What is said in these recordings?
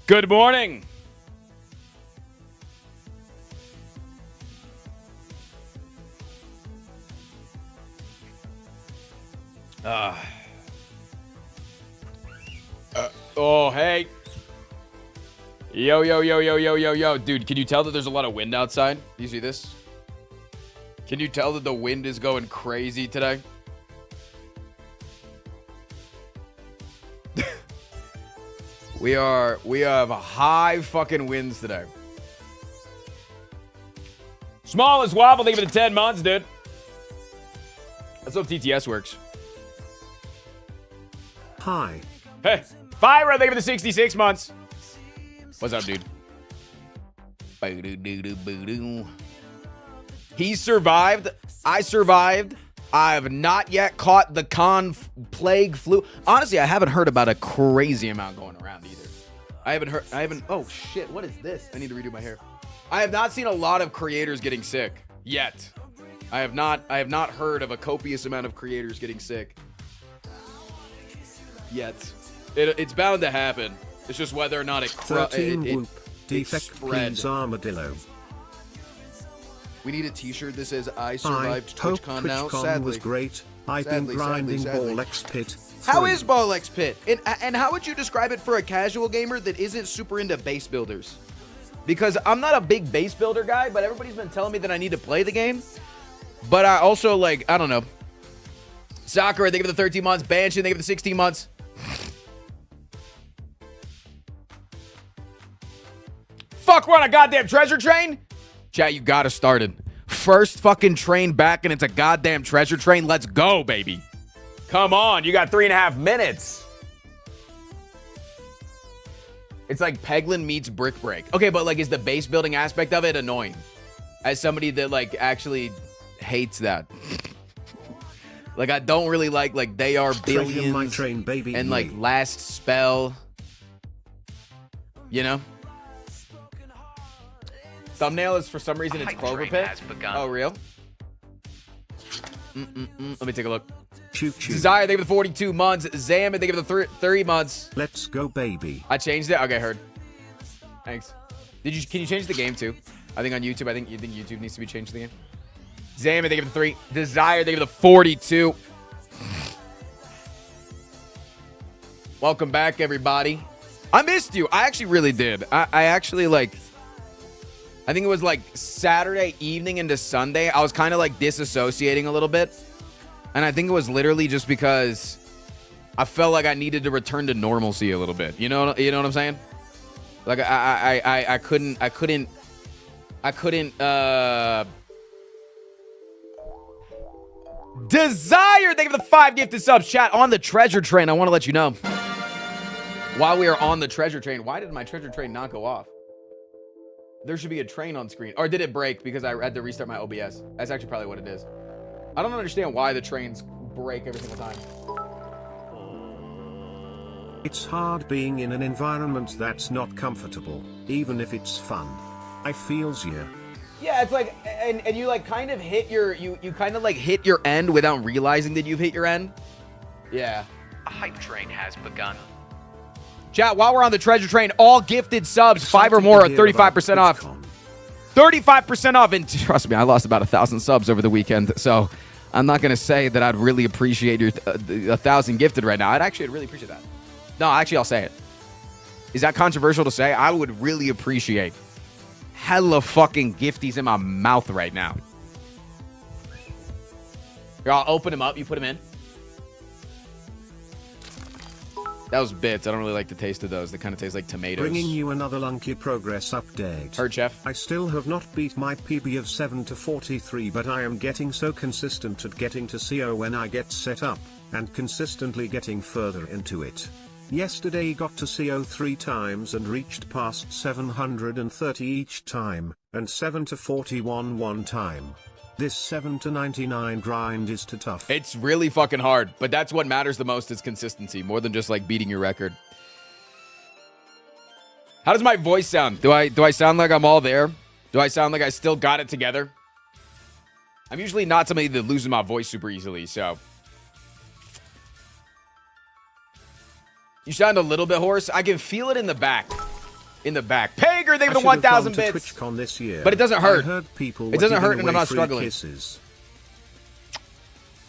Good morning. Oh, hey. Yo, yo, yo, yo, yo, yo, yo. Dude, can you tell that there's a lot of wind outside? Do you see this? Can you tell that the wind is going crazy today? We have high fucking winds today. Smallest wobble, think of it in 10 months, dude. Let's hope TTS works. Hi. Hey, Fire, thank you for the 66 months. What's up, dude? He survived. I survived. I have not yet caught the plague flu. Honestly, I haven't heard about a crazy amount going around either. I haven't. Oh, shit. What is this? I need to redo my hair. I have not seen a lot of creators getting sick yet. I have not heard of a copious amount of creators getting sick yet. It's bound to happen. It's just whether or not it spread. Armadillo. We need a t-shirt that says I survived TwitchCon now. Twitchcon Sadly. was great. I've been grinding Ball X Pit. How is Ball X Pit? And how would you describe it for a casual gamer that isn't super into base builders? Because I'm not a big base builder guy, but everybody's been telling me that I need to play the game. But I also, like, I don't know. Sakura, they give it the 13 months. Banshee, they give it the 16 months. Fuck, we're on a goddamn treasure train? Chat, you gotta start it. First fucking train back and it's a goddamn treasure train. Let's go, baby. Come on, you got 3.5 minutes. It's like Peglin meets Brick Break. Okay, but like, is the base building aspect of it annoying? As somebody that like actually hates that. Like, I don't really like they are billions my train, baby, and like last spell. You know? Thumbnail is for some reason it's Clover Pit. Oh, real? Let me take a look. Choo choo. Desire, they give it 42 months. Zam, they give it the 30 months. Let's go, baby. I changed it. Okay, heard. Thanks. Can you change the game too? I think on YouTube, I think YouTube needs to be changed to the game. Zam, they give it the 3. Desire, they give it the 42. Welcome back, everybody. I missed you. I actually really did. I actually like. I think it was like Saturday evening into Sunday. I was kind of like disassociating a little bit. And I think it was literally just because I felt like I needed to return to normalcy a little bit. You know what I'm saying? Like I couldn't Desire, they give the 5 gifted subs. Chat, on the treasure train, I want to let you know. While we are on the treasure train, why did my treasure train not go off? There should be a train on screen. Or did it break because I had to restart my OBS? That's actually probably what it is. I don't understand why the trains break every single time. It's hard being in an environment that's not comfortable, even if it's fun. I feels you. Yeah, it's like, and you like kind of hit your, you kind of like hit your end without realizing that you've hit your end. Yeah. A hype train has begun. Chat, while we're on the treasure train, all gifted subs, 5 or more, are 35% off. 35% off, and trust me, I lost about 1,000 subs over the weekend, so I'm not going to say that I'd really appreciate your 1,000 gifted right now. I'd really appreciate that. No, actually, I'll say it. Is that controversial to say? I would really appreciate hella fucking gifties in my mouth right now. Here, I'll open them up. You put them in. That was bits. I don't really like the taste of those. They kind of taste like tomatoes. Bringing you another Lunky progress update. Heard, Chef. I still have not beat my PB of 7 to 43, but I am getting so consistent at getting to CO when I get set up, and consistently getting further into it. Yesterday got to CO 3 times and reached past 730 each time, and 7 to 41 one time. This 7 to 99 grind is too tough. It's really fucking hard, but that's what matters the most is consistency, more than just like beating your record. How does my voice sound? Do I sound like I'm all there? Do I sound like I still got it together? I'm usually not somebody that loses my voice super easily, so You sound a little bit hoarse. I can feel it in the back. In the back. Pager, they have the I should have 1,000 gone to bits. TwitchCon this year. But it doesn't hurt. I heard people It doesn't hurt, giving and I'm away not free struggling. kisses.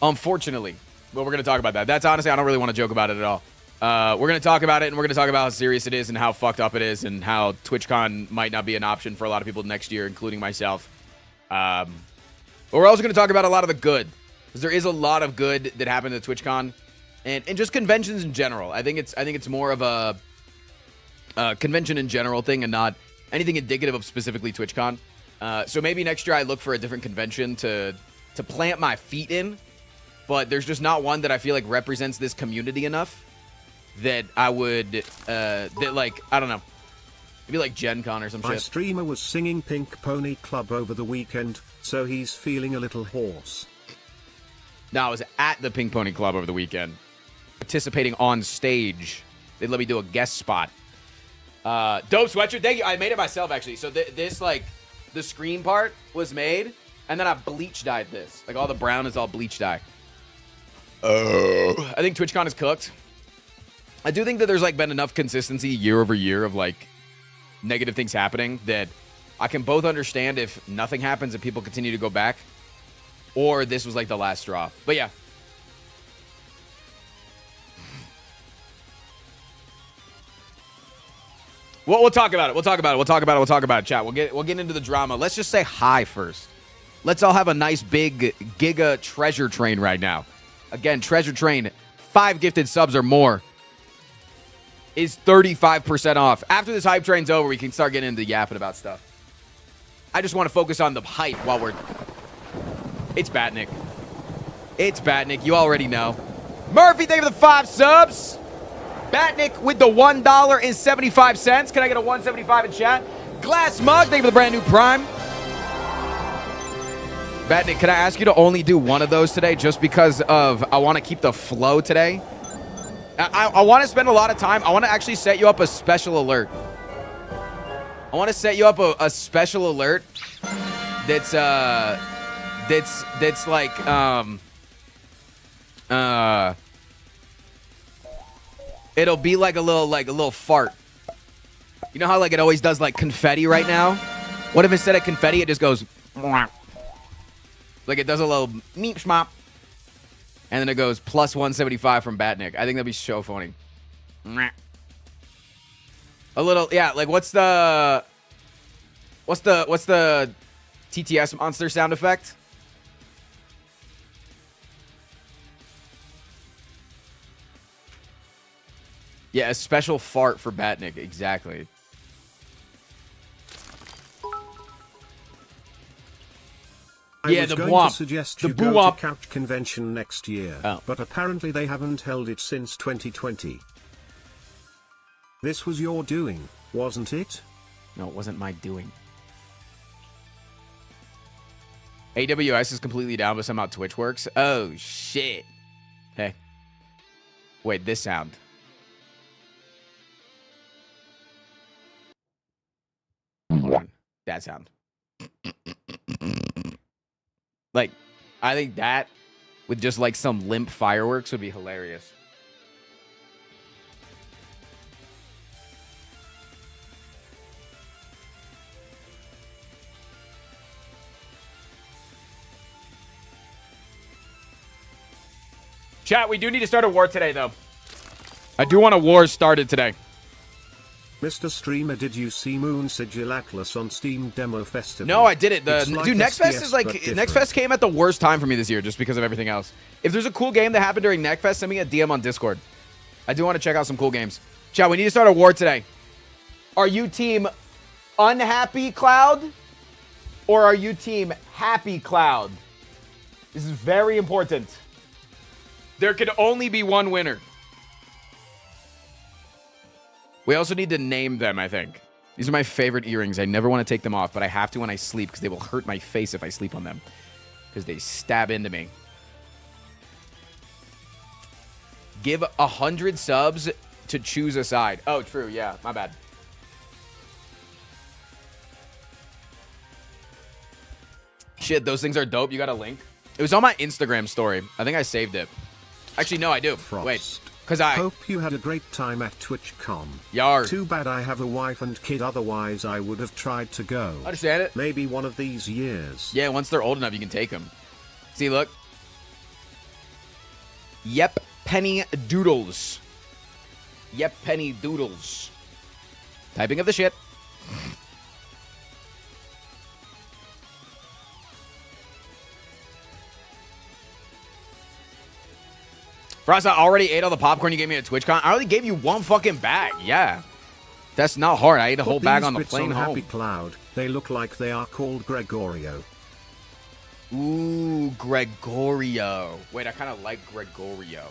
Unfortunately. But we're going to talk about that. That's honestly, I don't really want to joke about it at all. We're going to talk about it, and we're going to talk about how serious it is and how fucked up it is and how TwitchCon might not be an option for a lot of people next year, including myself. But we're also going to talk about a lot of the good. Because there is a lot of good that happened at TwitchCon. And just conventions in general. I think it's more of a convention in general thing and not anything indicative of specifically TwitchCon. So maybe next year I look for a different convention to plant my feet in. But there's just not one that I feel like represents this community enough that I would, I don't know. Maybe like Gen Con or some My shit. streamer was singing Pink Pony Club over the weekend, so he's feeling a little hoarse. No, I was at the Pink Pony Club over the weekend. Participating on stage. They let me do a guest spot. Dope sweatshirt. Thank you. I made it myself, actually. So this, like, the screen part was made, and then I bleach dyed this. Like, all the brown is all bleach dye. I think TwitchCon is cooked. I do think that there's, like, been enough consistency year over year of, like, negative things happening that I can both understand if nothing happens and people continue to go back, or this was, like, the last straw. But, yeah. We'll talk about it. We'll talk about it, chat. We'll get into the drama. Let's just say hi first. Let's all have a nice big giga treasure train right now. Again, treasure train, 5 gifted subs or more is 35% off. After this hype train's over, we can start getting into yapping about stuff. I just want to focus on the hype while we're... It's Batnik. It's Batnik. You already know. Murphy, thank you for the 5 subs. Batnik with the $1.75. Can I get a 175 in chat? Glass Mug, thank you for the brand new Prime. Batnik, can I ask you to only do one of those today just because of I want to keep the flow today? I want to spend a lot of time. I want to actually set you up a special alert. I want to set you up a special alert that's like it'll be like a little fart. You know how like it always does like confetti right now? What if instead of confetti it just goes like it does a little meep schmop, and then it goes plus 175 from Batnik. I think that'd be so funny. A little, yeah. Like what's the TTS monster sound effect? Yeah, a special fart for Batnik. Exactly. Yeah, the going bwomp. to suggest The you go bwomp. to Couch Convention next year, Oh. but apparently they haven't held it since 2020. This was your doing, wasn't it? No, it wasn't my doing. AWS is completely down, but somehow Twitch works. Oh, shit. Hey. Wait, this sound. That sound. Like, I think that with just like some limp fireworks would be hilarious. Chat, we do need to start a war today, though. I do want a war started today. Mr. Streamer, did you see Moon Sigil Atlas on Steam Demo Festival? No, I didn't. It's like Dude, Next Fest SPS, is like but different. Next Fest came at the worst time for me this year just because of everything else. If there's a cool game that happened during Next Fest, send me a DM on Discord. I do want to check out some cool games. Chat, we need to start a war today. Are you team unhappy Cloud or are you team happy Cloud? This is very important. There can only be one winner. We also need to name them, I think. These are my favorite earrings. I never want to take them off, but I have to when I sleep because they will hurt my face if I sleep on them. Because they stab into me. Give 100 subs to choose a side. Oh, true. Yeah, my bad. Shit, those things are dope. You got a link? It was on my Instagram story. I think I saved it. Actually, no, I do. Frost. Wait. Because I... Hope you had a great time at Twitchcon. Yar. Too bad I have a wife and kid, otherwise I would have tried to go. Understand it? Maybe one of these years. Yeah, once they're old enough, you can take them. See, look. Yep, penny doodles. Yep, penny doodles. Typing of the shit. Frost, I already ate all the popcorn you gave me at TwitchCon. I already gave you one fucking bag. Yeah. That's not hard. I ate a whole bag on the plane home. Happy Cloud. They look like they are called Gregorio. Ooh, Gregorio. Wait, I kind of like Gregorio.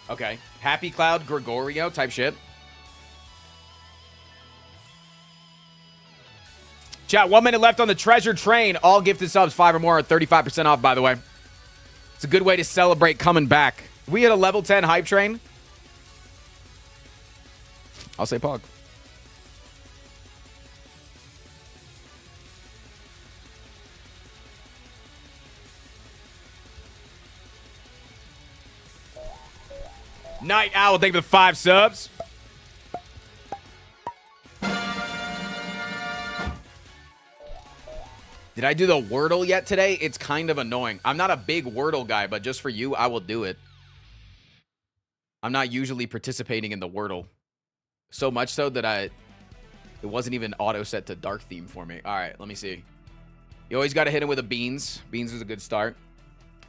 Okay. Happy Cloud, Gregorio type shit. Chat, 1 minute left on the treasure train. All gifted subs, 5 or more, are 35% off, by the way. It's a good way to celebrate coming back. We hit a level 10 hype train. I'll say Pog. Night Owl, thank you for the 5 subs. Did I do the Wordle yet today? It's kind of annoying. I'm not a big Wordle guy, but just for you, I will do it. I'm not usually participating in the Wordle. So much so that it wasn't even auto set to dark theme for me. All right, let me see. You always got to hit him with a beans. Beans is a good start.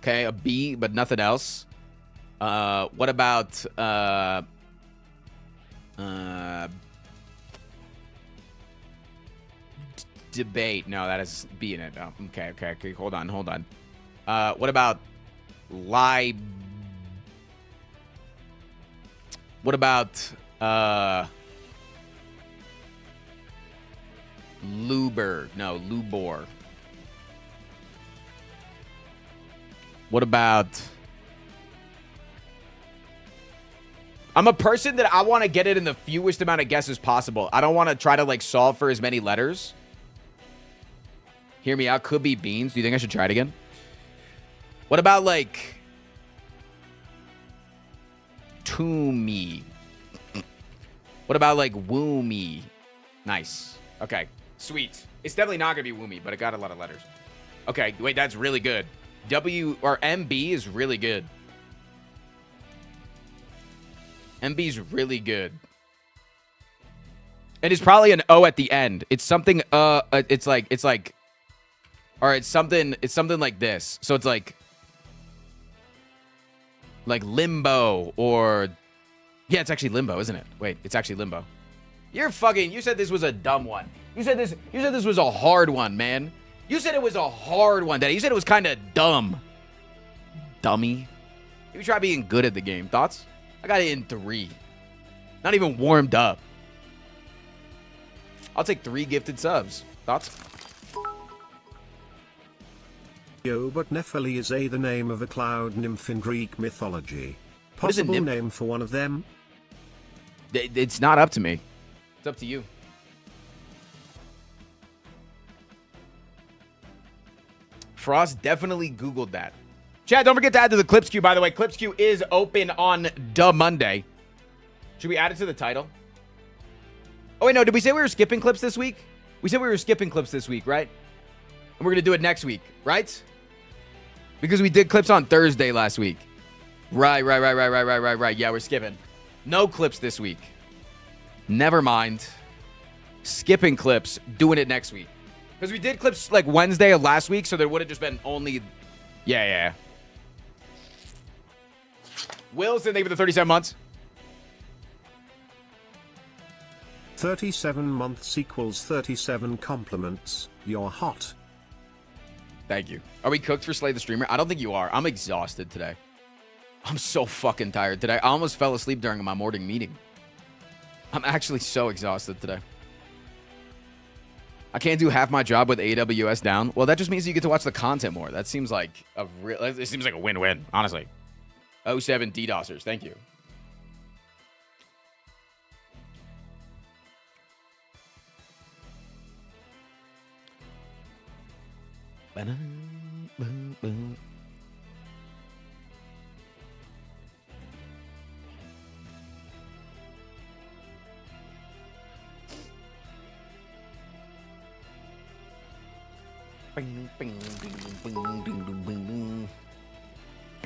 Okay, a B, but nothing else. What about debate? No, that is B in it. Oh, okay. Hold on. What about lie? What about Luber? No, Lubor. What about... I'm a person that I want to get it in the fewest amount of guesses possible. I don't want to try to, like, solve for as many letters. Hear me out. Could be beans. Do you think I should try it again? What about, like... Toomey? What about, like, Woomy? Nice. Okay. Sweet. It's definitely not going to be Woomy, but it got a lot of letters. Okay. Wait, that's really good. W or MB is really good. MB's really good. And it's probably an O at the end. It's something it's like or it's something like this. So it's like limbo or yeah, it's actually limbo, isn't it? Wait, it's actually limbo. You said this was a dumb one. You said this was a hard one, man. You said it was a hard one, Daddy. You said it was kind of dumb. Dummy. Maybe try being good at the game. Thoughts? I got it in 3. Not even warmed up. I'll take 3 gifted subs. Thoughts? Yo, but Nephili is the name of a cloud nymph in Greek mythology. What is a Possible nymph? name for one of them? It's not up to me. It's up to you. Frost definitely Googled that. Chad, don't forget to add to the Clips queue, by the way. Clips queue is open on Monday. Should we add it to the title? Oh, wait, no. Did we say we were skipping clips this week? We said we were skipping clips this week, right? And we're going to do it next week, right? Because we did clips on Thursday last week. Right. Yeah, we're skipping. No clips this week. Never mind. Skipping clips, doing it next week. Because we did clips like Wednesday of last week, so there would have just been only... Yeah. Wilson, thank you for the 37 months. 37 months equals 37 compliments. You're hot. Thank you. Are we cooked for Slay the Streamer? I don't think you are. I'm exhausted today. I'm so fucking tired today. I almost fell asleep during my morning meeting. I'm actually so exhausted today. I can't do half my job with AWS down. Well, that just means you get to watch the content more. That seems like it seems like a win-win, honestly. 07 DDoSers, thank you. I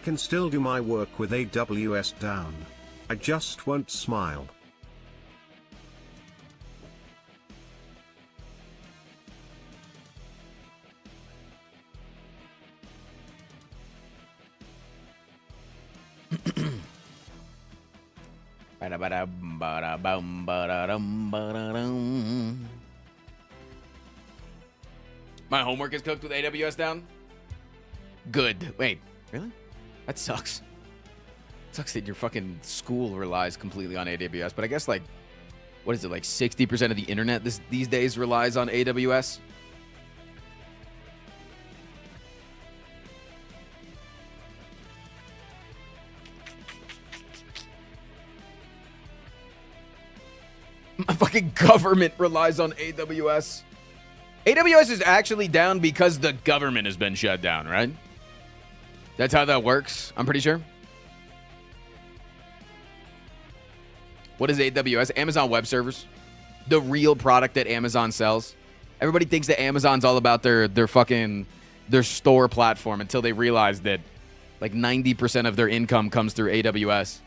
can still do my work with AWS down. I just won't smile. My homework is cooked with AWS down? Good. Wait, really? That sucks. Sucks that your fucking school relies completely on AWS, but I guess like, what is it, like 60% of the internet these days relies on AWS? My fucking government relies on AWS. AWS is actually down because the government has been shut down, right? That's how that works, I'm pretty sure. What is AWS? Amazon Web Servers. The real product that Amazon sells. Everybody thinks that Amazon's all about their store platform until they realize that like 90% of their income comes through AWS.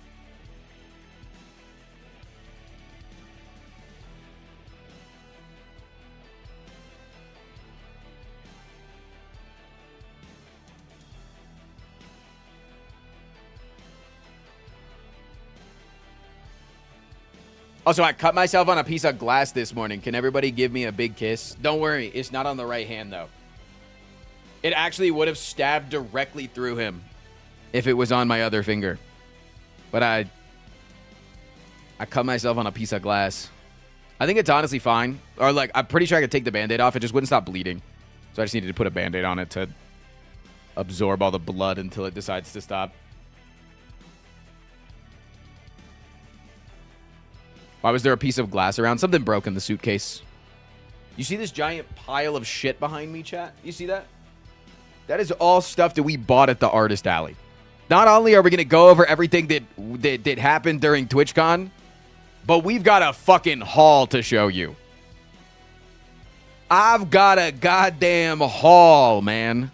Also, I cut myself on a piece of glass this morning. Can everybody give me a big kiss? Don't worry, it's not on the right hand, though. It actually would have stabbed directly through him if it was on my other finger. But I cut myself on a piece of glass. I think it's honestly fine. Or, like, I'm pretty sure I could take the Band-Aid off. It just wouldn't stop bleeding. So I just needed to put a Band-Aid on it to absorb all the blood until it decides to stop. Why was there a piece of glass around? Something broke in the suitcase. You see this giant pile of shit behind me, chat? You see that? That is all stuff that we bought at the Artist Alley. Not only are we going to go over everything that happened during TwitchCon, but we've got a fucking haul to show you. I've got a goddamn haul, man.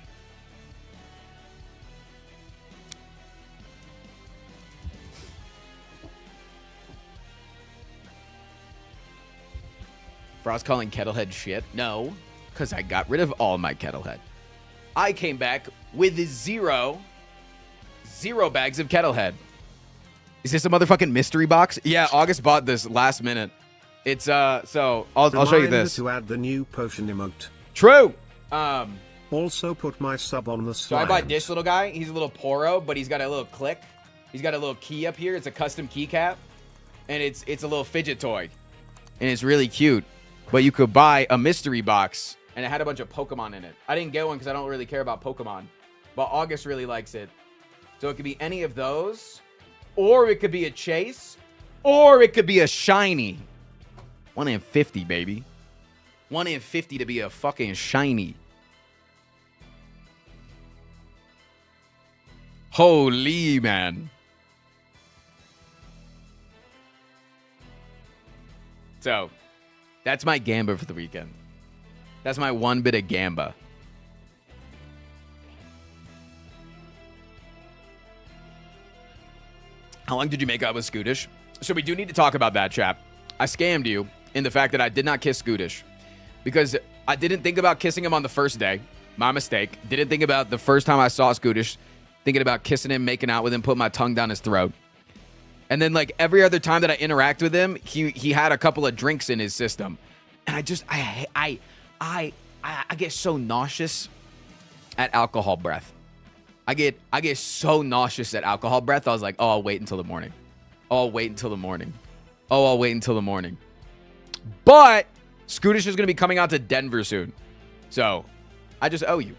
Frost calling Kettlehead shit? No, because I got rid of all my Kettlehead. I came back with zero bags of Kettlehead. Is this a motherfucking mystery box? Yeah, August bought this last minute. It's so I'll show you this. To add the new potion emote. True. Also put my sub on the slide. So I bought this little guy. He's a little poro, but he's got a little click. He's got a little key up here. It's a custom keycap, and it's a little fidget toy, and it's really cute. But you could buy a mystery box, and it had a bunch of Pokemon in it. I didn't get one because I don't really care about Pokemon. But August really likes it. So it could be any of those, or it could be a chase, or it could be a shiny. 1 in 50, baby. 1 in 50 to be a fucking shiny. Holy, man. So... that's my gamba for the weekend. That's my one bit of gamba. How long did you make out with Scootish? So we do need to talk about that, chap. I scammed you in the fact that I did not kiss Scootish because I didn't think about kissing him on the first day. My mistake. Didn't think about the first time I saw Scootish, thinking about kissing him, making out with him, putting my tongue down his throat. And then, like, every other time that I interact with him, he had a couple of drinks in his system. And I get so nauseous at alcohol breath. I get so nauseous at alcohol breath. I was like, oh, I'll wait until the morning. Oh, I'll wait until the morning. Oh, I'll wait until the morning. But Scootish is going to be coming out to Denver soon. So I just owe you.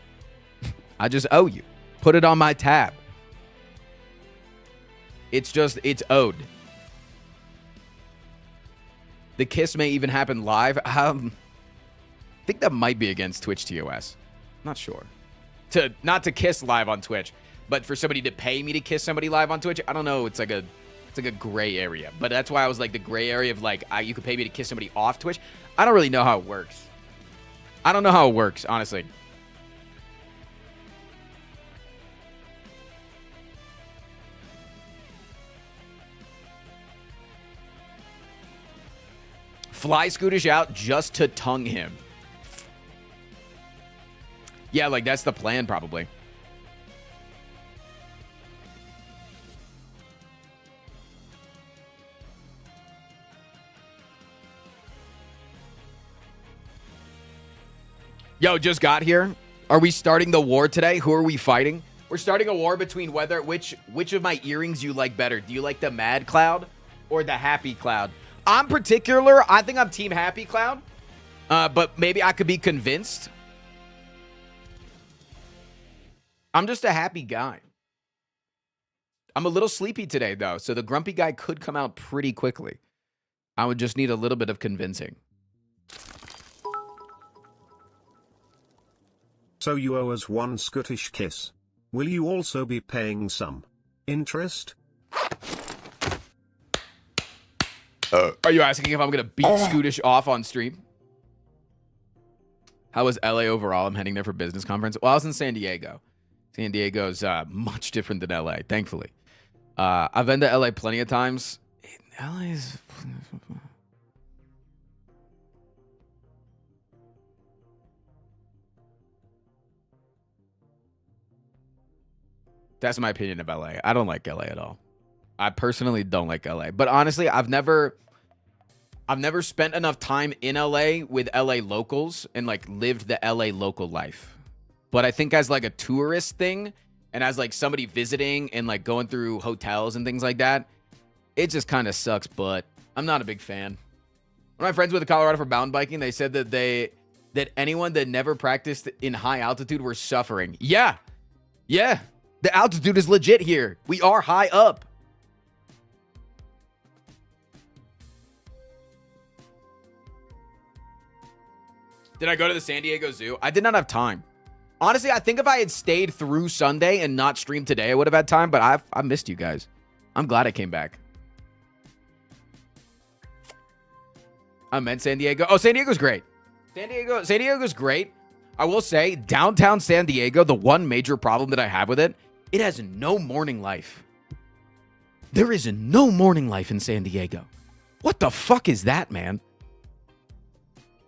I just owe you. Put it on my tab. It's owed. The kiss may even happen live. I think that might be against Twitch TOS. Not sure. Not to kiss live on Twitch, but for somebody to pay me to kiss somebody live on Twitch, I don't know. It's like a gray area. But that's why I was like the gray area of like you could pay me to kiss somebody off Twitch. I don't really know how it works. I don't know how it works, honestly. Fly Scootish out just to tongue him. Yeah, like that's the plan probably. Yo, just got here. Are we starting the war today? Who are we fighting? We're starting a war between which of my earrings you like better. Do you like the Mad Cloud or the Happy Cloud? I'm particular. I think I'm Team Happy Cloud. But maybe I could be convinced. I'm just a happy guy. I'm a little sleepy today, though, so the grumpy guy could come out pretty quickly. I would just need a little bit of convincing. So you owe us one Scottish kiss. Will you also be paying some interest? Are you asking if I'm going to beat Scootish off on stream? How was LA overall? I'm heading there for business conference. Well, I was in San Diego. San Diego's much different than LA, thankfully. I've been to LA plenty of times. LA's... That's my opinion of LA. I don't like LA at all. I personally don't like LA. But honestly, I've never spent enough time in LA with LA locals and like lived the LA local life. But I think as like a tourist thing and as like somebody visiting and like going through hotels and things like that, it just kind of sucks, but I'm not a big fan. One of my friends went to Colorado for mountain biking. They said that anyone that never practiced in high altitude were suffering. Yeah. The altitude is legit here. We are high up. Did I go to the San Diego Zoo? I did not have time. Honestly, I think if I had stayed through Sunday and not streamed today, I would have had time, but I missed you guys. I'm glad I came back. I meant San Diego. Oh, San Diego's great. San Diego's great. I will say, downtown San Diego, the one major problem that I have with it has no morning life. There is no morning life in San Diego. What the fuck is that, man?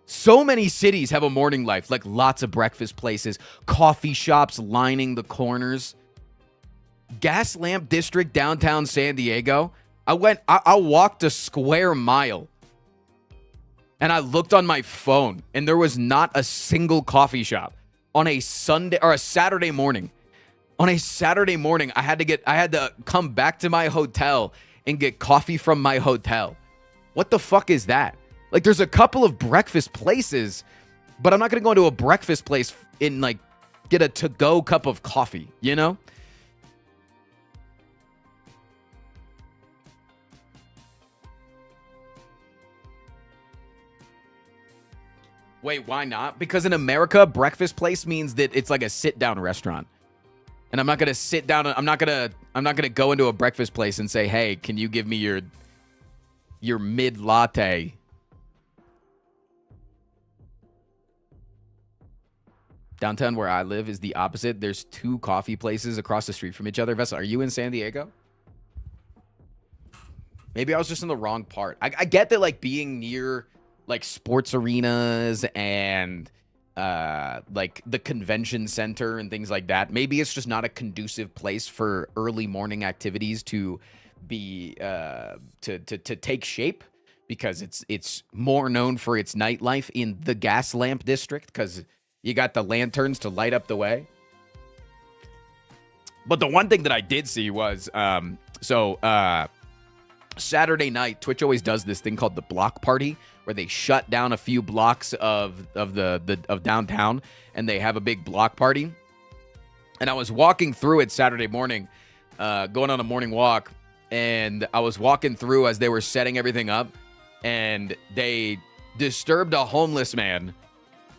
So many cities have a morning life, like lots of breakfast places, coffee shops lining the corners. Gas Lamp District, downtown San Diego. I walked a square mile and I looked on my phone and there was not a single coffee shop on a Sunday or a Saturday morning. On a Saturday morning, I had to come back to my hotel and get coffee from my hotel. What the fuck is that? Like, there's a couple of breakfast places, but I'm not going to go into a breakfast place and, like, get a to-go cup of coffee, you know? Wait, why not? Because in America, breakfast place means that it's like a sit-down restaurant. And I'm not going to sit down. I'm not going to go into a breakfast place and say, "Hey, can you give me your mid latte?" Downtown where I live is the opposite. There's 2 coffee places across the street from each other. Vessel, are you in San Diego? Maybe I was just in the wrong part. I get that, like, being near like sports arenas and like the convention center and things like that. Maybe it's just not a conducive place for early morning activities to be to take shape, because it's more known for its nightlife in the Gas Lamp District, because you got the lanterns to light up the way. But the one thing that I did see was Saturday night, Twitch always does this thing called the block party, where they shut down a few blocks of downtown and they have a big block party. And I was walking through it Saturday morning, going on a morning walk, and I was walking through as they were setting everything up, and they disturbed a homeless man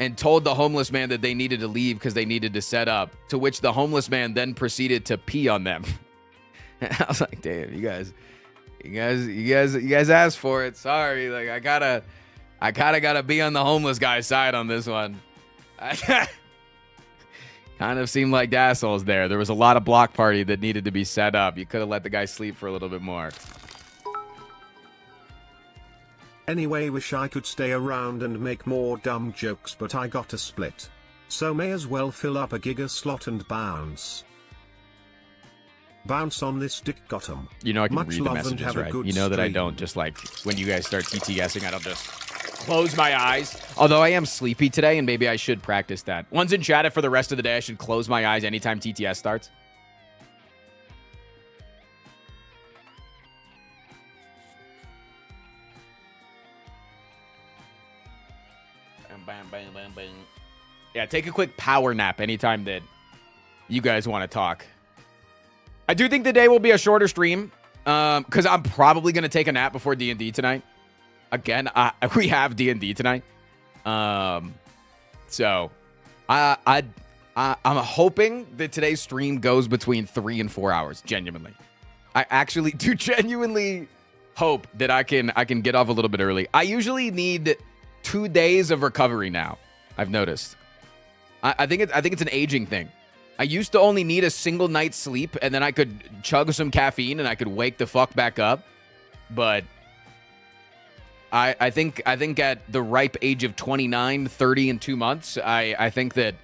and told the homeless man that they needed to leave because they needed to set up, to which the homeless man then proceeded to pee on them. And I was like, damn, you guys asked for it. Sorry. Like, I gotta be on the homeless guy's side on this one. I kind of seemed like assholes there. There was a lot of block party that needed to be set up. You could have let the guy sleep for a little bit more. Anyway, wish I could stay around and make more dumb jokes, but I got a split. So may as well fill up a giga slot and bounce. Bounce on this dick, got 'em. You know I can Much read the love and messages, have a right? good You know that I stream. don't just like, when you guys start TTSing, I don't just close my eyes. Although I am sleepy today, and maybe I should practice that. One's in chat, for the rest of the day, I should close my eyes anytime TTS starts. Bam, bam, bam, bam. Yeah, take a quick power nap anytime that you guys want to talk. I do think the day will be a shorter stream, because I'm probably going to take a nap before D&D tonight. Again, we have D&D tonight. So I'm hoping that today's stream goes between 3 and 4 hours, genuinely. I actually do genuinely hope that I can get off a little bit early. I usually need 2 days of recovery now. I've noticed. I think it's an aging thing. I used to only need a single night's sleep, and then I could chug some caffeine and I could wake the fuck back up. But I think at the ripe age of 29, 30 in 2 months, I think that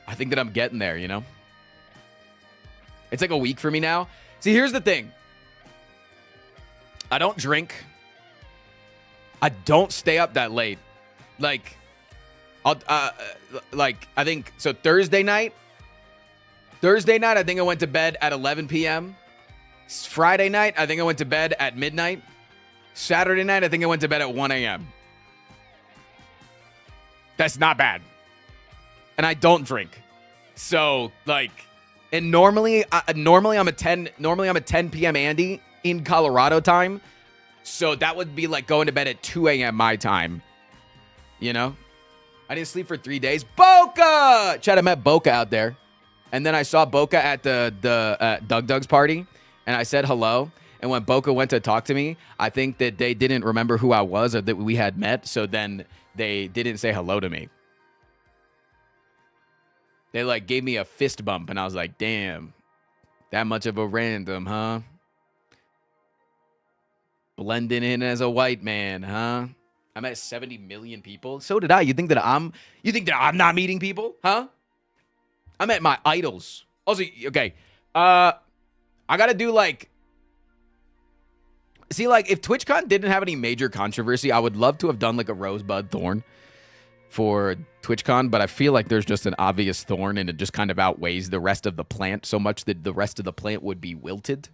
I'm getting there, you know? It's like a week for me now. See, here's the thing. I don't drink. I don't stay up that late. Like, I think, so Thursday night, I think I went to bed at 11 p.m. Friday night, I think I went to bed at midnight. Saturday night, I think I went to bed at 1 a.m. That's not bad. And I don't drink. So, like, and normally I'm a 10 p.m. Andy in Colorado time. So that would be like going to bed at 2 a.m. my time. You know? I didn't sleep for 3 days. Boca! Chad, I met Boca out there. And then I saw Boca at the Doug's party. And I said hello. And when Boca went to talk to me, I think that they didn't remember who I was or that we had met. So then they didn't say hello to me. They like gave me a fist bump. And I was like, damn. That much of a random, huh? Blending in as a white man, huh? I met 70 million people. So did I. You think that I'm not meeting people, huh? I met my idols. Also, okay. I gotta do like. See, like, if TwitchCon didn't have any major controversy, I would love to have done like a rosebud thorn for TwitchCon, but I feel like there's just an obvious thorn and it just kind of outweighs the rest of the plant so much that the rest of the plant would be wilted.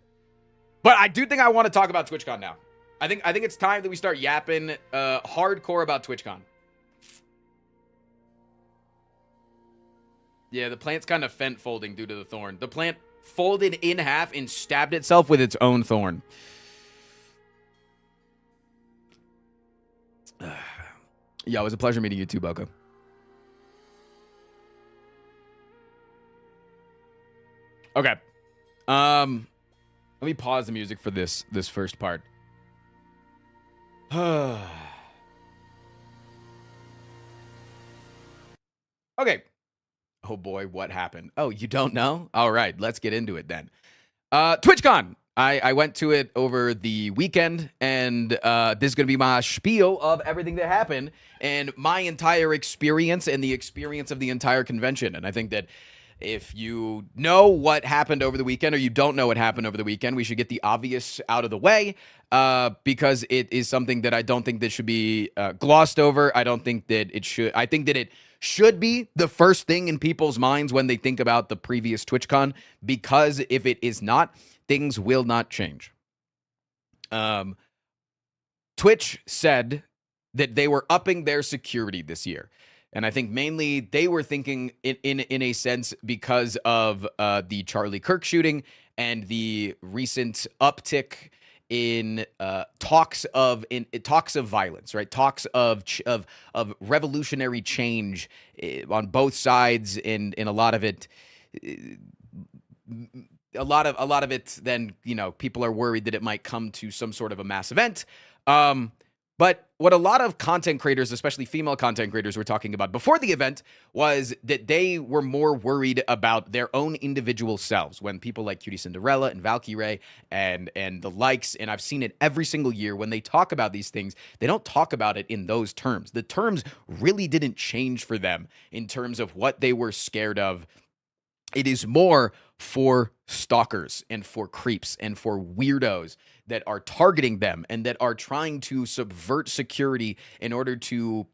But I do think I want to talk about TwitchCon now. I think it's time that we start yapping hardcore about TwitchCon. Yeah, the plant's kind of fent folding due to the thorn. The plant folded in half and stabbed itself with its own thorn. Yo, it was a pleasure meeting you too, Boca. Okay. Let me pause the music for this first part. Okay. Oh boy, what happened? Oh, you don't know? All right, let's get into it then. TwitchCon. I went to it over the weekend, and this is going to be my spiel of everything that happened and my entire experience and the experience of the entire convention. And I think that if you know what happened over the weekend or you don't know what happened over the weekend, we should get the obvious out of the way because it is something that I don't think that should be glossed over. I don't think that it should. I think that it should be the first thing in people's minds when they think about the previous TwitchCon, because if it is not, things will not change. Twitch said that they were upping their security this year. And I think mainly they were thinking in a sense because of the Charlie Kirk shooting and the recent uptick in talks of violence, right? Talks of revolutionary change on both sides, and a lot of it. A lot of it, then, you know, people are worried that it might come to some sort of a mass event. But what a lot of content creators, especially female content creators, were talking about before the event was that they were more worried about their own individual selves when people like Cutie Cinderella and Valkyrie and the likes, and I've seen it every single year, when they talk about these things, they don't talk about it in those terms. The terms really didn't change for them in terms of what they were scared of. It is more for stalkers and for creeps and for weirdos that are targeting them and that are trying to subvert security in order to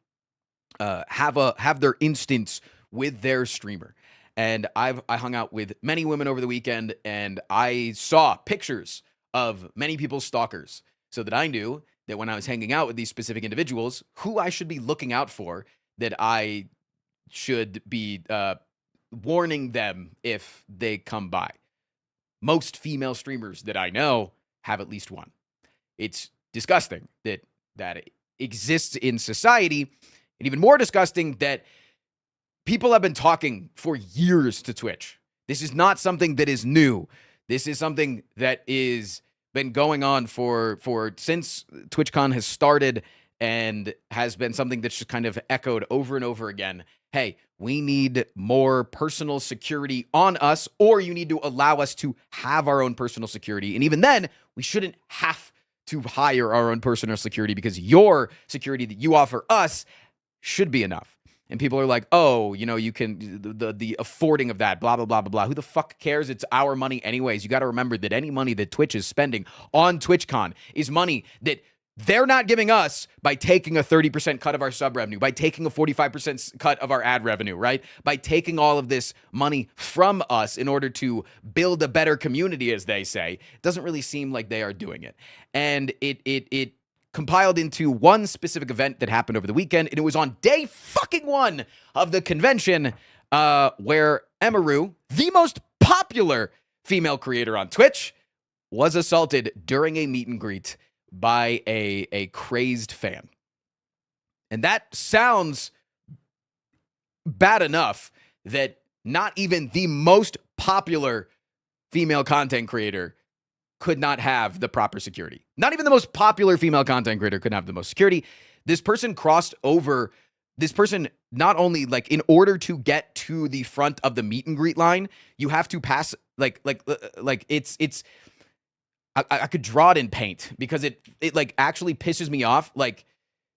have their instance with their streamer. And I hung out with many women over the weekend, and I saw pictures of many people's stalkers, so that I knew that when I was hanging out with these specific individuals, who I should be looking out for, that I should be warning them if they come by. Most female streamers that I know have at least one. It's disgusting that it exists in society, and even more disgusting that people have been talking for years to Twitch. This is not something that is new. This is something that is been going on for since TwitchCon has started, and has been something that's just kind of echoed over and over again. Hey, we need more personal security on us, or you need to allow us to have our own personal security. And even then, we shouldn't have to hire our own personal security, because your security that you offer us should be enough. And people are like, oh, you know, you can, the affording of that, blah, blah, blah, blah, blah. Who the fuck cares? It's our money anyways. You got to remember that any money that Twitch is spending on TwitchCon is money that they're not giving us by taking a 30% cut of our sub revenue, by taking a 45% cut of our ad revenue, right? By taking all of this money from us in order to build a better community, as they say. It doesn't really seem like they are doing it. And it compiled into one specific event that happened over the weekend, and it was on day fucking one of the convention, where Emiru, the most popular female creator on Twitch, was assaulted during a meet and greet by a crazed fan. And that sounds bad enough that not even the most popular female content creator could not have the proper security. Not even the most popular female content creator could have the most security. This person crossed over. This person, not only, like, in order to get to the front of the meet and greet line, you have to pass like it's I could draw it in paint, because it like actually pisses me off. Like,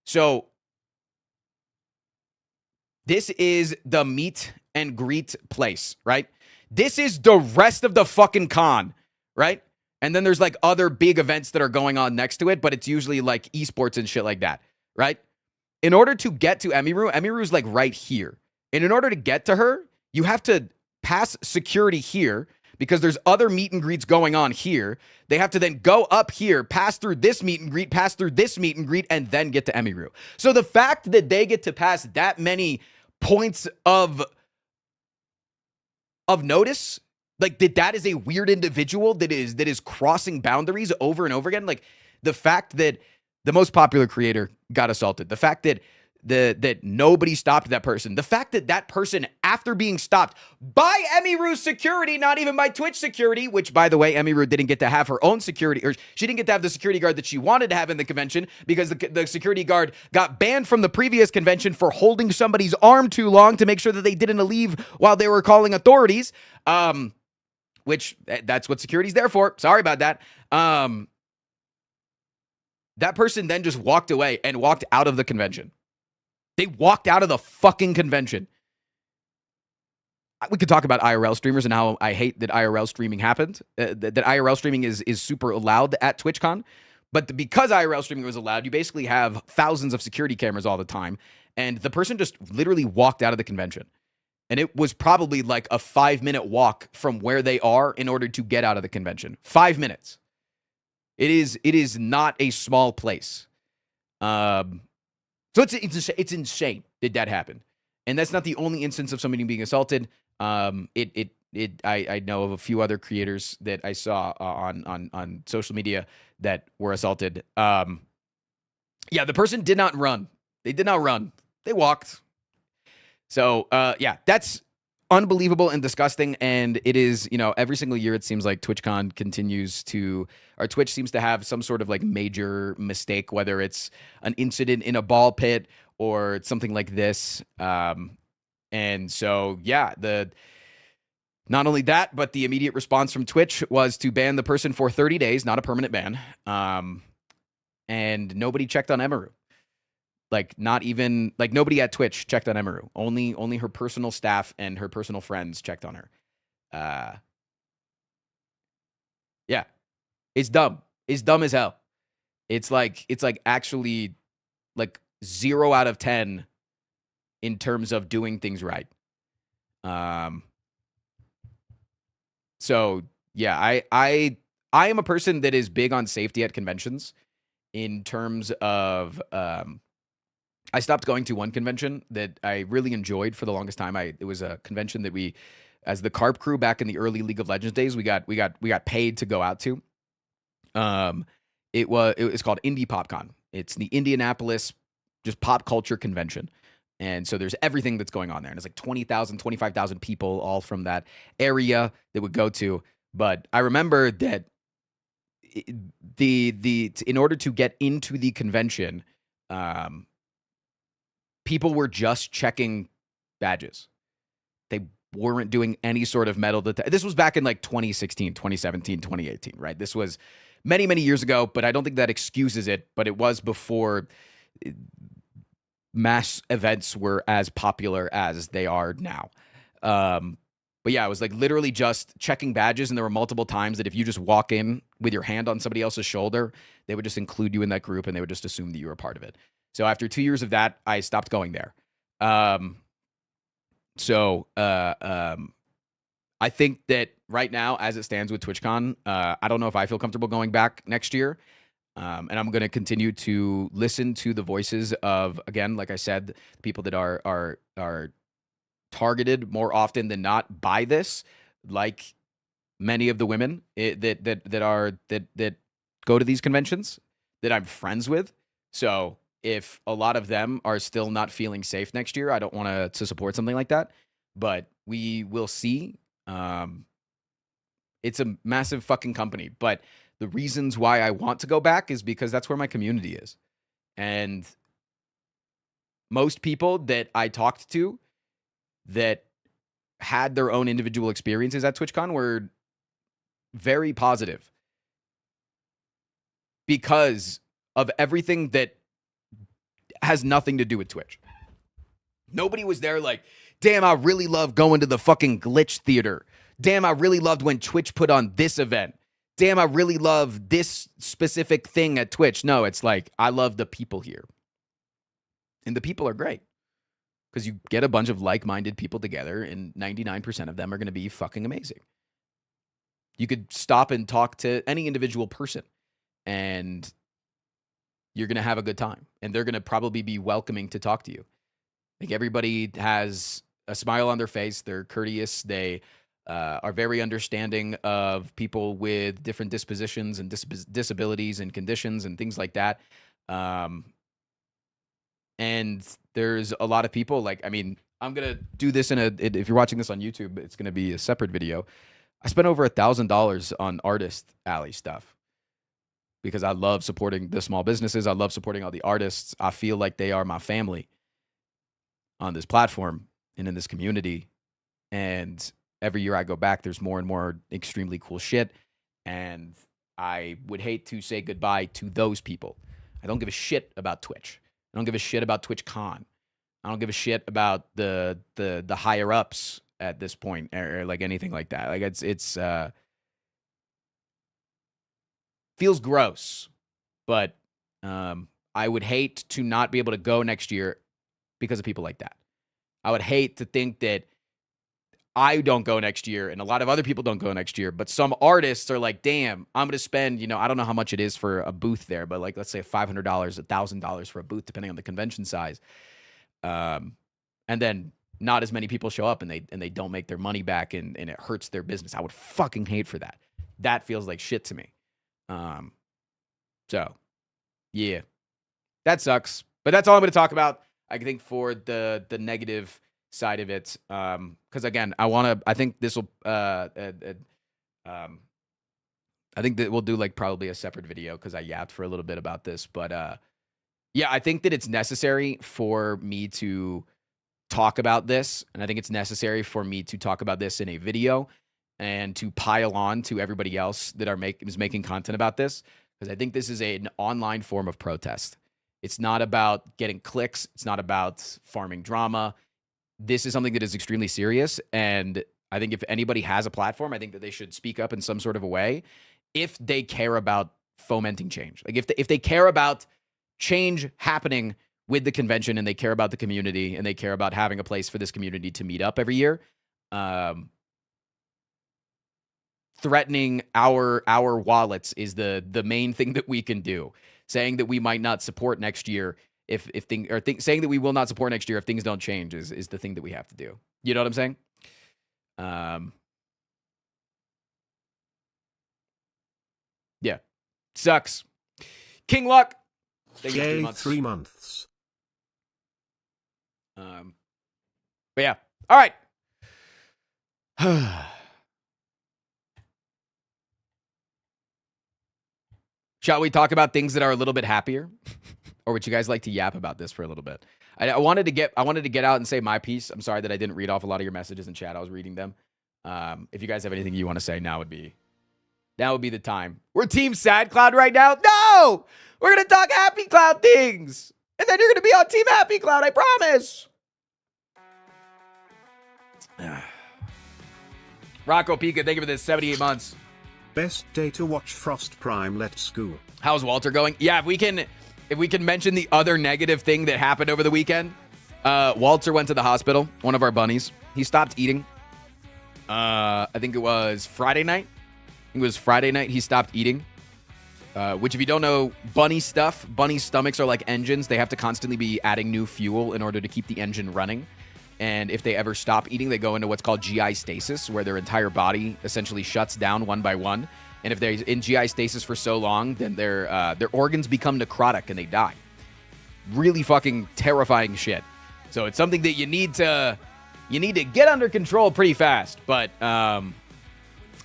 so this is the meet and greet place, right? This is the rest of the fucking con, right? And then there's like other big events that are going on next to it, but it's usually like esports and shit like that, right? In order to get to Emiru's like right here. And in order to get to her, you have to pass security here, because there's other meet and greets going on here. They have to then go up here, pass through this meet and greet, pass through this meet and greet, and then get to Emiru. So the fact that they get to pass that many points of notice, like that is a weird individual that is crossing boundaries over and over again. Like, the fact that the most popular creator got assaulted, the fact that that nobody stopped that person, the fact that that person, after being stopped by Emiru's security, not even by Twitch security, which, by the way, Emiru didn't get to have her own security, or she didn't get to have the security guard that she wanted to have in the convention, because the security guard got banned from the previous convention for holding somebody's arm too long to make sure that they didn't leave while they were calling authorities, which that's what security's there for. Sorry about that. That person then just walked away and walked out of the convention. They walked out of the fucking convention. We could talk about IRL streamers and how I hate that IRL streaming happened. That IRL streaming is super allowed at TwitchCon. But because IRL streaming was allowed, you basically have thousands of security cameras all the time. And the person just literally walked out of the convention. And it was probably like a 5-minute walk from where they are in order to get out of the convention. 5 minutes. It is not a small place. So it's insane that happened. And that's not the only instance of somebody being assaulted. I know of a few other creators that I saw on social media that were assaulted. Yeah, the person did not run. They did not run. They walked. So, yeah, that's unbelievable and disgusting. And it is, every single year it seems like TwitchCon Twitch seems to have some sort of like major mistake, whether it's an incident in a ball pit or it's something like this. And so, yeah, not only that, but the immediate response from Twitch was to ban the person for 30 days, not a permanent ban. And nobody checked on Emaru. Like, not even, like, nobody at Twitch checked on Emaru. Only her personal staff and her personal friends checked on her. Yeah. It's dumb. It's dumb as hell. It's like actually like 0 out of 10 in terms of doing things right. So yeah, I am a person that is big on safety at conventions in terms of, I stopped going to one convention that I really enjoyed for the longest time. It was a convention that we, as the Carp crew back in the early League of Legends days, we got paid to go out to. It was called Indie PopCon. It's the Indianapolis just pop culture convention. And so there's everything that's going on there. And it's like 20,000, 25,000 people all from that area that would go to. But I remember that in order to get into the convention, people were just checking badges. They weren't doing any sort of metal detector. This was back in like 2016, 2017, 2018, right? This was many, many years ago, but I don't think that excuses it. But it was before mass events were as popular as they are now. But yeah, it was like literally just checking badges. And there were multiple times that if you just walk in with your hand on somebody else's shoulder, they would just include you in that group and they would just assume that you were a part of it. So after 2 years of that, I stopped going there. I think that right now, as it stands with TwitchCon, I don't know if I feel comfortable going back next year. And I'm going to continue to listen to the voices of, again, like I said, people that are targeted more often than not by this, like many of the women that go to these conventions that I'm friends with. So if a lot of them are still not feeling safe next year, I don't want to support something like that. But we will see. It's a massive fucking company, but the reasons why I want to go back is because that's where my community is. And most people that I talked to that had their own individual experiences at TwitchCon were very positive because of everything that has nothing to do with Twitch. Nobody was there like, damn, I really love going to the fucking Glitch Theater. Damn, I really loved when Twitch put on this event. Damn, I really love this specific thing at Twitch. No, it's like, I love the people here. And the people are great. Because you get a bunch of like-minded people together, and 99% of them are going to be fucking amazing. You could stop and talk to any individual person, and you're going to have a good time. And they're going to probably be welcoming to talk to you. Like, everybody has a smile on their face. They're courteous. They are very understanding of people with different dispositions and disabilities and conditions and things like that. And there's a lot of people like, I mean, I'm going to do this if you're watching this on YouTube, it's going to be a separate video. I spent over $1,000 on Artist Alley stuff because I love supporting the small businesses. I love supporting all the artists. I feel like they are my family on this platform and in this community. And every year I go back, there's more and more extremely cool shit. And I would hate to say goodbye to those people. I don't give a shit about Twitch. I don't give a shit about TwitchCon. I don't give a shit about the higher ups at this point or like anything like that. Like it's feels gross, but I would hate to not be able to go next year because of people like that. I would hate to think that I don't go next year and a lot of other people don't go next year, but some artists are like, damn, I'm going to spend, I don't know how much it is for a booth there, but like, let's say $500, $1,000 for a booth, depending on the convention size. And then not as many people show up and they don't make their money back and it hurts their business. I would fucking hate for that. That feels like shit to me. So yeah, that sucks, but that's all I'm going to talk about. I think for the negative side of it. Because again, I think this will, I think that we'll do like probably a separate video because I yapped for a little bit about this. But yeah, I think that it's necessary for me to talk about this. And I think it's necessary for me to talk about this in a video and to pile on to everybody else that is making content about this. Because I think this is an online form of protest. It's not about getting clicks. It's not about farming drama. This is something that is extremely serious. And I think if anybody has a platform, I think that they should speak up in some sort of a way if they care about fomenting change. Like if they care about change happening with the convention and they care about the community and they care about having a place for this community to meet up every year, threatening our wallets is the main thing that we can do. Saying that we might not support next year saying that we will not support next year if things don't change is the thing that we have to do. You know what I'm saying? Yeah. Sucks. King Luck. Yay, 3 months. But yeah. All right. Shall we talk about things that are a little bit happier? Or would you guys like to yap about this for a little bit? I wanted to get out and say my piece. I'm sorry that I didn't read off a lot of your messages in chat. I was reading them. If you guys have anything you want to say, now would be the time. We're Team Sad Cloud right now. No! We're going to talk Happy Cloud things. And then you're going to be on Team Happy Cloud, I promise. Rocco Pika, thank you for this 78 months. Best day to watch Frost Prime. Let's go. How's Walter going? Yeah, if we can mention the other negative thing that happened over the weekend. Walter went to the hospital, one of our bunnies. He stopped eating. I think it was Friday night. He stopped eating. Which if you don't know, bunny stomachs are like engines. They have to constantly be adding new fuel in order to keep the engine running. And if they ever stop eating, they go into what's called GI stasis, where their entire body essentially shuts down one by one. And if they're in GI stasis for so long, then their organs become necrotic and they die. Really fucking terrifying shit. So it's something that you need to get under control pretty fast. But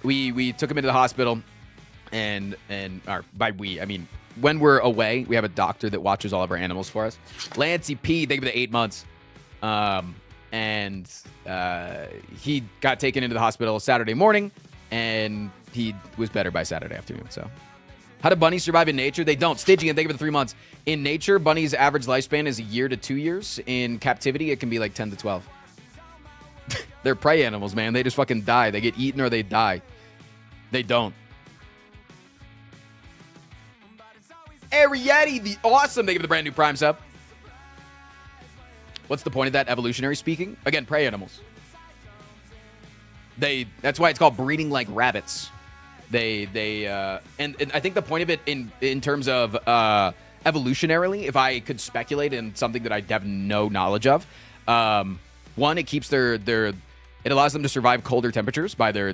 we took him into the hospital, and by we, I mean when we're away, we have a doctor that watches all of our animals for us. Lancey P, thank you for the 8 months. And he got taken into the hospital Saturday morning, and he was better by Saturday afternoon. So, how do bunnies survive in nature? They don't. Stygian, thank you for the 3 months. In nature, bunnies' average lifespan is 1 year to 2 years. In captivity, it can be like 10 to 12. They're prey animals, man. They just fucking die. They get eaten or they die. They don't. Arietti, the awesome, thank you for the brand new Prime sub. What's the point of that, evolutionary speaking? Again, prey animals. That's why it's called breeding like rabbits. And I think the point of it in terms of evolutionarily, if I could speculate in something that I have no knowledge of, one, it keeps it allows them to survive colder temperatures by their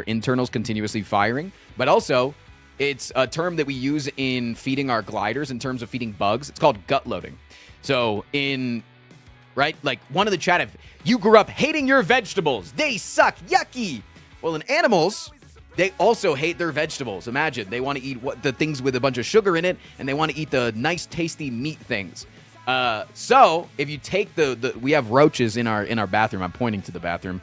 internals continuously firing. But also, it's a term that we use in feeding our gliders in terms of feeding bugs. It's called gut loading. So right? Like one of the chat, if you grew up hating your vegetables, they suck, yucky. Well, in animals, they also hate their vegetables. Imagine they want to eat the things with a bunch of sugar in it, and they want to eat the nice, tasty meat things. So if you take we have roaches in our bathroom. I'm pointing to the bathroom.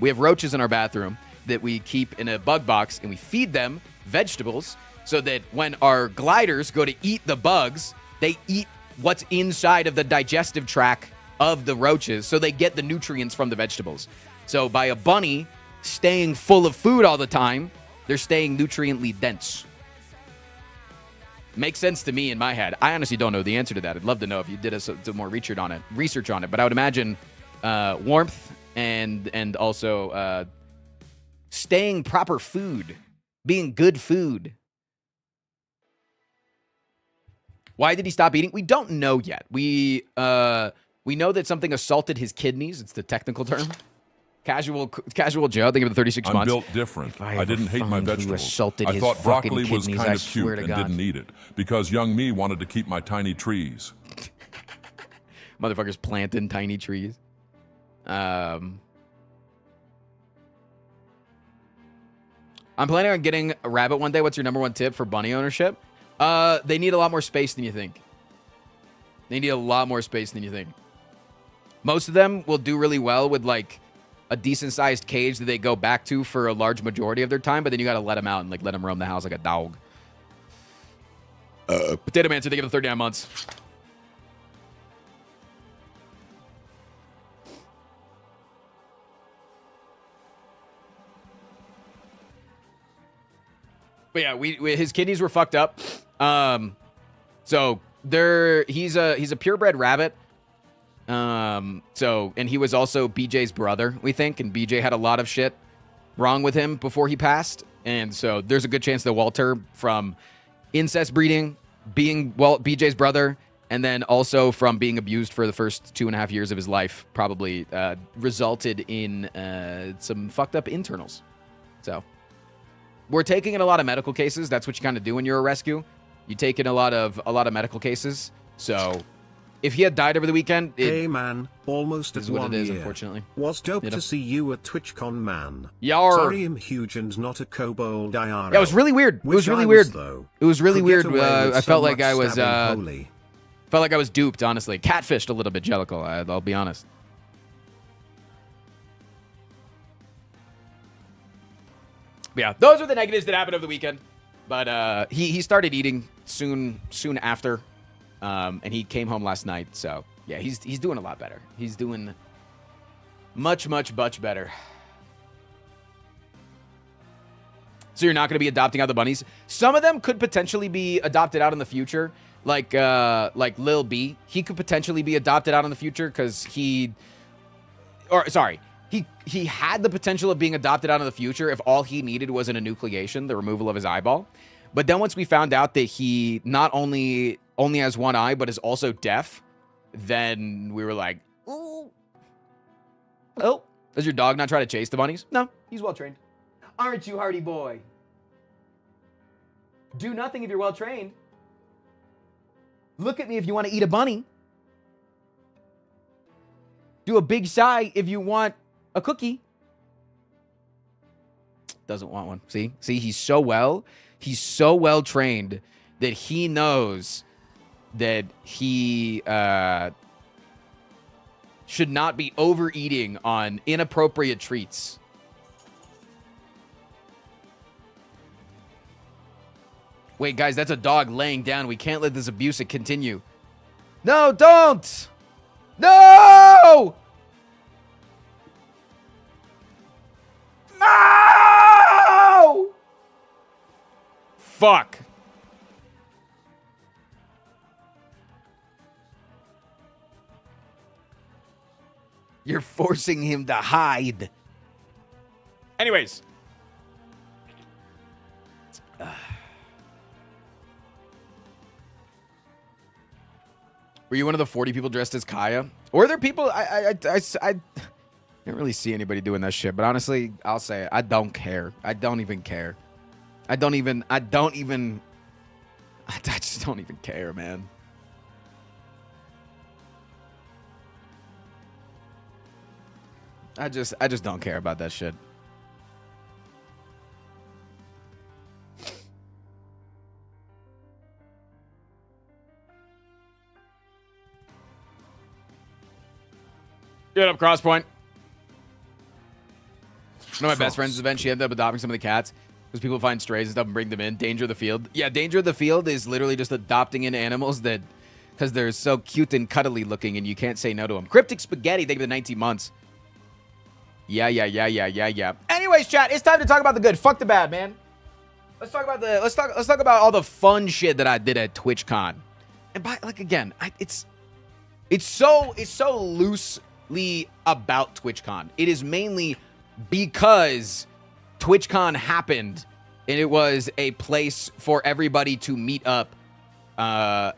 We have roaches in our bathroom that we keep in a bug box, and we feed them vegetables so that when our gliders go to eat the bugs, they eat what's inside of the digestive tract of the roaches, so they get the nutrients from the vegetables. So by a bunny staying full of food all the time, they're staying nutriently dense. Makes sense to me in my head. I honestly don't know the answer to that. I'd love to know if you did some more research on it. But I would imagine warmth and also staying proper food, being good food. Why did he stop eating? We don't know yet. We know that something assaulted his kidneys. It's the technical term. Casual Joe, thank you for the 36 months. I'm built different. I didn't hate my vegetables. I thought broccoli was kind of cute and didn't eat it because young me wanted to keep my tiny trees. Motherfuckers planting tiny trees. I'm planning on getting a rabbit one day. What's your number one tip for bunny ownership? They need a lot more space than you think. They need a lot more space than you think. Most of them will do really well with like a decent sized cage that they go back to for a large majority of their time, but then you got to let them out and like let them roam the house like a dog. Potato Man said they give it 39 months. But yeah, his kidneys were fucked up. So he's a purebred rabbit. And he was also BJ's brother, we think, and BJ had a lot of shit wrong with him before he passed. And so there's a good chance that Walter, from incest breeding, being BJ's brother, and then also from being abused for the first 2.5 years of his life, probably resulted in some fucked up internals. So we're taking in a lot of medical cases. That's what you kind of do when you're a rescue. You take in a lot of medical cases. So if he had died over the weekend, hey man, almost at 1 year. Unfortunately, was dope to see you at Twitchcon, man. Yar. Sorry, I'm huge and not a kobold IRL. Yeah, it was really weird. It was really weird. It was really weird. I felt like I was duped. Honestly, catfished a little bit, Jellicle. I'll be honest. But yeah, those are the negatives that happened over the weekend. But he started eating soon after. And he came home last night, so yeah, he's doing a lot better. He's doing much better. So you're not going to be adopting out the bunnies. Some of them could potentially be adopted out in the future, like Lil B. He could potentially be adopted out in the future because he had the potential of being adopted out in the future if all he needed was an enucleation, the removal of his eyeball. But then once we found out that he not only has one eye, but is also deaf, then we were like, ooh. Oh, does your dog not try to chase the bunnies? No, he's well trained. Aren't you, Hardy boy? Do nothing if you're well trained. Look at me if you want to eat a bunny. Do a big sigh if you want a cookie. Doesn't want one. See, he's so well trained that he knows that he should not be overeating on inappropriate treats. Wait, guys, that's a dog laying down. We can't let this abuse continue. No, don't! No! No! Fuck. You're forcing him to hide. Anyways. Were you one of the 40 people dressed as Kaya? Or are there people... I didn't really see anybody doing that shit, but honestly, I'll say it. I don't care. I don't even care. I just don't even care, man. I just don't care about that shit. Get up, Crosspoint. One of my best friends' event, she ended up adopting some of the cats because people find strays and stuff and bring them in. Danger of the Field. Yeah, Danger of the Field is literally just adopting in animals that, because they're so cute and cuddly looking and you can't say no to them. Cryptic Spaghetti, thank you for the 19 months. Yeah. Anyways, chat, it's time to talk about the good. Fuck the bad, man. Let's talk about all the fun shit that I did at TwitchCon. And again, it's so loosely about TwitchCon. It is mainly because TwitchCon happened and it was a place for everybody to meet up. Thunderclass,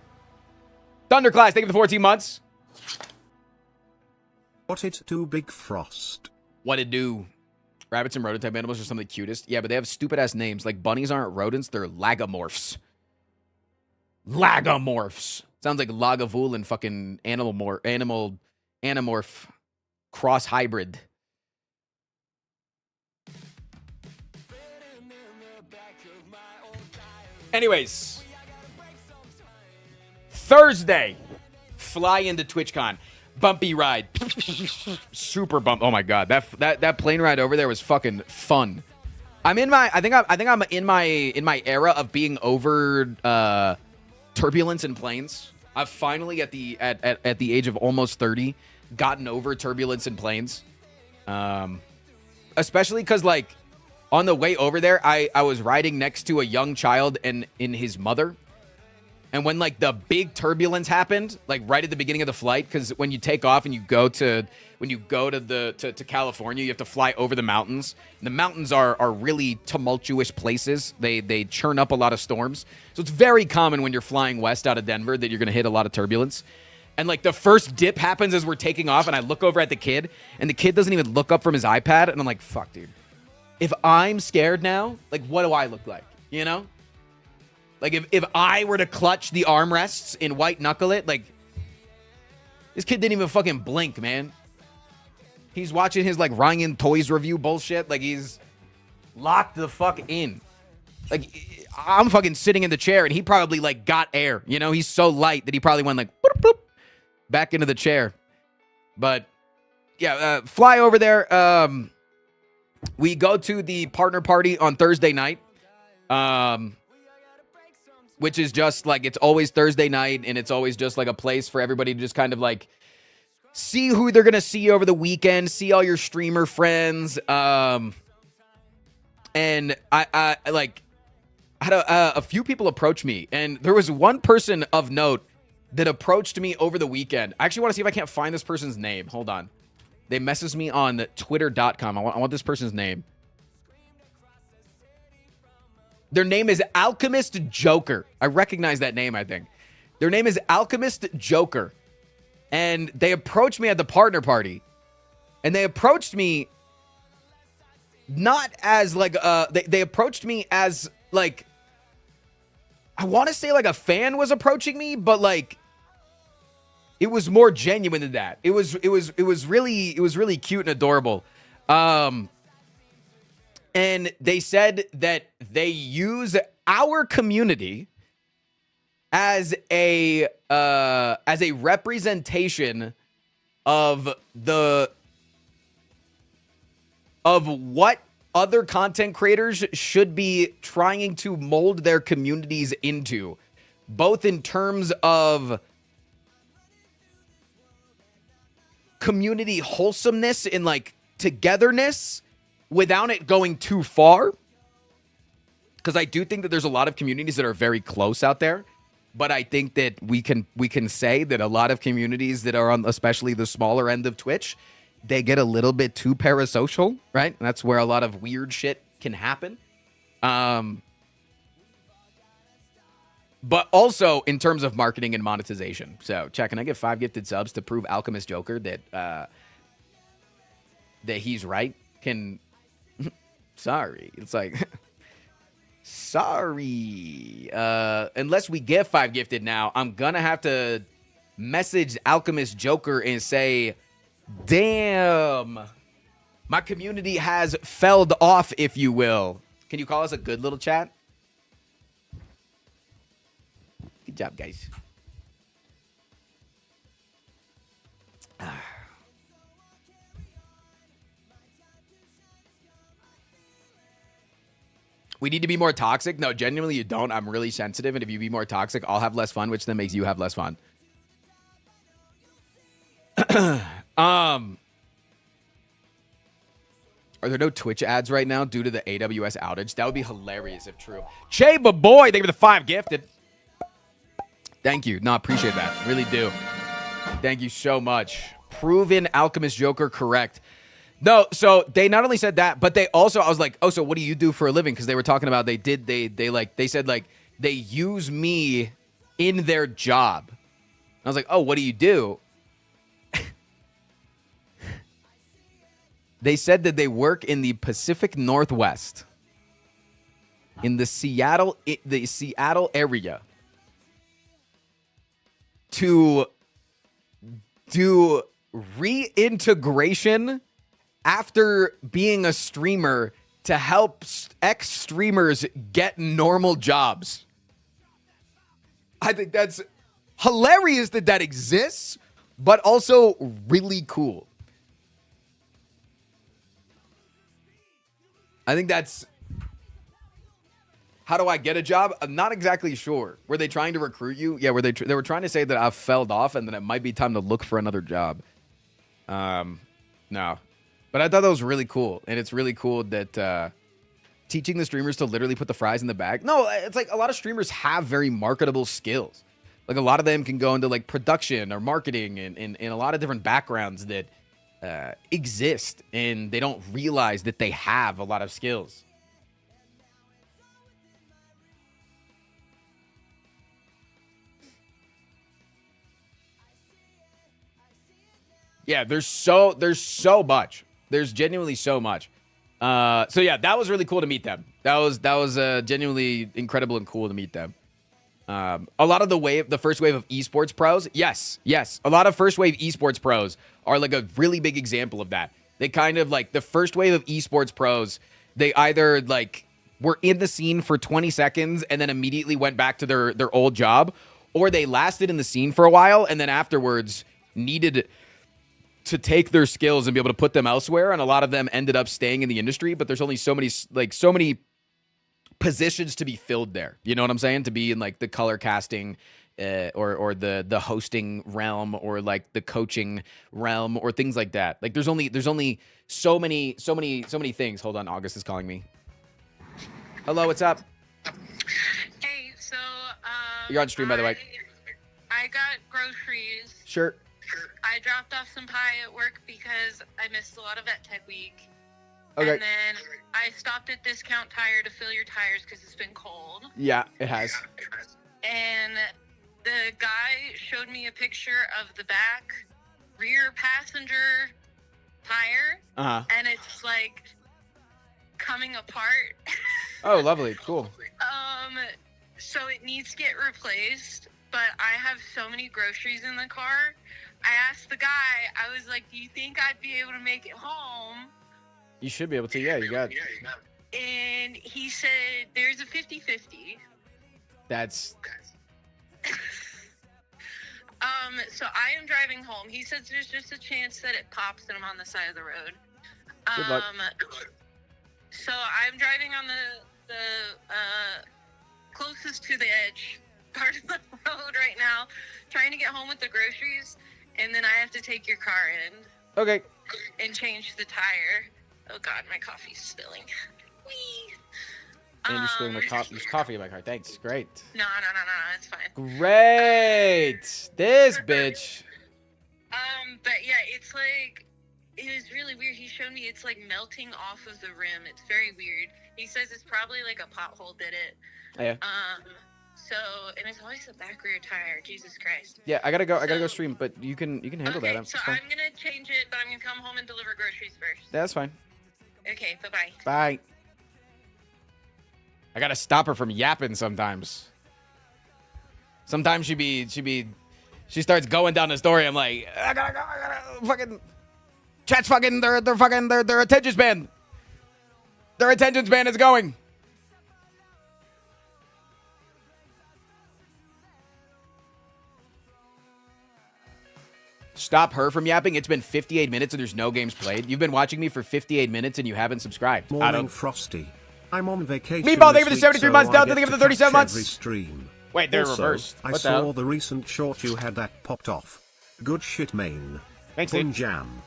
thank you for the 14 months. What it do, Big Frost? What it do? Rabbits and rodent type animals are some of the cutest. Yeah, but they have stupid ass names. Like bunnies aren't rodents, they're lagomorphs. Lagomorphs. Sounds like Lagavulin fucking animorph. cross hybrid. Anyways, Thursday, fly into TwitchCon. Bumpy ride. Super bump. Oh my god. That plane ride over there was fucking fun. I think I'm in my era of being over turbulence in planes. I've finally at the age of almost 30 gotten over turbulence in planes. Especially cuz like on the way over there, I was riding next to a young child and in his mother. And when like the big turbulence happened, like right at the beginning of the flight, because when you take off and you go to California, you have to fly over the mountains. And the mountains are really tumultuous places. They churn up a lot of storms. So it's very common when you're flying west out of Denver that you're gonna hit a lot of turbulence. And like the first dip happens as we're taking off, and I look over at the kid, and the kid doesn't even look up from his iPad, and I'm like, fuck, dude. If I'm scared now, like what do I look like? You know? Like, if I were to clutch the armrests and white knuckle it, like, this kid didn't even fucking blink, man. He's watching his, like, Ryan Toys review bullshit. Like, he's locked the fuck in. Like, I'm fucking sitting in the chair, and he probably, like, got air. You know, he's so light that he probably went, like, boop, boop, back into the chair. But, yeah, fly over there. We go to the partner party on Thursday night. Which is just like, it's always Thursday night, and it's always just like a place for everybody to just kind of like see who they're going to see over the weekend, see all your streamer friends. And I like had a few people approach me, and there was one person of note that approached me over the weekend. I actually want to see if I can't find this person's name. Hold on. They messaged me on twitter.com. I want this person's name. Their name is Alchemist Joker. I recognize that name, I think. Their name is Alchemist Joker. And they approached me at the partner party. And they approached me not as like, they approached me as like, I want to say like a fan was approaching me, but like, it was more genuine than that. It was really cute and adorable. And they said that they use our community as a representation of what other content creators should be trying to mold their communities into, both in terms of community wholesomeness and like togetherness, without it going too far. Because I do think that there's a lot of communities that are very close out there. But I think that we can say that a lot of communities that are on especially the smaller end of Twitch, they get a little bit too parasocial, right? And that's where a lot of weird shit can happen. But also in terms of marketing and monetization. So, Chat, can I get 5 gifted subs to prove Alchemist Joker that he's right? Sorry. It's like, sorry. Unless we get 5 gifted now, I'm going to have to message Alchemist Joker and say, damn, my community has felled off, if you will. Can you call us a good little chat? Good job, guys. We need to be more toxic? No, genuinely you don't. I'm really sensitive, and if you be more toxic, I'll have less fun, which then makes you have less fun. Are there no Twitch ads right now due to the AWS outage? That would be hilarious if true. Chaba boy, thank you for the 5 gifted. Thank you. No, appreciate that. Really do. Thank you so much. Proven Alchemist Joker correct. No, so they not only said that, but they also, I was like, oh, so what do you do for a living? Because they were talking about they said like they use me in their job. And I was like, oh, what do you do? They said that they work in the Pacific Northwest, in the Seattle area, to do reintegration after being a streamer to help ex-streamers get normal jobs. I think that's hilarious that exists, but also really cool. I think that's... How do I get a job? I'm not exactly sure. Were they trying to recruit you? Yeah, they were trying to say that I fell off and that it might be time to look for another job. No. But I thought that was really cool. And it's really cool that teaching the streamers to literally put the fries in the bag. No, it's like a lot of streamers have very marketable skills. Like a lot of them can go into like production or marketing and a lot of different backgrounds that exist. And they don't realize that they have a lot of skills. Yeah, there's so much. There's genuinely so much. So yeah, that was really cool to meet them. That was genuinely incredible and cool to meet them. A lot of the first wave of esports pros, yes. A lot of first wave esports pros are like a really big example of that. They kind of like the first wave of esports pros, they either like were in the scene for 20 seconds and then immediately went back to their old job, or they lasted in the scene for a while and then afterwards needed to take their skills and be able to put them elsewhere. And a lot of them ended up staying in the industry, but there's only so many positions to be filled there. You know what I'm saying? To be in like the color casting or the hosting realm or like the coaching realm or things like that. Like there's only so many things. Hold on. August is calling me. Hello. What's up? Hey, so, you're on stream, by the way. I got groceries. Sure. I dropped off some pie at work because I missed a lot of Vet Tech Week. Okay. And then I stopped at Discount Tire to fill your tires because it's been cold. Yeah, it has. And the guy showed me a picture of the back rear passenger tire. Uh-huh. And it's like coming apart. Oh, lovely. Cool. So it needs to get replaced, but I have so many groceries in the car. I asked the guy, I was like, do you think I'd be able to make it home? You should be able to. Yeah, you got it. And he said, there's a 50-50. That's... So I am driving home. He says there's just a chance that it pops and I'm on the side of the road. Good luck. So I'm driving on the closest to the edge part of the road right now, trying to get home with the groceries, and then I have to take your car in. Okay. And change the tire. Oh God, my coffee's spilling. Whee! And you're spilling there's coffee in my car. Thanks. Great. No, it's fine. Great. This bitch. But yeah, it's like, it is really weird. He showed me it's like melting off of the rim. It's very weird. He says it's probably like a pothole did it. Yeah. So, and it's always the back rear tire. Jesus Christ. Yeah, I gotta go stream, but you can handle that. Okay, so I'm gonna change it, but I'm gonna come home and deliver groceries first. That's fine. Okay, bye-bye. Bye. I gotta stop her from yapping sometimes. Sometimes she starts going down the story. I'm like, I gotta fucking chat's fucking their attention span. Their attention span is going. Stop her from yapping. It's been 58 minutes and there's no games played. You've been watching me for 58 minutes and you haven't subscribed. Morning, Frosty. I'm on vacation. Meatball, thank you for the 73 months. Down to the 37 months. Stream. Wait, they're also, reversed. I saw the recent short you had that popped off. Good shit, main. Thanks, Fun dude. jam.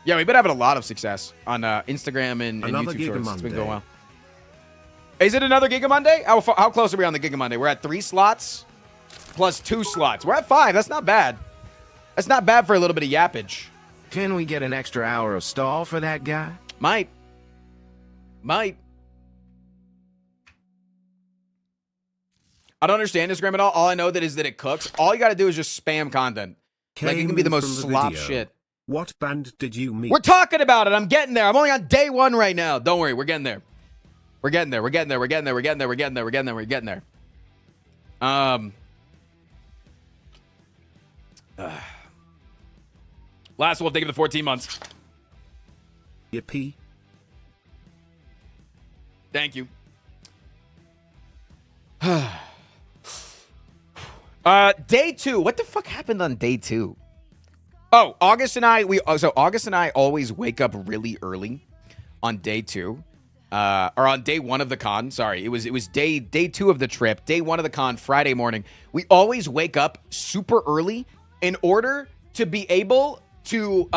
Yeah, we've been having a lot of success on Instagram and Another YouTube Shorts. Giga It's been Monday. going well. Is it another Giga Monday? How close are we on the Giga Monday? We're at 3 slots plus 2 slots. We're at 5. That's not bad. That's not bad for a little bit of yappage. Can we get an extra hour of stall for that guy? Might. I don't understand Instagram at all. All I know is that it cooks. All you got to do is just spam content. Like, it can be the most slop shit. What band did you meet? We're talking about it. I'm getting there. I'm only on day 1 right now. Don't worry. We're getting there. We're getting there. Last Wolf, thank you for the 14 months. Yippee. Thank you. Day 2. What the fuck happened on day 2? Oh, August and I always wake up really early on day 2. Or on day 1 of the con. Sorry, it was day 2 of the trip. Day 1 of the con, Friday morning. We always wake up super early in order to be able to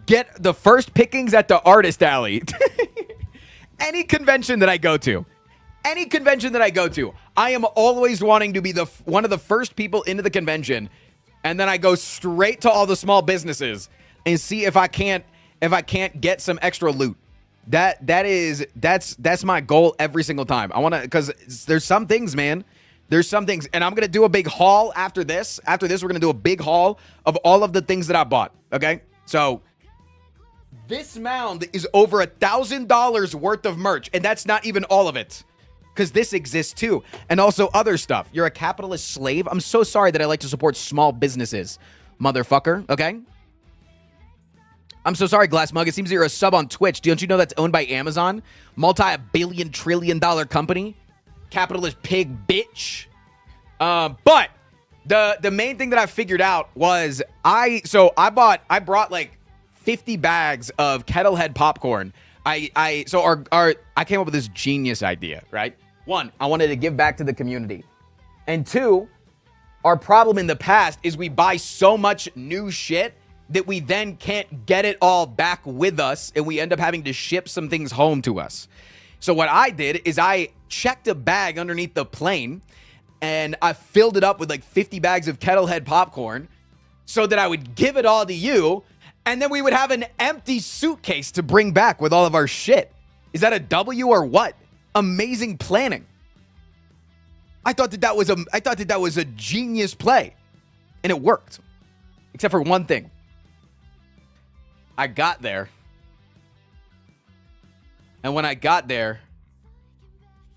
get the first pickings at the artist alley. Any convention that I go to, I am always wanting to be one of the first people into the convention, and then I go straight to all the small businesses and see if I can't get some extra loot. That's my goal every single time. I want to, because there's some things, man. There's some things, and I'm gonna do a big haul after this. After this, we're gonna do a big haul of all of the things that I bought. Okay, so. This mound is over $1,000 worth of merch, and that's not even all of it, because this exists too, and also other stuff. You're a capitalist slave? I'm so sorry that I like to support small businesses, motherfucker, okay? I'm so sorry, Glass Mug. It seems you're a sub on Twitch. Don't you know that's owned by Amazon? Multi-billion trillion dollar company? Capitalist pig bitch. But the main thing that I figured out was I brought like 50 bags of Kettlehead popcorn. I came up with this genius idea, right? 1, I wanted to give back to the community. And 2, our problem in the past is we buy so much new shit that we then can't get it all back with us, and we end up having to ship some things home to us. So what I did is I checked a bag underneath the plane, and I filled it up with like 50 bags of Kettlehead popcorn so that I would give it all to you, and then we would have an empty suitcase to bring back with all of our shit. Is that a W or what? Amazing planning. I thought that was a genius play, and it worked. Except for one thing. I got there, and when I got there,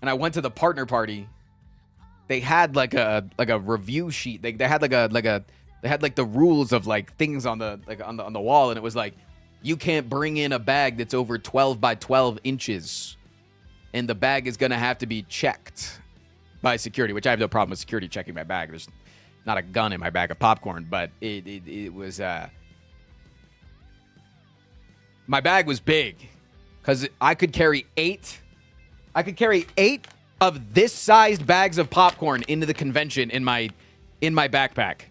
and I went to the partner party, they had like a review sheet. They had they had like the rules of like things on the wall, and it was like, you can't bring in a bag that's over 12 by 12 inches, and the bag is gonna have to be checked by security. Which I have no problem with security checking my bag. There's not a gun in my bag of popcorn, but it was my bag was big because I could carry 8 of this sized bags of popcorn into the convention in my backpack.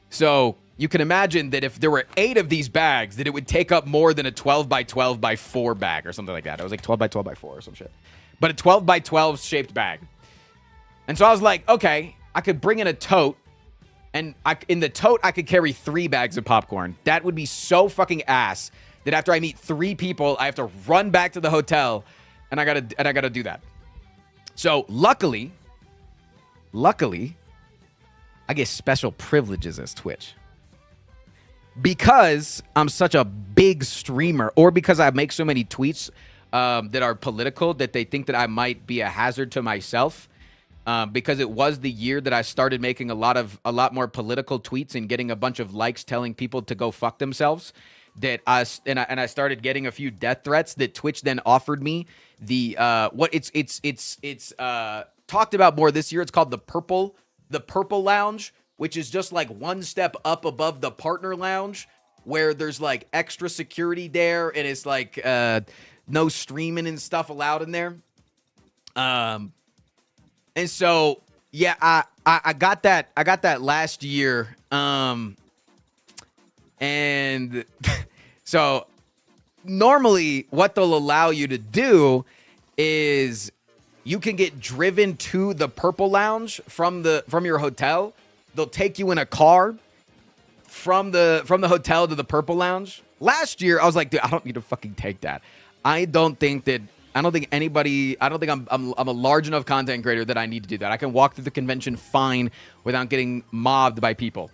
So you can imagine that if there were 8 of these bags, that it would take up more than a 12 by 12 by 4 bag or something like that. It was like 12 by 12 by 4 or some shit. But a 12 by 12 shaped bag. And so I was like, okay, I could bring in a tote, and in the tote I could carry 3 bags of popcorn. That would be so fucking ass that after I meet 3 people, I have to run back to the hotel, and I gotta do that. So luckily, I get special privileges as Twitch. Because I'm such a big streamer, or because I make so many tweets that are political, that they think that I might be a hazard to myself. Because it was the year that I started making a lot more political tweets and getting a bunch of likes telling people to go fuck themselves. That I started getting a few death threats that Twitch then offered me. The it's talked about more this year. It's called the Purple Lounge, which is just like one step up above the partner lounge, where there's like extra security there, and it's like no streaming and stuff allowed in there. And so yeah, I got that last year. And so normally what they'll allow you to do is you can get driven to the Purple Lounge from your hotel. They'll take you in a car from the hotel to the Purple Lounge. Last year I was like, dude, I don't need to fucking take that. I don't think I'm a large enough content creator that I need to do that. I can walk through the convention fine without getting mobbed by people.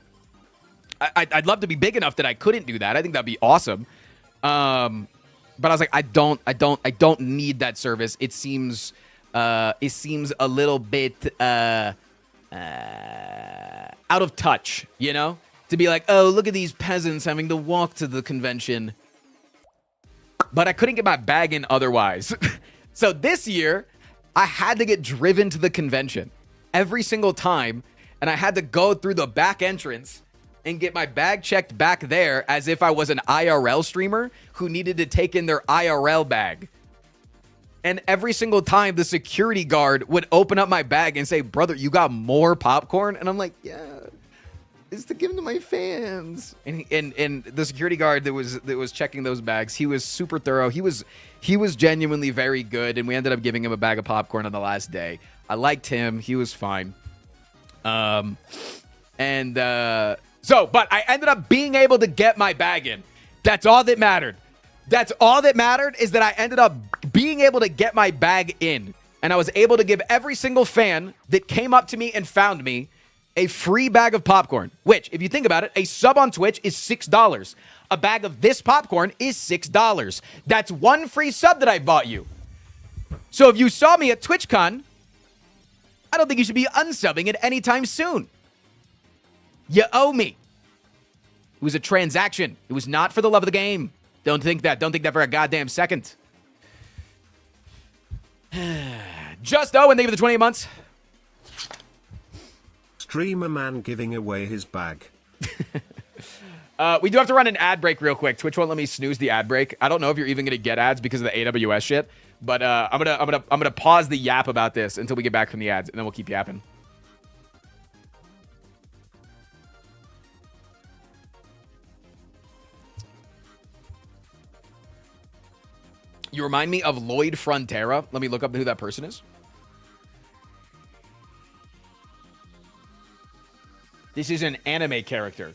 I'd love to be big enough that I couldn't do that. I think that'd be awesome. But I was like, I don't need that service. It seems a little bit out of touch, you know? to be like, oh, look at these peasants having to walk to the convention. But I couldn't get my bag in otherwise. So this year, I had to get driven to the convention every single time, and I had to go through the back entrance and get my bag checked back there as if I was an IRL streamer who needed to take in their IRL bag. And every single time, the security guard would open up my bag and say, brother, you got more popcorn? And I'm like, yeah, it's to give them to my fans. And the security guard that was checking those bags, he was super thorough. He was genuinely very good, and we ended up giving him a bag of popcorn on the last day. I liked him. He was fine. But I ended up being able to get my bag in. That's all that mattered. That's all that mattered, is that I ended up being able to get my bag in. And I was able to give every single fan that came up to me and found me a free bag of popcorn, which, if you think about it, a sub on Twitch is $6. A bag of this popcorn is $6. That's one free sub that I bought you. So if you saw me at Twitchcon, I don't think you should be unsubbing it anytime soon. You owe me. It was a transaction. It was not for the love of the game. Don't think that. Don't think that for a goddamn second. Just Owen, thank you for the 28 months. Streamer man giving away his bag. We do have to run an ad break real quick. Twitch won't let me snooze the ad break. I don't know if you're even gonna get ads because of the AWS shit, but I'm gonna pause the yap about this until we get back from the ads, and then we'll keep yapping. You remind me of Lloyd Frontera. Let me look up who that person is. This is an anime character.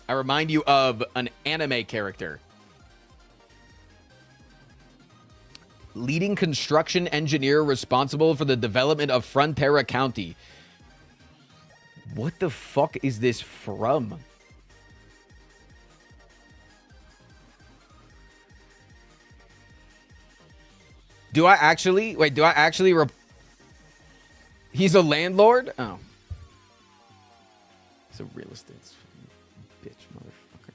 I remind you of an anime character. Leading construction engineer responsible for the development of Frontera County. What the fuck is this from? Do I actually... Wait, do I actually... He's a landlord? Oh. He's a real estate bitch, motherfucker.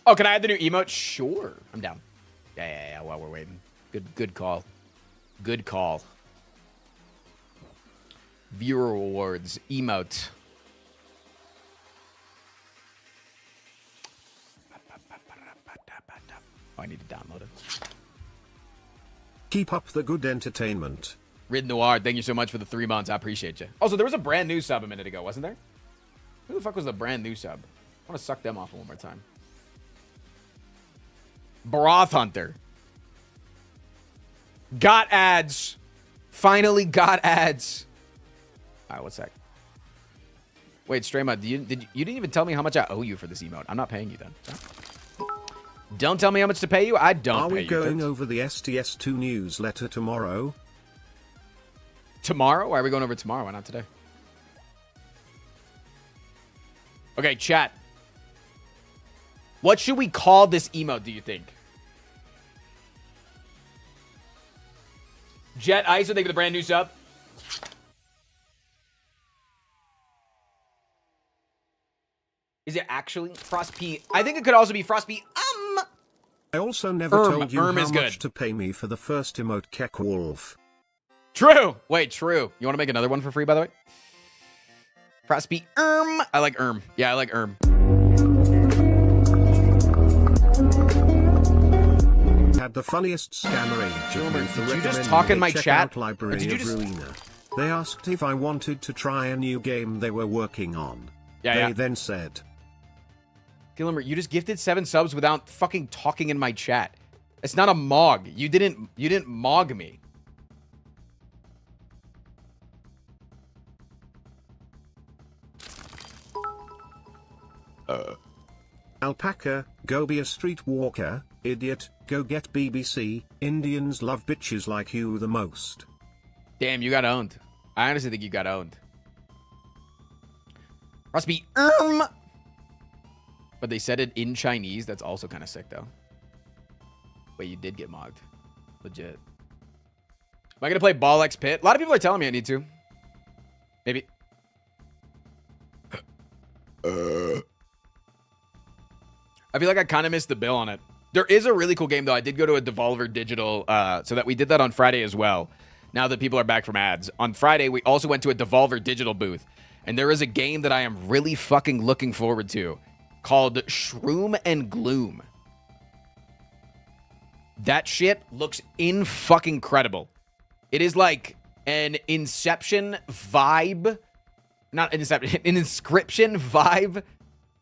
Oh, can I add the new emote? Sure. I'm down. Yeah, while we're waiting. Good call. Good call. Viewer rewards. Emote. Oh, I need to download it. Keep up the good entertainment. Rid Noir, thank you so much for the 3 months. I appreciate you. Also, there was a brand new sub a minute ago, wasn't there? Who the fuck was the brand new sub? I want to suck them off one more time. Broth Hunter. Got ads. Finally got ads. All right, what's that? Wait, Strayma, you didn't even tell me how much I owe you for this emote. I'm not paying you then. Don't tell me how much to pay you. I don't pay you. Are we going over the STS2 newsletter tomorrow? Tomorrow? Why are we going over tomorrow? Why not today? Okay, chat. What should we call this emote, do you think? Jet Iso, thank you for the brand new sub. Is it actually Frost P? I think it could also be Frost P. I also never told you how much to pay me for the first emote, Keck Wolf. True. Wait, true. You want to make another one for free, by the way? Frost P. I like Yeah, I like Had the funniest scammer age. Did you just talk in my chat? Library Did you of just... Ruina. They asked if I wanted to try a new game they were working on. They then said, Gillimer, you just gifted 7 subs without fucking talking in my chat. It's not a mog. You didn't mog me. Alpaca, go be a streetwalker, idiot, go get BBC, Indians love bitches like you the most. Damn, you got owned. I honestly think you got owned. Must be But they said it in Chinese. That's also kind of sick, though. Wait, you did get mogged. Legit. Am I going to play Ball X Pit? A lot of people are telling me I need to. Maybe. I feel like I kind of missed the bill on it. There is a really cool game, though. I did go to a Devolver Digital, so that we did that on Friday as well, now that people are back from ads. On Friday, we also went to a Devolver Digital booth, and there is a game that I am really fucking looking forward to called Shroom and Gloom. That shit looks in-fucking credible. It is like an Inception vibe, not an Inception, an Inscription vibe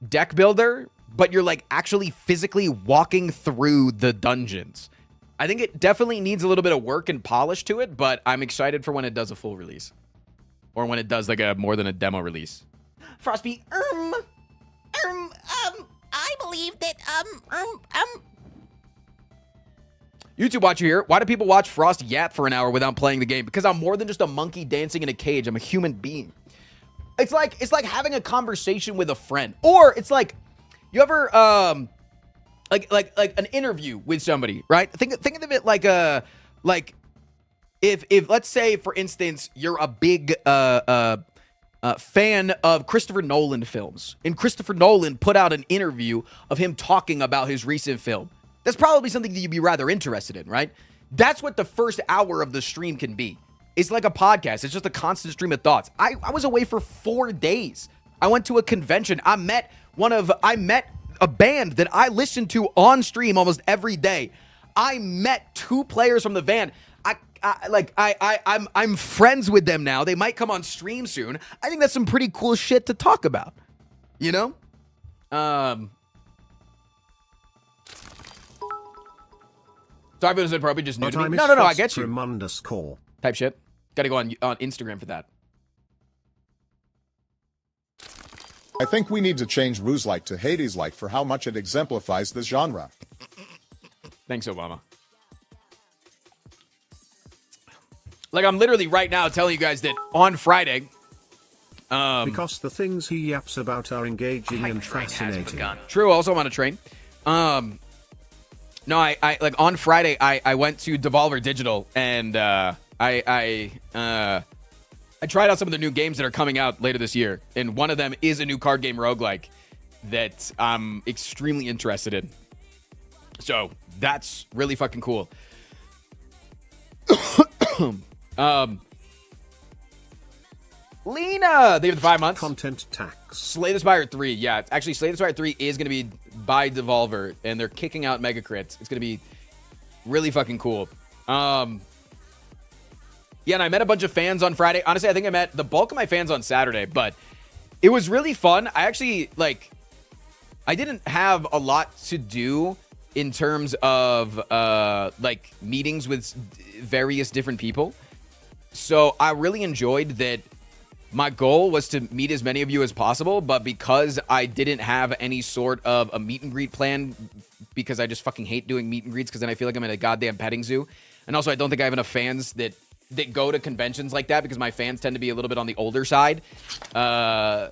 deck builder, but you're like actually physically walking through the dungeons. I think it definitely needs a little bit of work and polish to it, but I'm excited for when it does a full release. Or when it does like a more than a demo release. Frostby, I believe that, YouTube watcher here. Why do people watch Frost yap for an hour without playing the game? Because I'm more than just a monkey dancing in a cage. I'm a human being. It's like having a conversation with a friend. Or it's like, you ever like an interview with somebody, right? Think of it like if let's say, for instance, you're a big fan of Christopher Nolan films, and Christopher Nolan put out an interview of him talking about his recent film. That's probably something that you'd be rather interested in, right? That's what the first hour of the stream can be. It's like a podcast. It's just a constant stream of thoughts. I was away for 4 days. I went to a convention. I met a band that I listen to on stream almost every day. I met 2 players from the band. I'm friends with them now. They might come on stream soon. I think that's some pretty cool shit to talk about. You know? Sorry if it was probably just new to me. No, I get you. Type shit. Gotta go on Instagram for that. I think we need to change Ruse-like to Hades-like for how much it exemplifies this genre. Thanks, Obama. Like, I'm literally right now telling you guys that on Friday... because the things he yaps about are engaging and fascinating. True, also I'm on a train. No, I like on Friday I went to Devolver Digital and I tried out some of the new games that are coming out later this year, and one of them is a new card game roguelike that I'm extremely interested in. So that's really fucking cool. Lena, they have the 5 months. Content tax. Slay the Spire 3. Yeah, it's actually Slay the Spire 3 is going to be by Devolver, and they're kicking out Mega Crits. It's going to be really fucking cool. Yeah, and I met a bunch of fans on Friday. Honestly, I think I met the bulk of my fans on Saturday, but it was really fun. I actually, I didn't have a lot to do in terms of, meetings with various different people. So I really enjoyed that. My goal was to meet as many of you as possible, but because I didn't have any sort of a meet and greet plan, because I just fucking hate doing meet and greets because then I feel like I'm in a goddamn petting zoo. And also, I don't think I have enough fans that go to conventions like that because my fans tend to be a little bit on the older side. Well,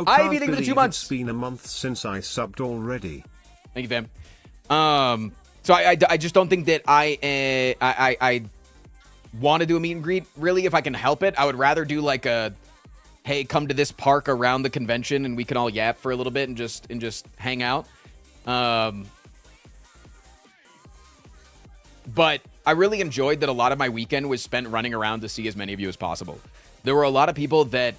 I've been the 2 months. It's been a month since I subbed already. Thank you, fam. So I just don't think that I want to do a meet and greet, really, if I can help it. I would rather do like a, hey, come to this park around the convention and we can all yap for a little bit and just hang out. But I really enjoyed that a lot of my weekend was spent running around to see as many of you as possible. There were a lot of people that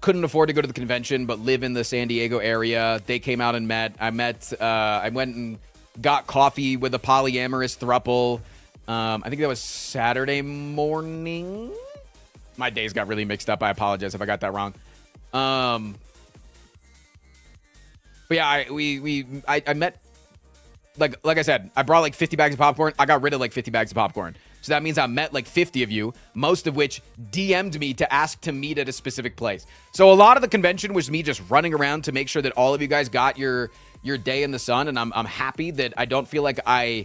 couldn't afford to go to the convention but live in the San Diego area. They came out and met. I went and got coffee with a polyamorous throuple. I think that was Saturday morning. My days got really mixed up. I apologize if I got that wrong. But yeah, I met, like I said, I brought like 50 bags of popcorn. I got rid of like 50 bags of popcorn. So that means I met like 50 of you, most of which DM'd me to ask to meet at a specific place. So a lot of the convention was me just running around to make sure that all of you guys got your day in the sun. And I'm happy that I don't feel like I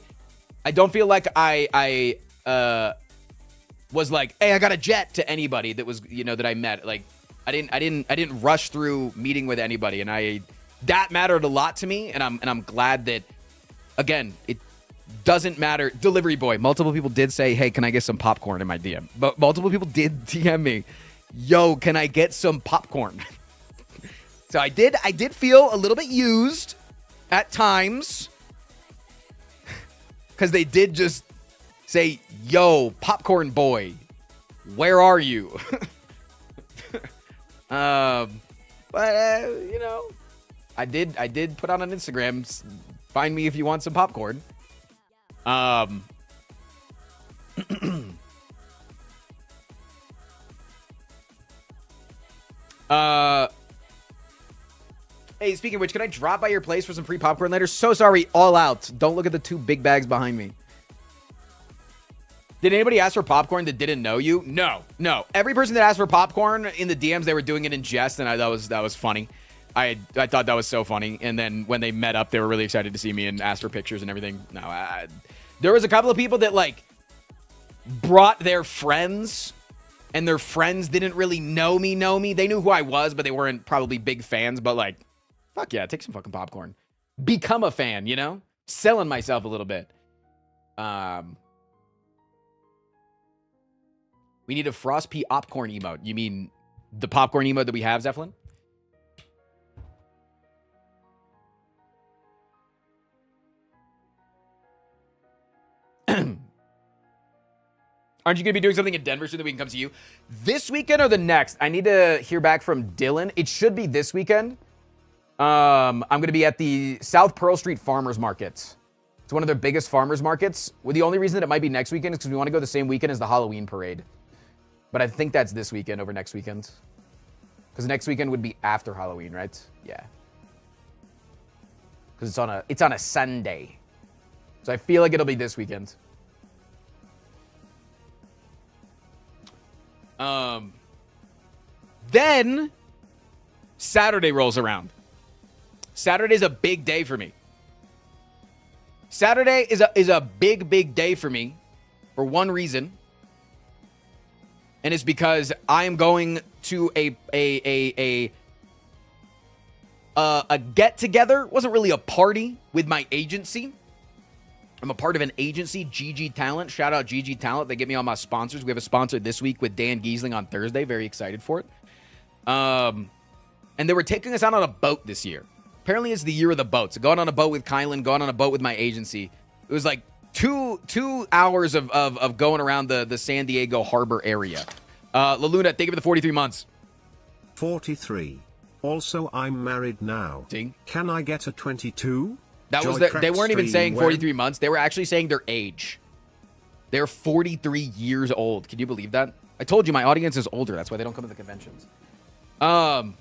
was like, hey, I got a jet to anybody that was, that I met. Like, I didn't rush through meeting with anybody, and that mattered a lot to me. And I'm glad that, again, Doesn't matter. Delivery boy. Multiple people did say, hey, can I get some popcorn in my DM? But multiple people did DM me, yo, can I get some popcorn? So I did feel a little bit used at times. Because they did just say, yo, popcorn boy, where are you? But you know, I did put on an Instagram, find me if you want some popcorn. Hey, speaking of which, can I drop by your place for some free popcorn later? So sorry, all out. Don't look at the 2 big bags behind me. Did anybody ask for popcorn that didn't know you? No. Every person that asked for popcorn in the DMs, they were doing it in jest, and that was funny. I thought that was so funny. And then when they met up, they were really excited to see me and asked for pictures and everything. No, there was a couple of people that like brought their friends, and their friends didn't really know me. They knew who I was, but they weren't probably big fans. But like, fuck yeah, take some fucking popcorn. Become a fan, you know? Selling myself a little bit. We need a Frost P popcorn emote. You mean the popcorn emote that we have, Zeppelin? Aren't you going to be doing something in Denver so that we can come see you? This weekend or the next? I need to hear back from Dylan. It should be this weekend. I'm going to be at the South Pearl Street Farmers Market. It's one of their biggest farmers markets. Well, the only reason that it might be next weekend is because we want to go the same weekend as the Halloween parade. But I think that's this weekend over next weekend. Because next weekend would be after Halloween, right? Yeah. Because it's on a Sunday. So I feel like it'll be this weekend. Then Saturday rolls around. Saturday's a big day for me. Saturday is a big day for me for one reason. And it's because I am going to a get together. Wasn't really a party with my agency. I'm a part of an agency, GG Talent. Shout out GG Talent. They get me all my sponsors. We have a sponsor this week with Dan Giesling on Thursday. Very excited for it. And they were taking us out on a boat this year. Apparently it's the year of the boat. So going on a boat with Kylan, going on a boat with my agency. It was like two hours of going around the San Diego harbor area. LaLuna, thank you for the 43 months. 43. Also, I'm married now. See? Can I get a 22? That was they weren't even saying 43 months. They were actually saying their age. They're 43 years old. Can you believe that? I told you my audience is older. That's why they don't come to the conventions. And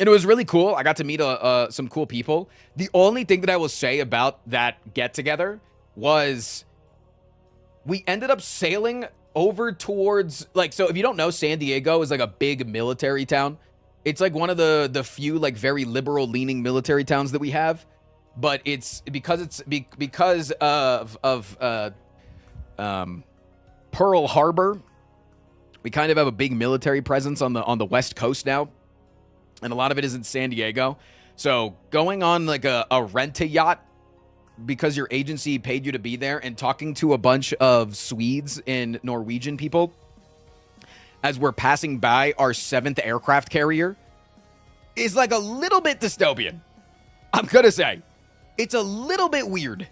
it was really cool. I got to meet some cool people. The only thing that I will say about that get-together was we ended up sailing over towards, like, so if you don't know, San Diego is like a big military town. It's like one of the few like very liberal leaning military towns that we have, but it's because of Pearl Harbor. We kind of have a big military presence on the West Coast now, and a lot of it is in San Diego. So going on like a rent-a-yacht because your agency paid you to be there, and talking to a bunch of Swedes and Norwegian people as we're passing by our 7th aircraft carrier is like a little bit dystopian. I'm gonna say. It's a little bit weird.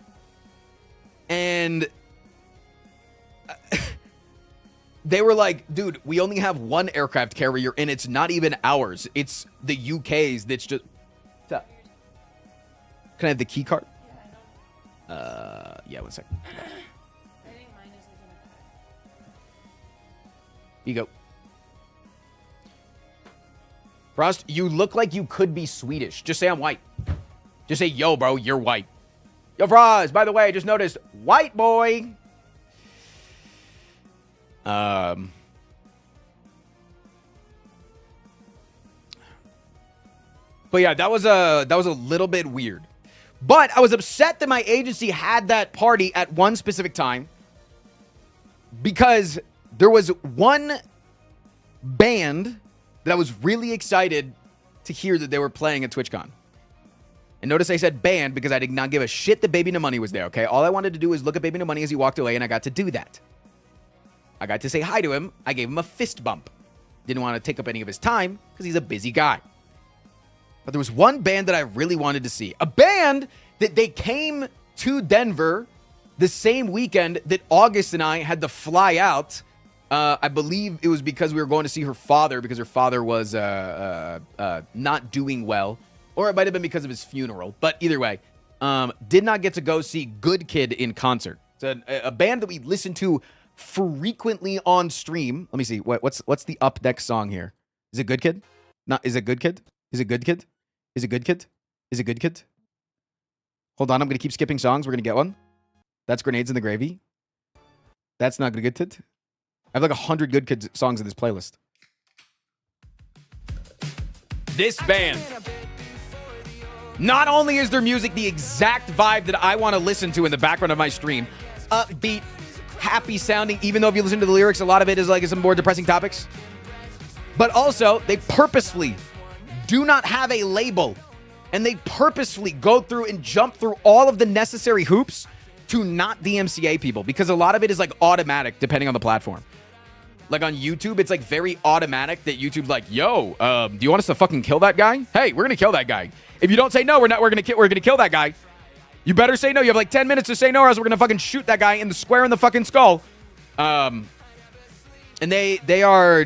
And they were like, dude, we only have one aircraft carrier, and it's not even ours. It's the UK's that's just... What's up? Can I have the key card? Yeah, one sec. I think mine is like in a... You go. Frost, you look like you could be Swedish. Just say I'm white. Just say, yo, bro, you're white. Yo, Frost, by the way, I just noticed, white boy. But yeah, that was a little bit weird. But I was upset that my agency had that party at one specific time because there was one band that I was really excited to hear that they were playing at Twitchcon. And notice I said banned because I did not give a shit that Baby No Money was there, okay? All I wanted to do was look at Baby No Money as he walked away, and I got to do that. I got to say hi to him. I gave him a fist bump. Didn't want to take up any of his time because he's a busy guy. But there was one band that I really wanted to see. A band that they came to Denver the same weekend that August and I had to fly out. I believe it was because we were going to see her father because her father was not doing well. Or it might have been because of his funeral. But either way, did not get to go see Good Kid in concert. It's a band that we listen to frequently on stream. Let me see. What's the up next song here? Is it Good Kid? Is it Good Kid? Is it Good Kid? Is it Good Kid? Is it Good Kid? Hold on, I'm going to keep skipping songs. We're going to get one. That's Grenades in the Gravy. That's not Good Kid. I have like 100 Good Kid songs in this playlist. This band. Not only is their music the exact vibe that I want to listen to in the background of my stream, upbeat, happy sounding, even though if you listen to the lyrics, a lot of it is like some more depressing topics. But also, they purposefully do not have a label, and they purposefully go through and jump through all of the necessary hoops to not DMCA people, because a lot of it is like automatic depending on the platform. Like on YouTube, it's like very automatic that YouTube's like, yo, do you want us to fucking kill that guy? Hey, we're gonna kill that guy. If you don't say no, we're gonna kill that guy. You better say no. You have like 10 minutes to say no, or else we're gonna fucking shoot that guy in the square in the fucking skull. And they are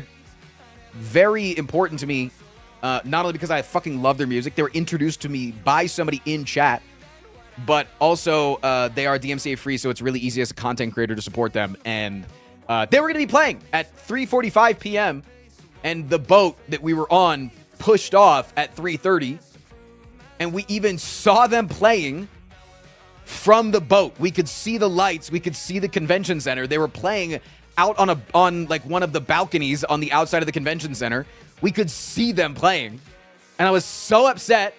very important to me. Not only because I fucking love their music, they were introduced to me by somebody in chat, but also they are DMCA free, so it's really easy as a content creator to support them. And they were going to be playing at 3:45 p.m., and the boat that we were on pushed off at 3:30, and we even saw them playing from the boat. We could see the lights. We could see the convention center. They were playing out on like one of the balconies on the outside of the convention center. We could see them playing, and I was so upset.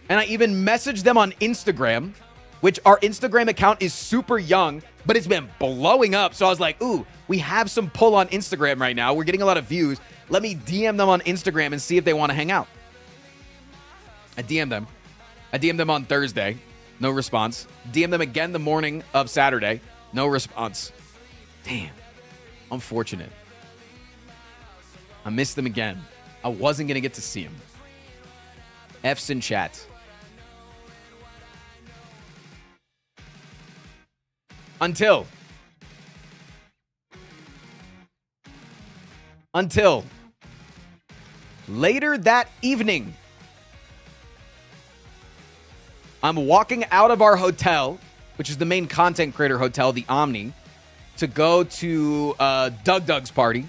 And I even messaged them on Instagram, which our Instagram account is super young, but it's been blowing up. So I was like, ooh, we have some pull on Instagram right now. We're getting a lot of views. Let me DM them on Instagram and see if they want to hang out. I DM'd them. I DM'd them on Thursday. No response. DM'd them again the morning of Saturday. No response. Damn. Unfortunate. I missed them again. I wasn't going to get to see them. F's in chat. Until later that evening, I'm walking out of our hotel, which is the main content creator hotel, the Omni, to go to Doug's party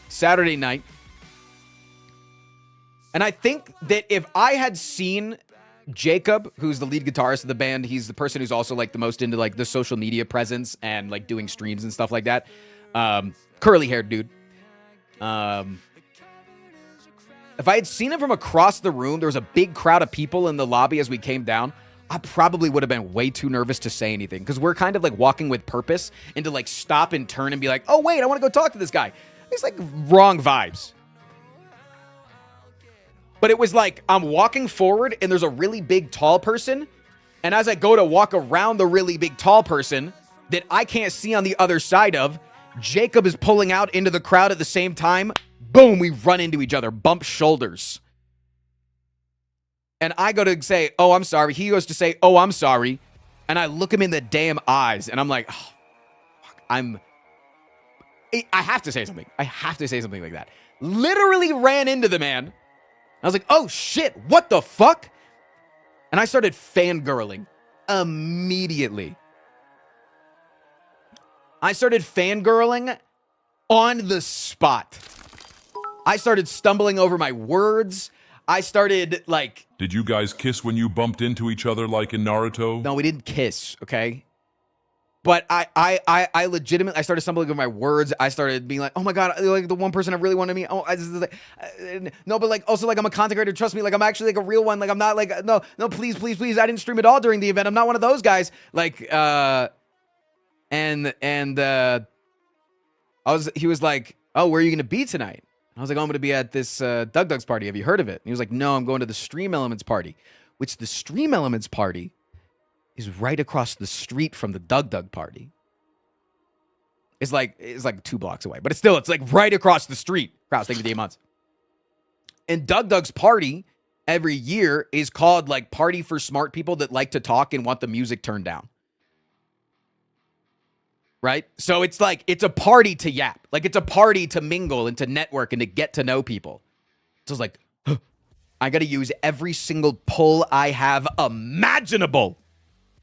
Saturday night. And I think that if I had seen Jacob, who's the lead guitarist of the band, he's the person who's also like the most into like the social media presence and like doing streams and stuff like that. Curly haired dude. If I had seen him from across the room, there was a big crowd of people in the lobby as we came down, I probably would have been way too nervous to say anything, because we're kind of like walking with purpose and to like stop and turn and be like, oh wait, I want to go talk to this guy. It's like wrong vibes. But it was like, I'm walking forward and there's a really big tall person. And as I go to walk around the really big tall person that I can't see on the other side of, Jacob is pulling out into the crowd at the same time. Boom, we run into each other, bump shoulders. And I go to say, oh, I'm sorry. He goes to say, oh, I'm sorry. And I look him in the damn eyes and I'm like, oh, fuck, I have to say something. I have to say something like that. Literally ran into the man. I was like, oh shit, what the fuck? And I started fangirling immediately. I started fangirling on the spot. I started stumbling over my words. I started like... Did you guys kiss when you bumped into each other like in Naruto? No, we didn't kiss, okay? But I legitimately, I started stumbling over my words. I started being like, oh my God, like the one person I really wanted to meet. Oh, no, but like, also like I'm a content creator. Trust me, like I'm actually like a real one. Like I'm not like, no, please. I didn't stream at all during the event. I'm not one of those guys. Like, he was like, oh, where are you going to be tonight? I was like, oh, I'm going to be at this Doug Doug's party. Have you heard of it? And he was like, no, I'm going to the Stream Elements party, which the Stream Elements party is right across the street from the Doug Doug party. It's like 2 blocks away, but it's like right across the street. Kraus, thank you for the 8 months. And Doug Doug's party every year is called like Party for Smart People that like to talk and want the music turned down. Right? So it's like, it's a party to yap. Like it's a party to mingle and to network and to get to know people. So it's like, I got to use every single pull I have imaginable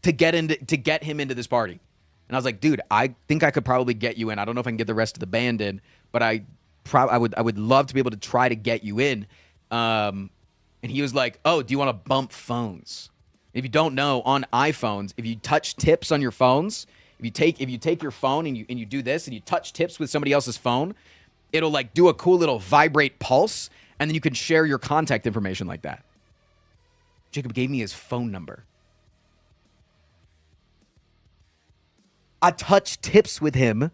to get him into this party. And I was like, dude, I think I could probably get you in. I don't know if I can get the rest of the band in, but I would love to be able to try to get you in. And he was like, oh, do you want to bump phones? If you don't know, on iPhones, if you touch tips on your phones, if you take your phone and you do this and you touch tips with somebody else's phone, it'll like do a cool little vibrate pulse, and then you can share your contact information like that. Jacob gave me his phone number. I touch tips with him,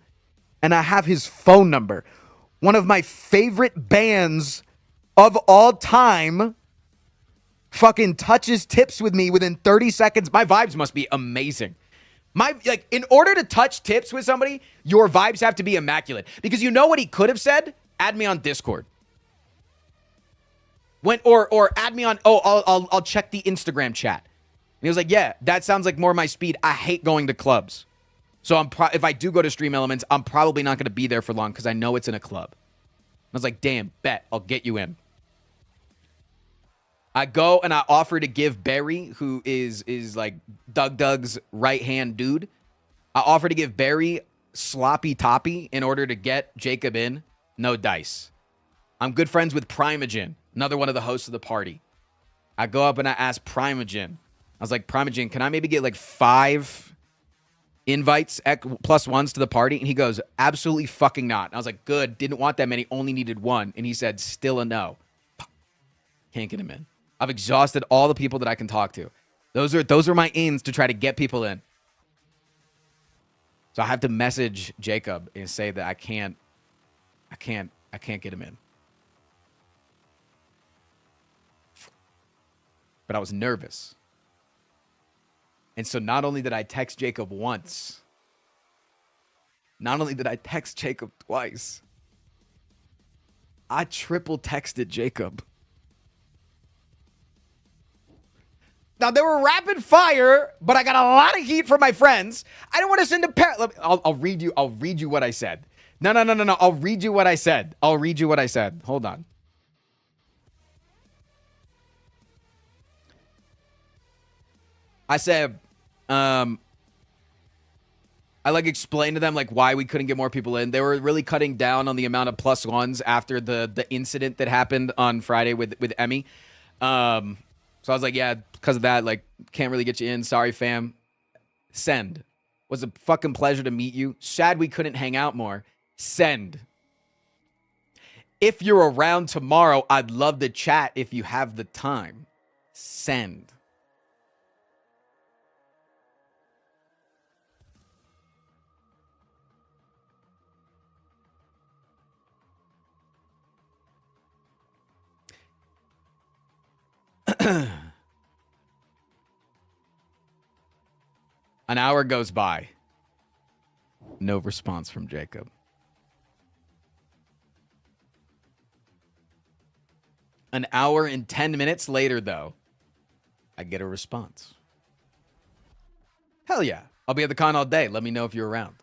and I have his phone number. One of my favorite bands of all time fucking touches tips with me within 30 seconds. My vibes must be amazing. In order to touch tips with somebody, your vibes have to be immaculate. Because you know what he could have said? Add me on Discord. Or add me on, I'll check the Instagram chat. And he was like, yeah, that sounds like more my speed. I hate going to clubs. So if I do go to Stream Elements, I'm probably not going to be there for long because I know it's in a club. I was like, damn, bet, I'll get you in. I go and I offer to give Barry, who is like Doug Doug's right-hand dude, I offer to give Barry sloppy toppy in order to get Jacob in. No dice. I'm good friends with Primogen, another one of the hosts of the party. I go up and I ask Primogen. I was like, Primogen, can I maybe get like 5 invites plus ones to the party? And he goes, absolutely fucking not. And I was like, good, didn't want that many, only needed 1. And he said, still a no. Can't get him in. I've exhausted all the people that I can talk to. Those are my ins to try to get people in. So I have to message Jacob and say that I can't get him in. But I was nervous. And so not only did I text Jacob once, not only did I text Jacob twice, I triple texted Jacob. Now, they were rapid fire, but I got a lot of heat from my friends. I don't want to send a I'll read you what I said. No. I'll read you what I said. Hold on. I said, I like explained to them like why we couldn't get more people in. They were really cutting down on the amount of plus ones after the incident that happened on Friday with Emmy. So I was like, yeah, because of that, like, can't really get you in. Sorry, fam. Send. Was a fucking pleasure to meet you. Sad we couldn't hang out more. Send. If you're around tomorrow, I'd love to chat if you have the time. Send. An hour goes by. No response from Jacob. An hour and 10 minutes later, though, I get a response. Hell yeah. I'll be at the con all day. Let me know if you're around.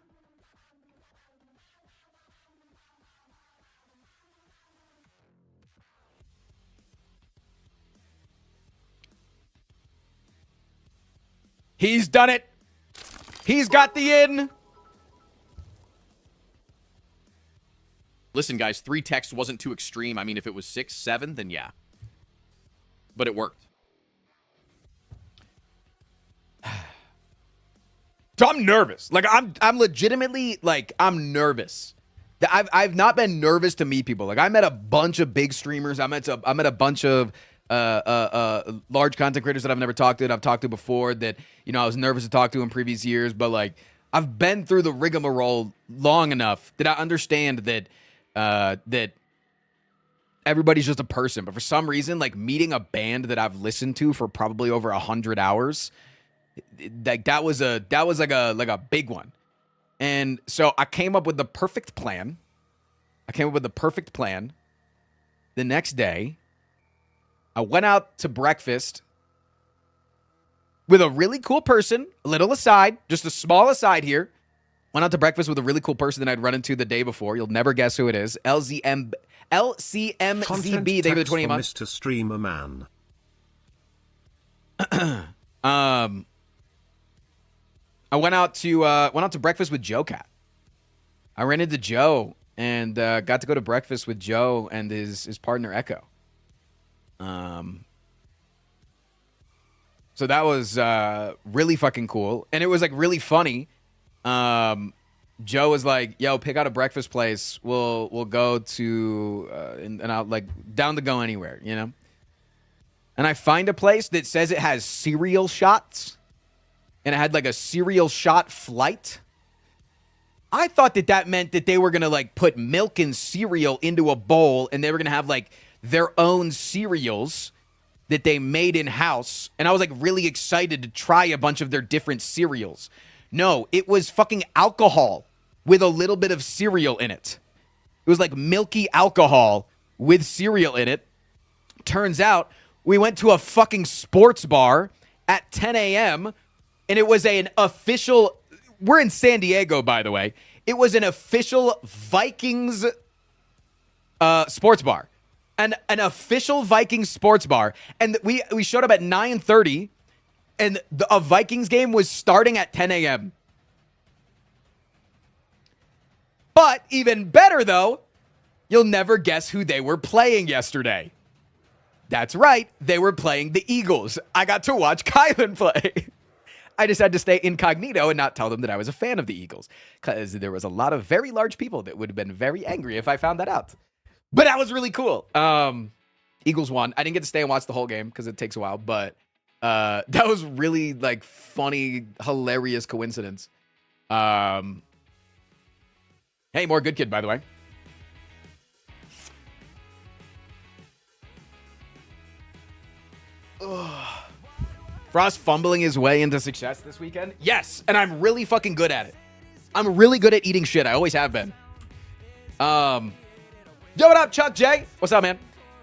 He's done it. He's got the in. Listen, guys, 3 texts wasn't too extreme. I mean, if it was 6, 7, then yeah. But it worked. So I'm nervous. Like I'm legitimately like I'm nervous. I've not been nervous to meet people. Like I met a bunch of big streamers. I met a bunch of large content creators that I've never talked to, that I've talked to before, that, you know, I was nervous to talk to in previous years, but like I've been through the rigmarole long enough that I understand that that everybody's just a person. But for some reason, like meeting a band that I've listened to for probably over 100 hours, like that was like a big one. And so I came up with the perfect plan. The next day, I went out to breakfast with a really cool person. A little aside, just a small aside here. Went out to breakfast with a really cool person that I'd run into the day before. You'll never guess who it is. LCMZB. Thank you for the 20 months. Mr. Streamer Man. I went out to breakfast with Joe Cat. I ran into Joe and got to go to breakfast with Joe and his partner Echo. So that was really fucking cool, and it was like really funny. Joe was like, "Yo, pick out a breakfast place. We'll go to and I'll like down to go anywhere, you know." And I find a place that says it has cereal shots, and it had like a cereal shot flight. I thought that meant that they were gonna like put milk and cereal into a bowl, and they were gonna have like their own cereals that they made in house. And I was like really excited to try a bunch of their different cereals. No, it was fucking alcohol with a little bit of cereal in it. It was like milky alcohol with cereal in it. Turns out we went to a fucking sports bar at 10 a.m. and it was an official, we're in San Diego, by the way. It was an official Vikings sports bar. An official Vikings sports bar. And we showed up at 9:30 and a Vikings game was starting at 10 a.m. But even better, though, you'll never guess who they were playing yesterday. That's right. They were playing the Eagles. I got to watch Kylan play. I just had to stay incognito and not tell them that I was a fan of the Eagles, because there was a lot of very large people that would have been very angry if I found that out. But that was really cool. Eagles won. I didn't get to stay and watch the whole game because it takes a while, but that was really like funny, hilarious coincidence. Hey, more good kid, by the way. Ugh. Frost fumbling his way into success this weekend? Yes, and I'm really fucking good at it. I'm really good at eating shit. I always have been. Yo, what up, Chuck J? What's up, man?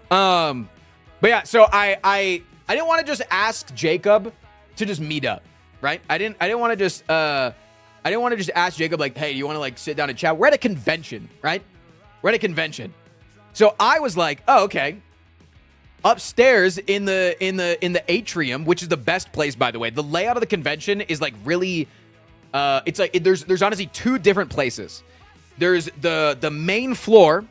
But yeah, so I didn't want to just ask Jacob to just meet up, right? I didn't want to just ask Jacob like, hey, do you want to like sit down and chat? We're at a convention, right? We're at a convention. So I was like, oh, okay. Upstairs in the atrium, which is the best place, by the way. The layout of the convention is like really, it's like there's honestly two different places. There's the main floor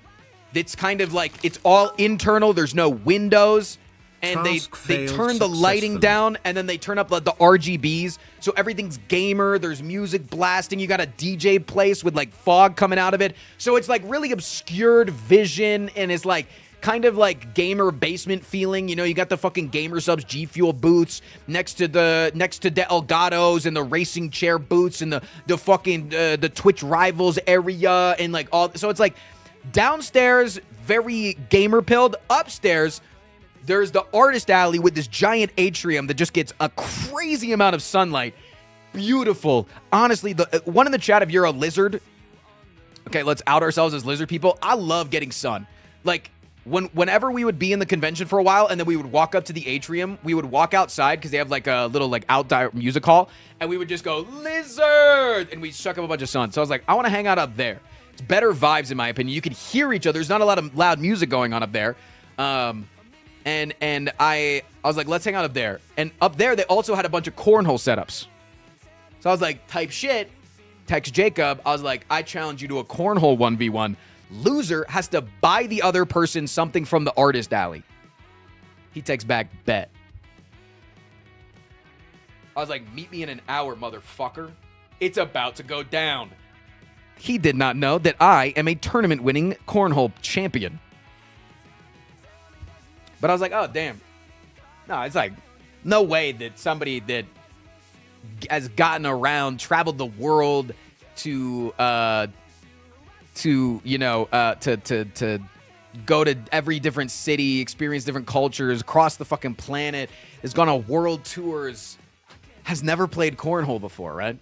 that's kind of like it's all internal. There's no windows, and they turn the lighting down, and then they turn up the RGBs, so everything's gamer. There's music blasting. You got a DJ place with like fog coming out of it, so it's like really obscured vision, and it's like kind of like gamer basement feeling. You know, you got the fucking Gamer Subs G Fuel boots next to the Elgatos and the racing chair boots and the fucking the Twitch Rivals area and like all. So it's like downstairs very gamer pilled. Upstairs there's the artist alley with this giant atrium that just gets a crazy amount of sunlight. Beautiful. Honestly, the one in the chat, if you're a lizard, okay, let's out ourselves as lizard people. I love getting sun. Like whenever we would be in the convention for a while and then we would walk up to the atrium, we would walk outside because they have like a little like outdoor music hall, and we would just go lizard and we'd suck up a bunch of sun. So I was like, I want to hang out up there. It's better vibes in my opinion. You can hear each other. There's not a lot of loud music going on up there. And I was like, let's hang out up there. And up there they also had a bunch of cornhole setups. So I was like, type shit, text Jacob. I was like, I challenge you to a cornhole 1v1. Loser has to buy the other person something from the artist alley. He takes back, bet. I was like, meet me in an hour, motherfucker. It's about to go down. He did not know that I am a tournament-winning cornhole champion. But I was like, oh, damn. No, it's like, no way that somebody that has gotten around, traveled the world to go to every different city, experience different cultures, across the fucking planet, has gone on world tours, has never played cornhole before, right?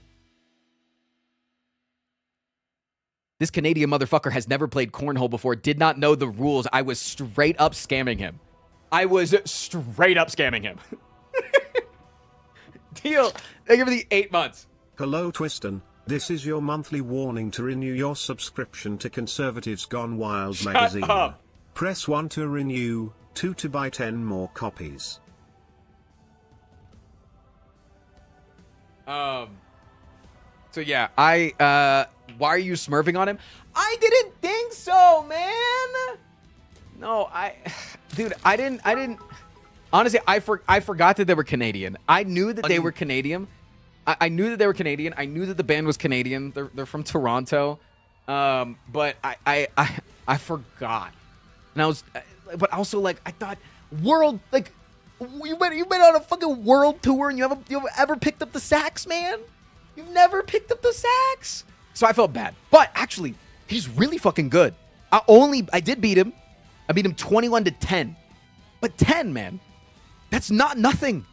This Canadian motherfucker has never played cornhole before, did not know the rules. I was straight up scamming him. Deal. Thank you for the 8 months. Hello Twiston, this is your monthly warning to renew your subscription to Conservatives Gone Wild magazine. Up. Press 1 to renew, 2 to buy 10 more copies. So yeah, why are you smurfing on him? I didn't think so, man. No, dude, I didn't. Honestly, I forgot that they were Canadian. I knew that they were Canadian. I knew that they were Canadian. I knew that the band was Canadian. They're from Toronto. But I forgot. And I was, but also like I thought world like you went on a fucking world tour and you ever picked up the sax, man? You've never picked up the sax. So I felt bad. But actually, he's really fucking good. I did beat him. I beat him 21-10. But 10, man, that's not nothing.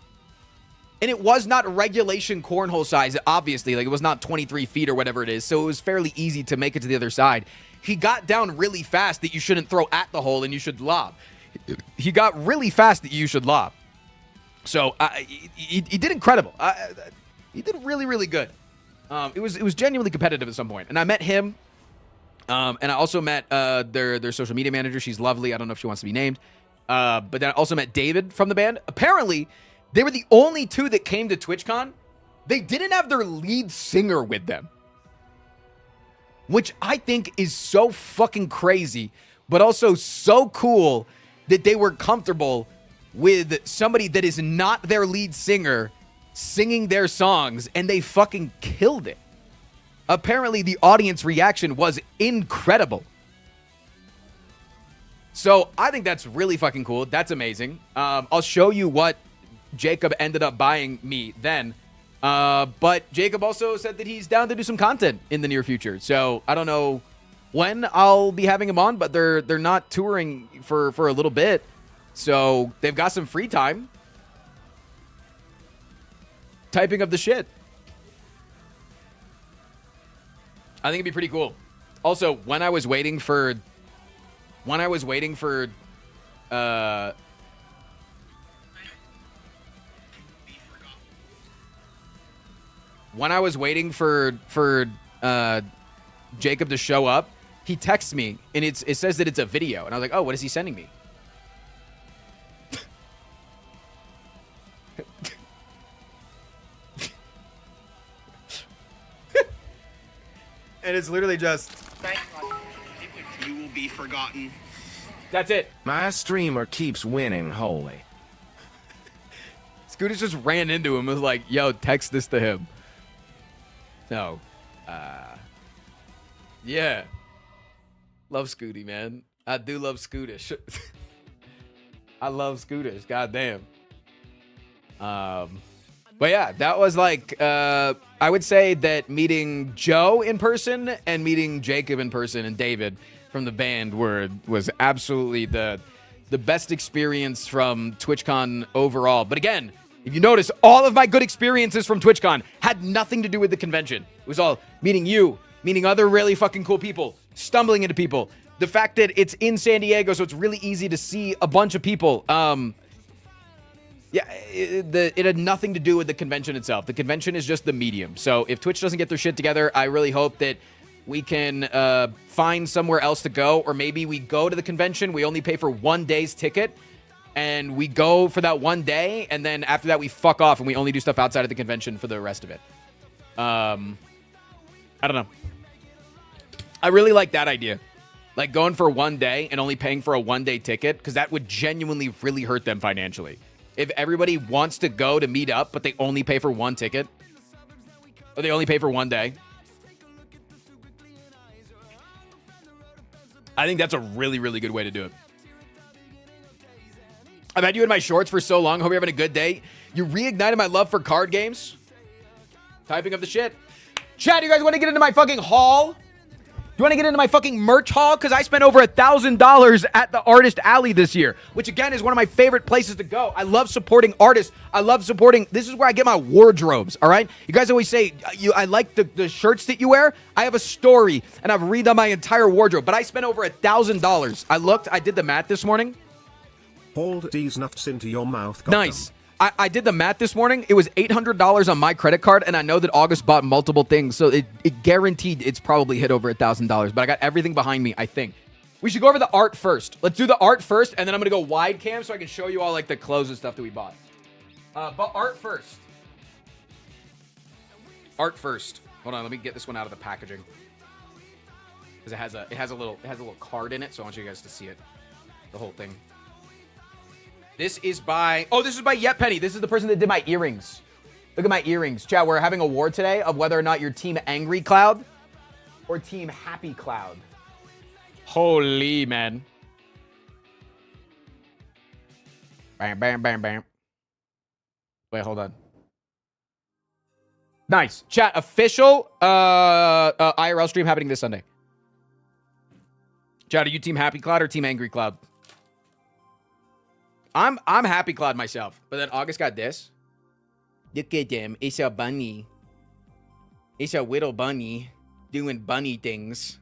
And it was not regulation cornhole size, obviously. Like, it was not 23 feet or whatever it is. So it was fairly easy to make it to the other side. He got down really fast that you shouldn't throw at the hole and you should lob. He got really fast that you should lob. So he did incredible. He did really, really good. It was genuinely competitive at some point. And I met him. And I also met their social media manager. She's lovely. I don't know if she wants to be named. But then I also met David from the band. Apparently, they were the only two that came to TwitchCon. They didn't have their lead singer with them, which I think is so fucking crazy, but also so cool that they were comfortable with somebody that is not their lead singer singing their songs, and they fucking killed it. Apparently, the audience reaction was incredible. So I think that's really fucking cool. That's amazing. I'll show you what Jacob ended up buying me then. But Jacob also said that he's down to do some content in the near future. So I don't know when I'll be having him on, but they're not touring for a little bit. So they've got some free time. Typing up the shit. I think it'd be pretty cool. Also, when I was waiting for when I was waiting for Jacob to show up, he texts me and it says that it's a video, and I was like, oh, what is he sending me? And it's literally just, you will be forgotten. That's it. My streamer keeps winning, holy. Scooter just ran into him and was like, yo, text this to him. No. Yeah. Love Scooty, man. I do love Scootish. I love Scootish. Goddamn. But yeah, that was like, I would say that meeting Joe in person and meeting Jacob in person and David from the band was absolutely the best experience from TwitchCon overall. But again, if you notice, all of my good experiences from TwitchCon had nothing to do with the convention. It was all meeting you, meeting other really fucking cool people, stumbling into people. The fact that it's in San Diego, so it's really easy to see a bunch of people. Yeah, it had nothing to do with the convention itself. The convention is just the medium. So if Twitch doesn't get their shit together, I really hope that we can find somewhere else to go. Or maybe we go to the convention, we only pay for 1 day's ticket, and we go for that 1 day, and then after that we fuck off and we only do stuff outside of the convention for the rest of it. I don't know. I really like that idea. Like going for 1 day and only paying for a 1 day ticket, because that would genuinely really hurt them financially. If everybody wants to go to meet up, but they only pay for 1 ticket, or they only pay for 1 day, I think that's a really, really good way to do it. I've had you in my shorts for so long. Hope you're having a good day. You reignited my love for card games. Typing up the shit. Chat, you guys want to get into my fucking haul? You want to get into my fucking merch haul? Because I spent over $1,000 at the Artist Alley this year, which again is one of my favorite places to go. I love supporting artists. I love supporting. This is where I get my wardrobes. All right. You guys always say I like the shirts that you wear. I have a story and I've redone my entire wardrobe, but I spent over $1,000. I did the math this morning. Hold these nuts into your mouth. Nice. I did the math this morning. It was $800 on my credit card, and I know that August bought multiple things, so it guaranteed it's probably hit over $1,000. But I got everything behind me, I think. We should go over the art first. Let's do the art first, and then I'm going to go wide cam so I can show you all like the clothes and stuff that we bought. But art first. Art first. Hold on, let me get this one out of the packaging. Because it has a little card in it, so I want you guys to see it. The whole thing. This is by Yapping. This is the person that did my earrings. Look at my earrings. Chat, we're having a war today of whether or not you're Team Angry Cloud or Team Happy Cloud. Holy, man. Bam, bam, bam, bam. Wait, hold on. Nice. Chat, official IRL stream happening this Sunday. Chat, are you Team Happy Cloud or Team Angry Cloud? I'm Happy Cloud myself, but then August got this. Look at them. It's a bunny. It's a little bunny doing bunny things.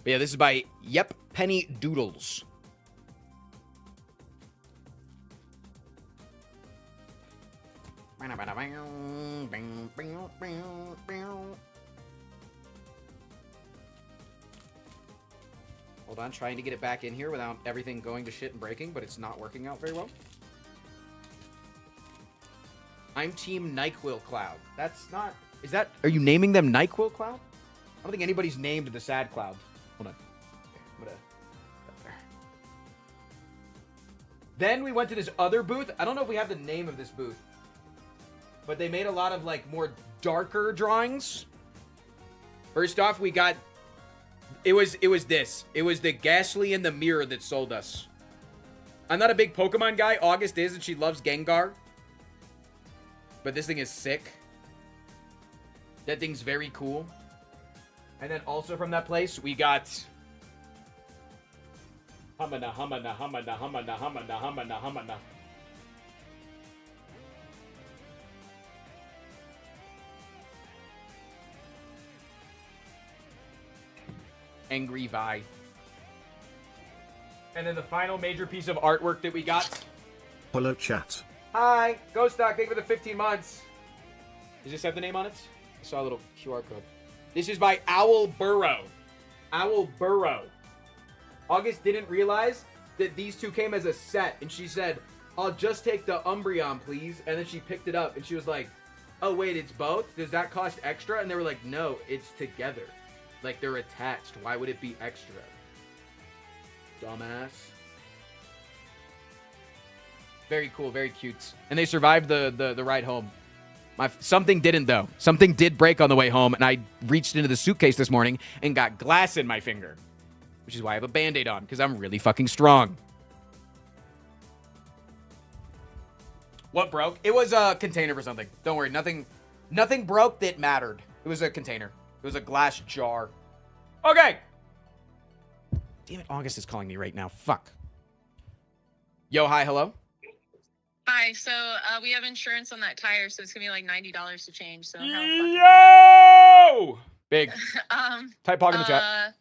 But yeah, this is by Penny Doodles. Hold on, trying to get it back in here without everything going to shit and breaking, but it's not working out very well. I'm Team NyQuil Cloud. That's not... Is that... Are you naming them NyQuil Cloud? I don't think anybody's named the Sad Cloud. Hold on. Okay, I'm gonna... There. Then we went to this other booth. I don't know if we have the name of this booth. But they made a lot of, like, more darker drawings. First off, we got... It was this. It was the Ghastly in the Mirror that sold us. I'm not a big Pokemon guy. August is, and she loves Gengar. But this thing is sick. That thing's very cool. And then also from that place, we got... Humana, humana, humana, humana, humana, humana, humana. Angry Vi. And then the final major piece of artwork that we got. Hello, chat. Hi, Ghost Stock, thank you for the 15 months. Does this have the name on it? I saw a little QR code. This is by Owl Burrow. Owl Burrow. August didn't realize that these two came as a set, and she said, I'll just take the Umbreon, please. And then she picked it up, and she was like, oh, wait, it's both? Does that cost extra? And they were like, no, it's together. Like, they're attached. Why would it be extra? Dumbass. Very cool, very cute. And they survived the ride home. Something didn't, though. Something did break on the way home, and I reached into the suitcase this morning and got glass in my finger. Which is why I have a Band-Aid on, because I'm really fucking strong. What broke? It was a container for something. Don't worry, nothing broke that mattered. It was a container. It was a glass jar. Okay. Damn it, August is calling me right now. Fuck. Yo, hi, hello. Hi, so we have insurance on that tire, so it's gonna be like $90 to change. So Yo! Big. Type Pog in the chat.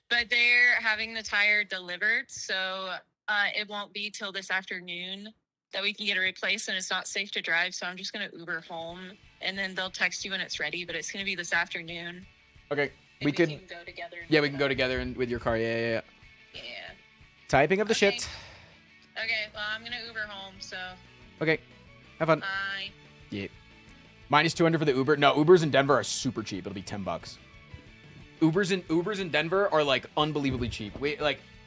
But they're having the tire delivered, so it won't be till this afternoon that we can get it replaced, and it's not safe to drive, so I'm just gonna Uber home, and then they'll text you when it's ready, but it's gonna be this afternoon. Okay. We can go together. Yeah, we can go together with your car. Yeah. Typing up the shit. Okay, well, I'm gonna Uber home, so. Okay. Have fun. Bye. Yeah. Minus 200 for the Uber. No, Ubers in Denver are super cheap. It'll be $10. Ubers in Denver are like unbelievably cheap.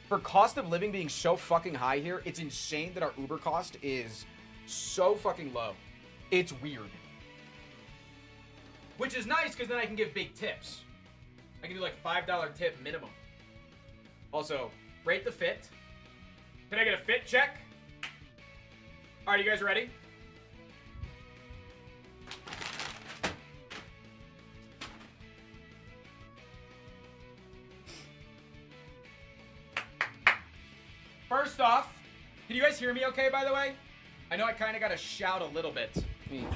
For cost of living being so fucking high here, it's insane that our Uber cost is so fucking low. It's weird. Which is nice because then I can give big tips. I can do like $5 tip minimum. Also, rate the fit. Can I get a fit check? All right, you guys ready? first off, can you guys hear me okay, by the way? I know I kind of got to shout a little bit. Can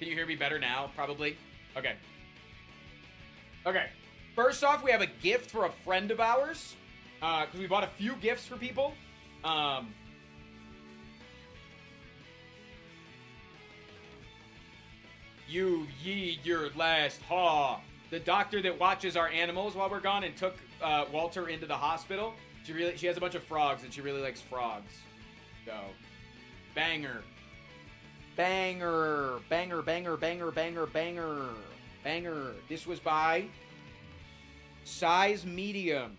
you hear me better now, probably? Okay. Okay. First off, we have a gift for a friend of ours. Because we bought a few gifts for people. You yeed your last haw. The doctor that watches our animals while we're gone and took Walter into the hospital. She has a bunch of frogs and she really likes frogs. So, banger. Banger. Banger, banger, banger, banger, banger. Banger. This was by Size Medium.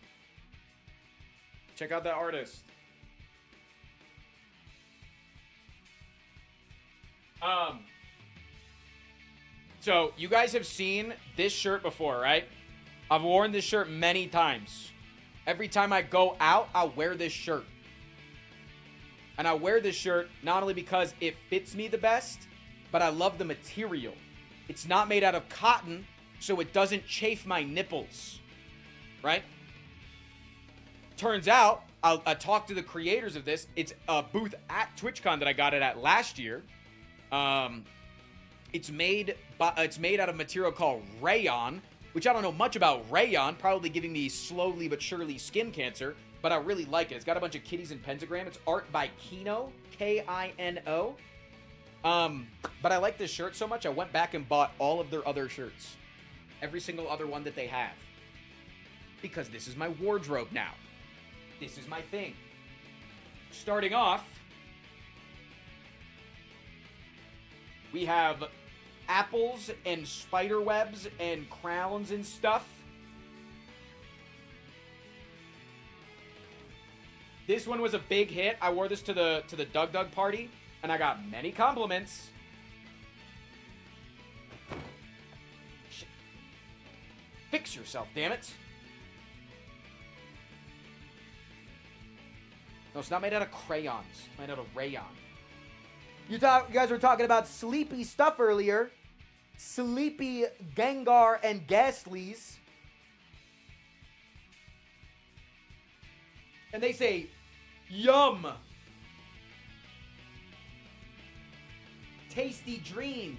Check out that artist. So, you guys have seen this shirt before, right? I've worn this shirt many times. Every time I go out, I wear this shirt. And I wear this shirt not only because it fits me the best, but I love the material. It's not made out of cotton, so it doesn't chafe my nipples. Right? Turns out, I talked to the creators of this. It's a booth at Twitchcon that I got it at last year. It's made out of material called rayon, which I don't know much about rayon, probably giving me slowly but surely skin cancer, but I really like it. It's got a bunch of kitties and pentagram. It's art by Kino, K-I-N-O. But I like this shirt so much, I went back and bought all of their other shirts. Every single other one that they have. Because this is my wardrobe now. This is my thing. Starting off, we have apples and spider webs and crowns and stuff. This one was a big hit. I wore this to the Doug Doug party, and I got many compliments. Shit. Fix yourself, damn it. No, it's not made out of crayons. It's made out of rayon. You guys were talking about sleepy stuff earlier. Sleepy Gengar and Ghastlies. And they say, yum. Tasty dreams.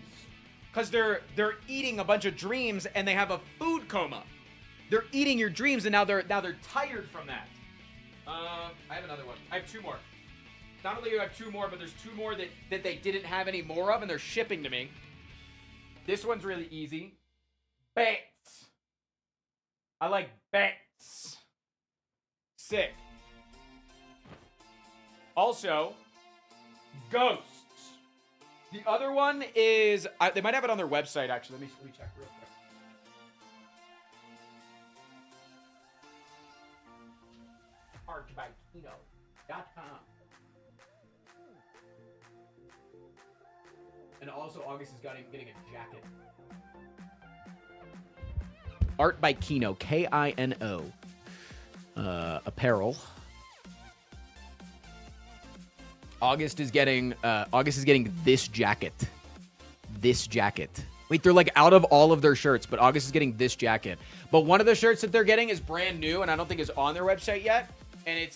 Because they're eating a bunch of dreams and they have a food coma. They're eating your dreams and now they're tired from that. I have another one. I have two more. Not only do I have two more, but there's two more that they didn't have any more of, and they're shipping to me. This one's really easy. Bats. I like bats. Sick. Also, ghosts. The other one is... they might have it on their website, actually. Let me check real quick. ArchByKino.com. And also, August is getting a jacket. Art by Kino, K-I-N-O. Apparel. August is getting this jacket. This jacket. Wait, they're like out of all of their shirts, but August is getting this jacket. But one of the shirts that they're getting is brand new, and I don't think it's on their website yet. And it's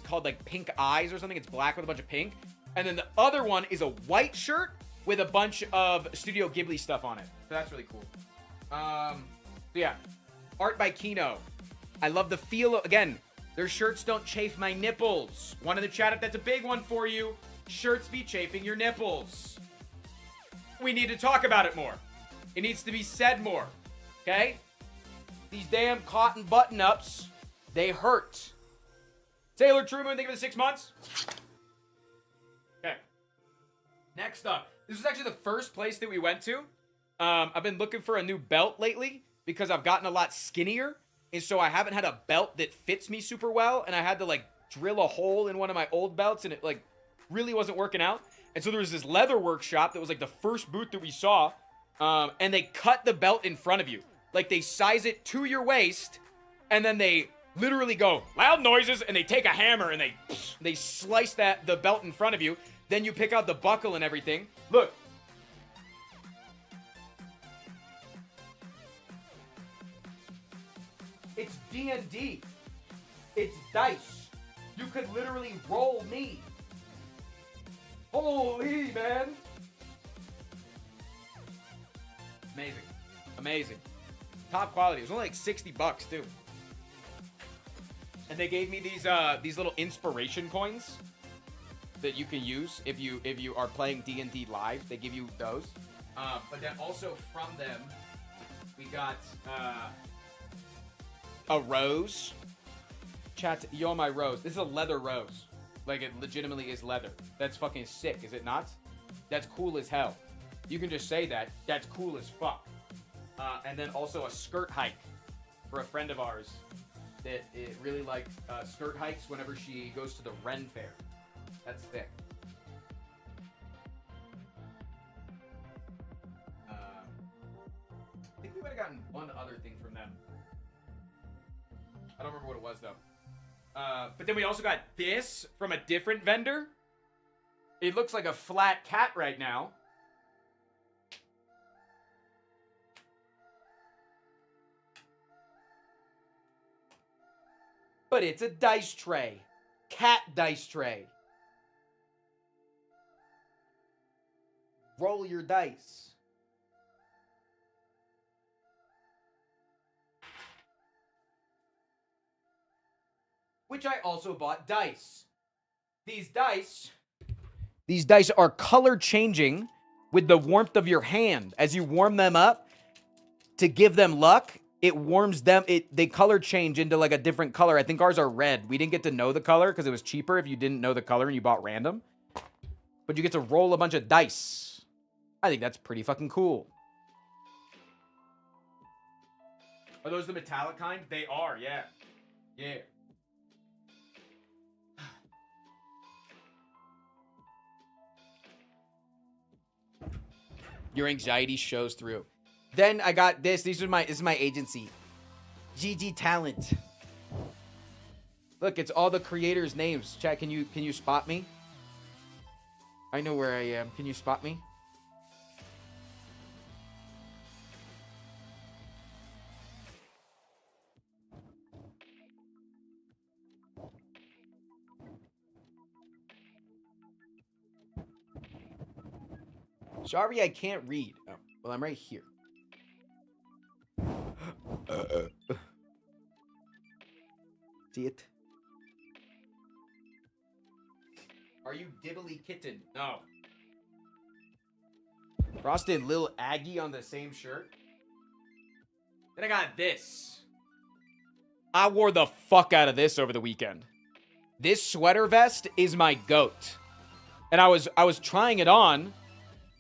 called like Pink Eyes or something. It's black with a bunch of pink. And then the other one is a white shirt with a bunch of Studio Ghibli stuff on it. So that's really cool. So yeah, Art by Kino. I love the feel. Again, their shirts don't chafe my nipples. One in the chat, if that's a big one for you. Shirts be chafing your nipples. We need to talk about it more. It needs to be said more. Okay? These damn cotton button-ups, they hurt. Taylor Truman, thank you for the 6 months. Okay. Next up. This was actually the first place that we went to. I've been looking for a new belt lately because I've gotten a lot skinnier. And so I haven't had a belt that fits me super well. And I had to, like, drill a hole in one of my old belts. And it, like, really wasn't working out. And so there was this leather workshop that was, like, the first booth that we saw. And they cut the belt in front of you. Like, they size it to your waist. And then they literally go, loud noises. And they take a hammer and they slice the belt in front of you. Then you pick out the buckle and everything. Look. It's D&D. It's dice. You could literally roll me. Holy, man. Amazing. Amazing. Top quality. It was only like $60 too. And they gave me these little inspiration coins that you can use if you are playing D&D live. They give you those. But then also from them, we got a rose. Chat, yo, my rose. This is a leather rose. Like, it legitimately is leather. That's fucking sick, is it not? That's cool as hell. You can just say that. That's cool as fuck. And then also a skirt hike for a friend of ours that it really likes skirt hikes whenever she goes to the Ren Fair. That's sick. I think we might have gotten one other thing from them. I don't remember what it was, though. But then we also got this from a different vendor. It looks like a flat cat right now. But it's a dice tray. Cat dice tray. Roll your dice. Which I also bought dice. These dice are color changing with the warmth of your hand. As you warm them up to give them luck, it warms them. They color change into like a different color. I think ours are red. We didn't get to know the color because it was cheaper if you didn't know the color and you bought random. But you get to roll a bunch of dice. I think that's pretty fucking cool. Are those the metallic kind? They are, yeah. Yeah. Your anxiety shows through. Then I got this. This is my agency. GG Talent. Look, it's all the creators' names. Chat, can you spot me? I know where I am. Can you spot me? Sorry, I can't read. Oh, well, I'm right here. See it? Are you Dibbly Kitten? No. Frosted and Lil Aggie on the same shirt. Then I got this. I wore the fuck out of this over the weekend. This sweater vest is my goat. And I was trying it on,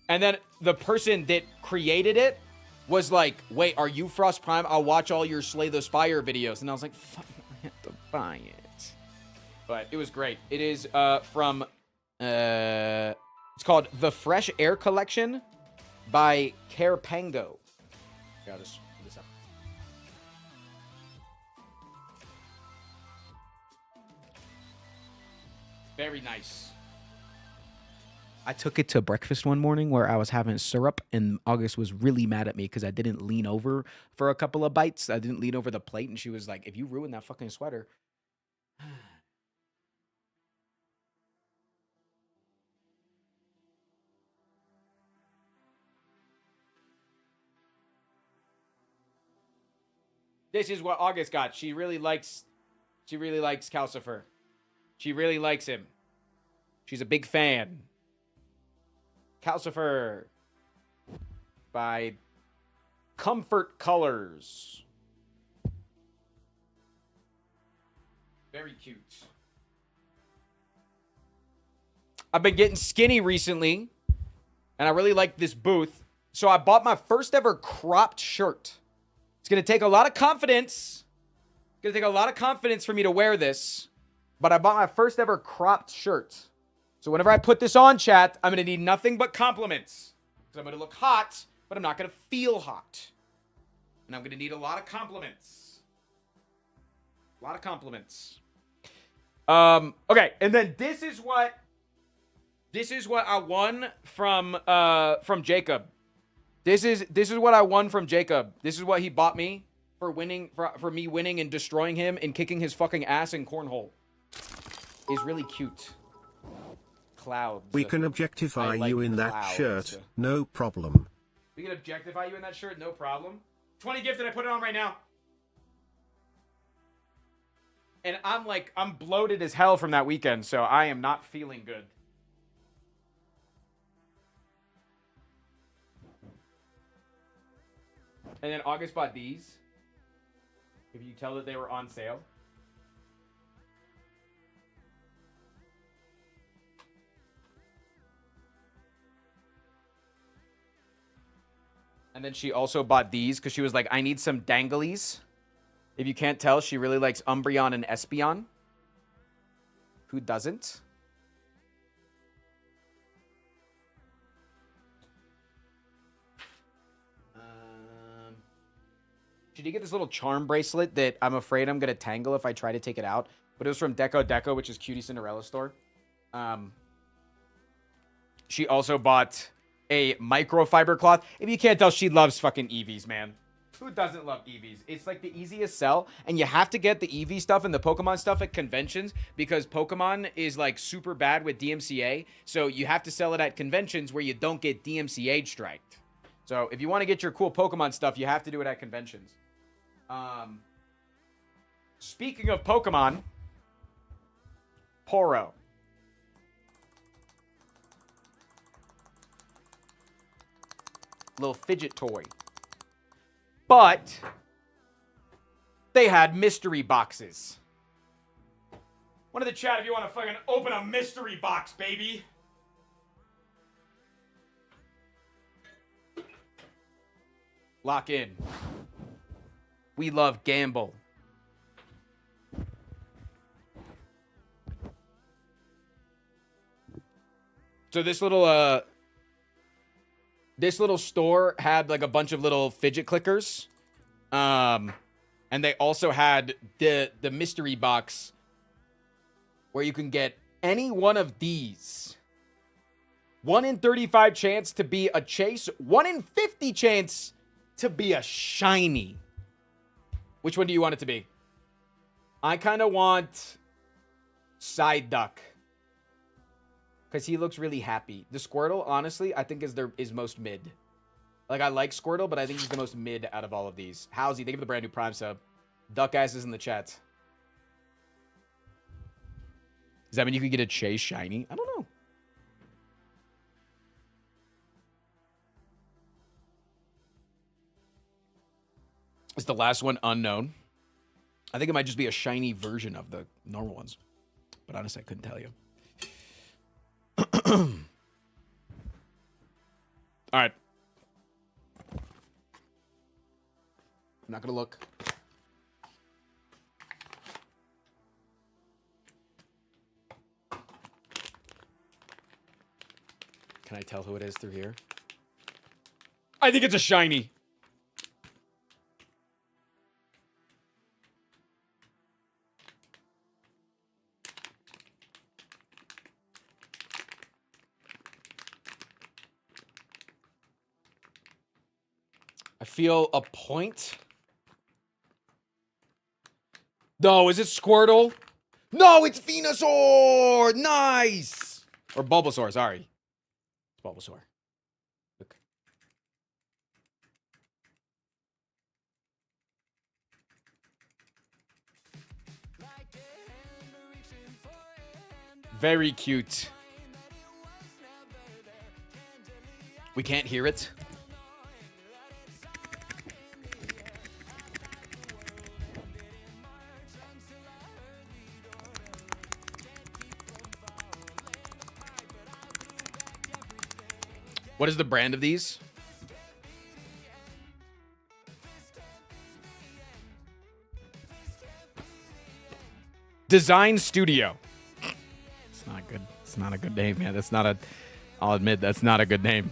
and then the person that created it was like, wait, are you Frost Prime? I'll watch all your Slay the Spire videos. And I was like, fuck, I have to buy it. But it was great. It is from, it's called The Fresh Air Collection by Carepango. I'll just put this up. Very nice. I took it to breakfast one morning where I was having syrup, and August was really mad at me because I didn't lean over for a couple of bites. I didn't lean over the plate, and she was like, if you ruin that fucking sweater. This is what August got. She really likes Calcifer. She really likes him. She's a big fan. Calcifer by Comfort Colors. Very cute. I've been getting skinny recently, and I really like this booth. So I bought my first ever cropped shirt. It's going to take a lot of confidence. It's going to take a lot of confidence for me to wear this. But I bought my first ever cropped shirt. So whenever I put this on, chat, I'm going to need nothing but compliments. Because I'm going to look hot, but I'm not going to feel hot. And I'm going to need a lot of compliments. A lot of compliments. Okay, and then this is what I won from Jacob. This is what I won from Jacob. This is what he bought me. for winning, for me winning and destroying him and kicking his fucking ass in cornhole is really cute. Clouds. We can objectify like you in that clouds. shirt, no problem. We can objectify you in that shirt, no problem. 20 gifted, I put it on right now. And I'm bloated as hell from that weekend, so I am not feeling good. And then August bought these. If you tell that they were on sale. And then she also bought these because she was like, I need some danglies. If you can't tell, she really likes Umbreon and Espeon. Who doesn't? She did get this little charm bracelet that I'm afraid I'm going to tangle if I try to take it out. But it was from Deco, which is Cutie Cinderella store. She also bought a microfiber cloth. If you can't tell, she loves fucking Eevees, man. Who doesn't love Eevees? It's like the easiest sell, and you have to get the Eevee stuff and the Pokemon stuff at conventions because Pokemon is like super bad with DMCA, so you have to sell it at conventions where you don't get DMCA striked. So if you want to get your cool Pokemon stuff, you have to do it at conventions. Speaking of Pokemon, Poro. Little fidget toy. But they had mystery boxes. One of the chat if you want to fucking open a mystery box, baby. Lock in. We love gamble. So this little store had like a bunch of little fidget clickers. And they also had the mystery box where you can get any one of these. 1 in 35 chance to be a chase, 1 in 50 chance to be a shiny. Which one do you want it to be? I kind of want Psyduck. Because he looks really happy. The Squirtle, honestly, I think is most mid. Like, I like Squirtle, but I think he's the most mid out of all of these. Howsy, thank you for the brand new Prime sub. Duck asses in the chat. Does that mean you could get a Chase shiny? I don't know. Is the last one unknown? I think it might just be a shiny version of the normal ones. But honestly, I couldn't tell you. All right. I'm not going to look. Can I tell who it is through here? I think it's a shiny. I feel a point. No, is it Squirtle? No, it's Venusaur! Nice! Or Bulbasaur, sorry. It's Bulbasaur. Look. Very cute. We can't hear it. What is the brand of these? Design Studio. It's not good. It's not a good name, man. That's not a... I'll admit, that's not a good name.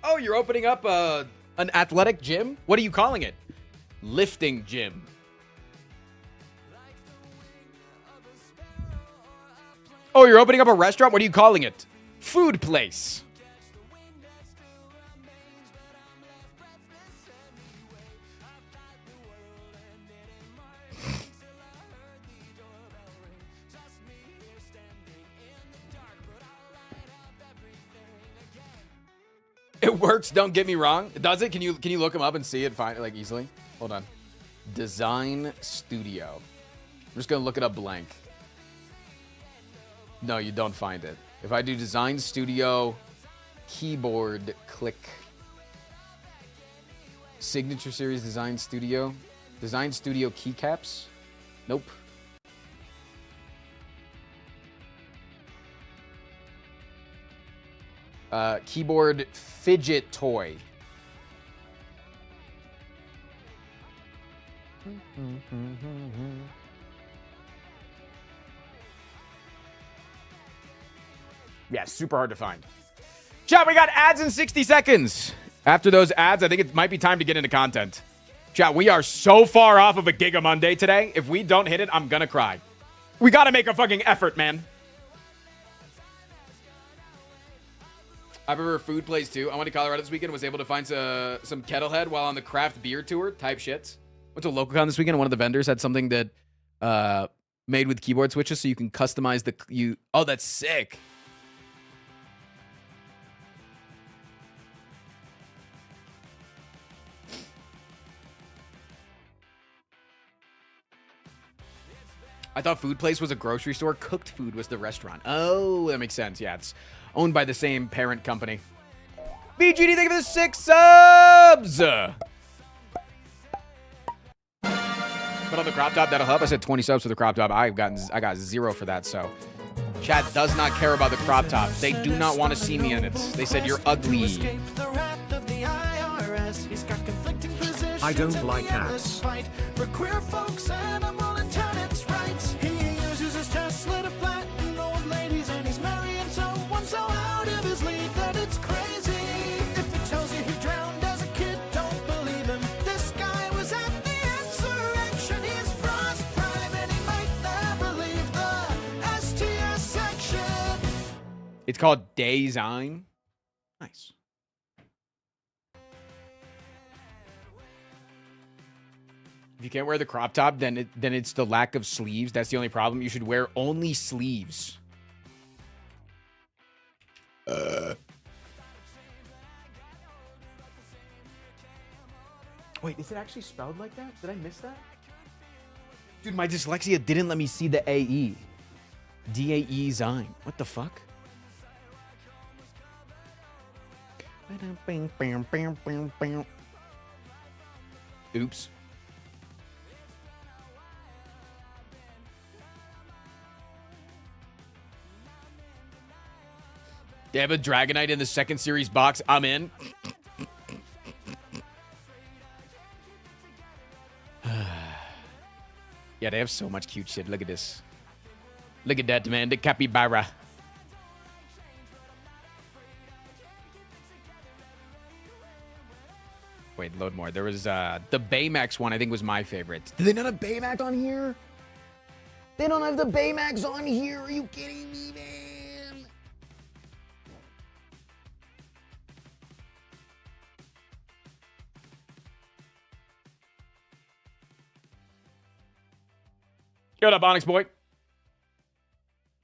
Oh, you're opening up an athletic gym? What are you calling it? Lifting gym. Oh, you're opening up a restaurant? What are you calling it? Food place. It works, don't get me wrong. Does it? Can you look them up and see it like easily? Hold on. Design Studio. I'm just gonna look it up blank. No, you don't find it. If I do Design Studio, keyboard, click. Signature Series Design Studio. Design Studio keycaps. Nope. Keyboard fidget toy. Yeah, super hard to find. Chat, we got ads in 60 seconds. After those ads, I think it might be time to get into content. Chat, we are so far off of a Giga Monday today. If we don't hit it, I'm gonna cry. We gotta make a fucking effort, man. I prefer food place too. I went to Colorado this weekend and was able to find some Kettlehead while on the craft beer tour type shits. Went to LocalCon this weekend and one of the vendors had something that made with keyboard switches so you can customize the... Oh, that's sick. I thought food place was a grocery store. Cooked food was the restaurant. Oh, that makes sense. Yeah, it's owned by the same parent company. BGD, thank you for the 6 subs! Put on the crop top, that'll help. I said 20 subs for the crop top. I got 0 for that, so. Chat does not care about the crop top. They do not want to see me in it. They said you're ugly. I don't like hats. It's called Design. Nice. If you can't wear the crop top, then it's the lack of sleeves. That's the only problem. You should wear only sleeves. Wait, is it actually spelled like that? Did I miss that? Dude, my dyslexia didn't let me see the AE. DAE Zine. What the fuck? Oops. They have a Dragonite in the second series box. I'm in. Yeah, they have so much cute shit. Look at this. Look at that, man. The capybara. Wait, load more. There was the Baymax one, I think, was my favorite. Do they not have Baymax on here? They don't have the Baymax on here. Are you kidding me, man? What up, Onyx Boy?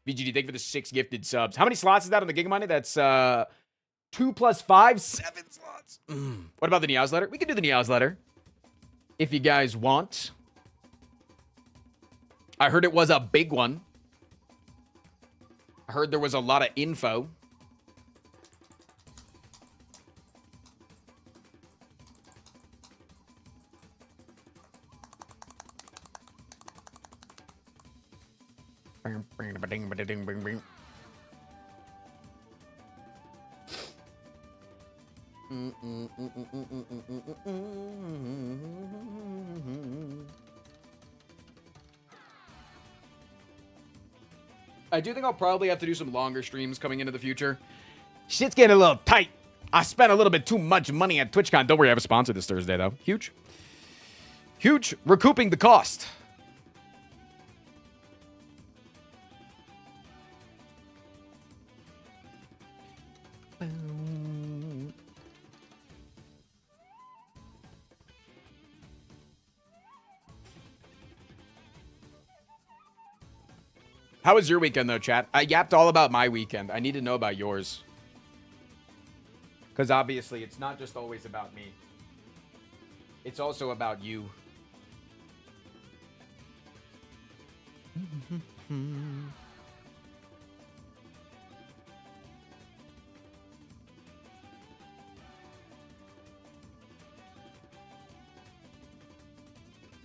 VGD, thank you for the 6 gifted subs. How many slots is that on the Giga Monday? That's 2 plus 5, 7 slots. What about the Neoz letter? We can do the Neoz letter if you guys want. I heard it was a big one. I heard there was a lot of info. I do think I'll probably have to do some longer streams coming into the future. Shit's getting a little tight. I spent a little bit too much money at TwitchCon. Don't worry, I have a sponsor this Thursday, though. Huge. Huge. Recouping the cost. How was your weekend, though, chat? I yapped all about my weekend. I need to know about yours. Because obviously, it's not just always about me. It's also about you.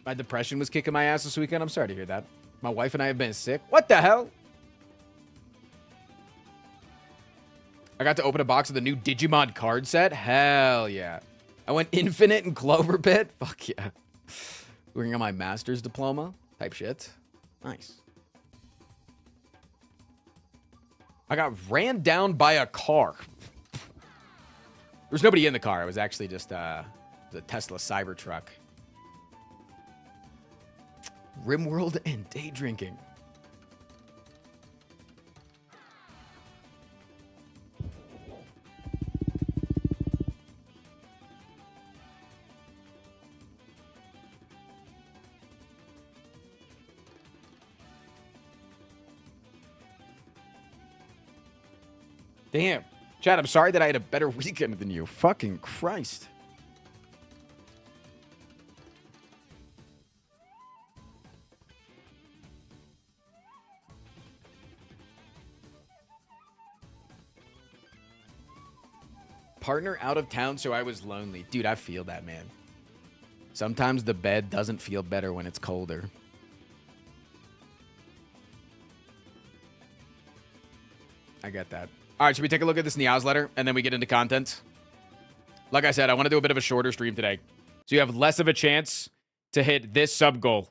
My depression was kicking my ass this weekend. I'm sorry to hear that. My wife and I have been sick. What the hell? I got to open a box of the new Digimon card set. Hell yeah. I went Infinite and Clover Pit. Fuck yeah. Working on my master's diploma type shit. Nice. I got ran down by a car. There's nobody in the car. It was actually just the Tesla Cybertruck. Rimworld and day drinking. Damn. Chad, I'm sorry that I had a better weekend than you. Fucking Christ. Partner out of town, so I was lonely. Dude, I feel that, man. Sometimes the bed doesn't feel better when it's colder. I get that. All right, should we take a look at this Niao's letter, and then we get into content? Like I said, I want to do a bit of a shorter stream today, so you have less of a chance to hit this sub goal.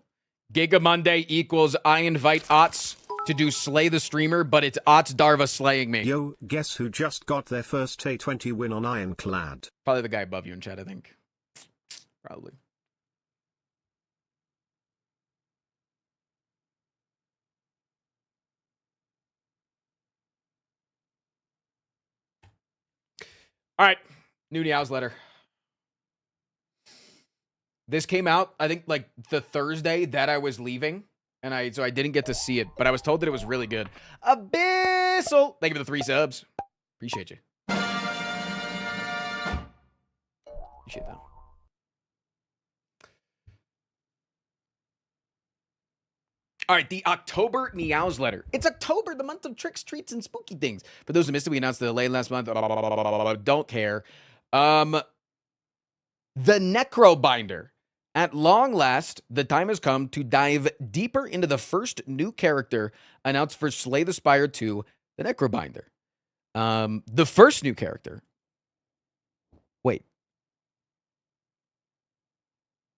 Giga Monday equals I invite Ots to do Slay the Streamer, but it's Ots Darva slaying me. Yo, guess who just got their first A20 win on Ironclad? Probably the guy above you in chat, I think. Probably. All right, new Niao's letter. This came out, I think, like the Thursday that I was leaving, and so I didn't get to see it, but I was told that it was really good. Abyssal! Thank you for the 3 subs. Appreciate you. Appreciate that. All right, the October Niao's letter. It's October, the month of tricks, treats, and spooky things. For those who missed it, we announced the delay last month. Don't care. The Necrobinder. At long last, the time has come to dive deeper into the first new character announced for Slay the Spire 2, the Necrobinder. The first new character. Wait.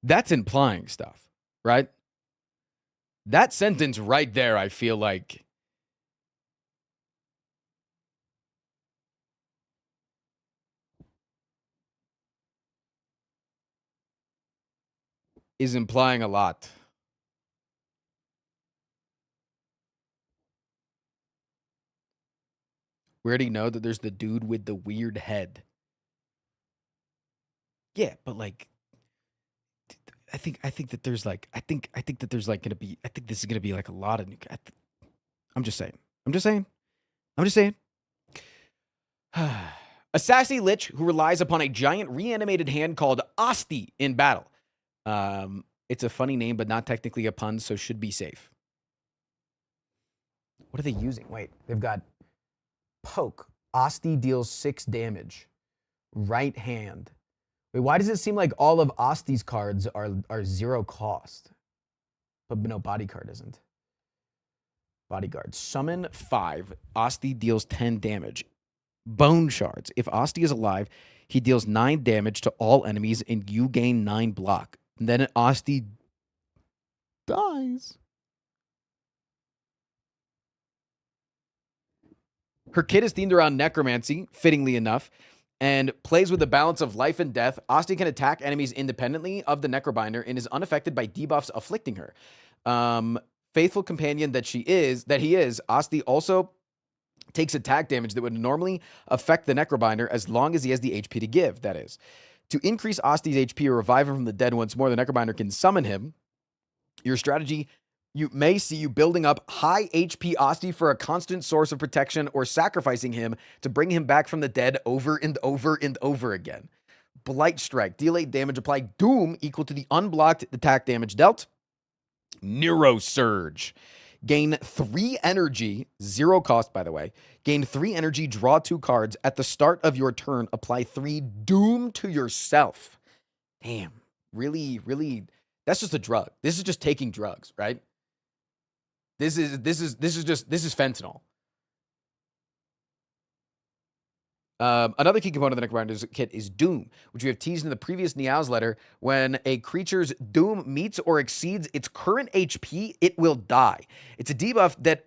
That's implying stuff, right? That sentence right there, I feel like, is implying a lot. We already know that there's the dude with the weird head. Yeah, but like, I think that there's like, I think that there's like gonna be, I think this is gonna be like a lot of new. I'm just saying. A sassy lich who relies upon a giant reanimated hand called Asti in battle. It's a funny name, but not technically a pun, so should be safe. What are they using? Wait, they've got poke. Asti deals 6 damage. Right hand. Wait, why does it seem like all of Asti's cards are 0 cost? But no, body card isn't. Bodyguard. Summon 5. Asti deals 10 damage. Bone shards. If Asti is alive, he deals 9 damage to all enemies and you gain 9 block. And then Asti dies. Her kit is themed around necromancy, fittingly enough, and plays with the balance of life and death. Asti can attack enemies independently of the Necrobinder and is unaffected by debuffs afflicting her. Faithful companion that he is, Asti also takes attack damage that would normally affect the Necrobinder as long as he has the HP to give, that is. To increase Osti's HP or revive him from the dead once more, the Necrobinder can summon him. Your strategy, you may see you building up high HP Osti for a constant source of protection or sacrificing him to bring him back from the dead over and over and over again. Blight Strike, deal 8 damage, apply Doom equal to the unblocked attack damage dealt. Neurosurge. Gain 3 energy, 0 cost, by the way. Gain 3 energy, draw 2 cards. At the start of your turn, apply 3 Doom to yourself. Damn, really, that's just a drug. This is just taking drugs, right? This is fentanyl. Another key component of the Necrobinder's kit is Doom, which we have teased in the previous Niao's letter. When a creature's Doom meets or exceeds its current HP, it will die. It's a debuff that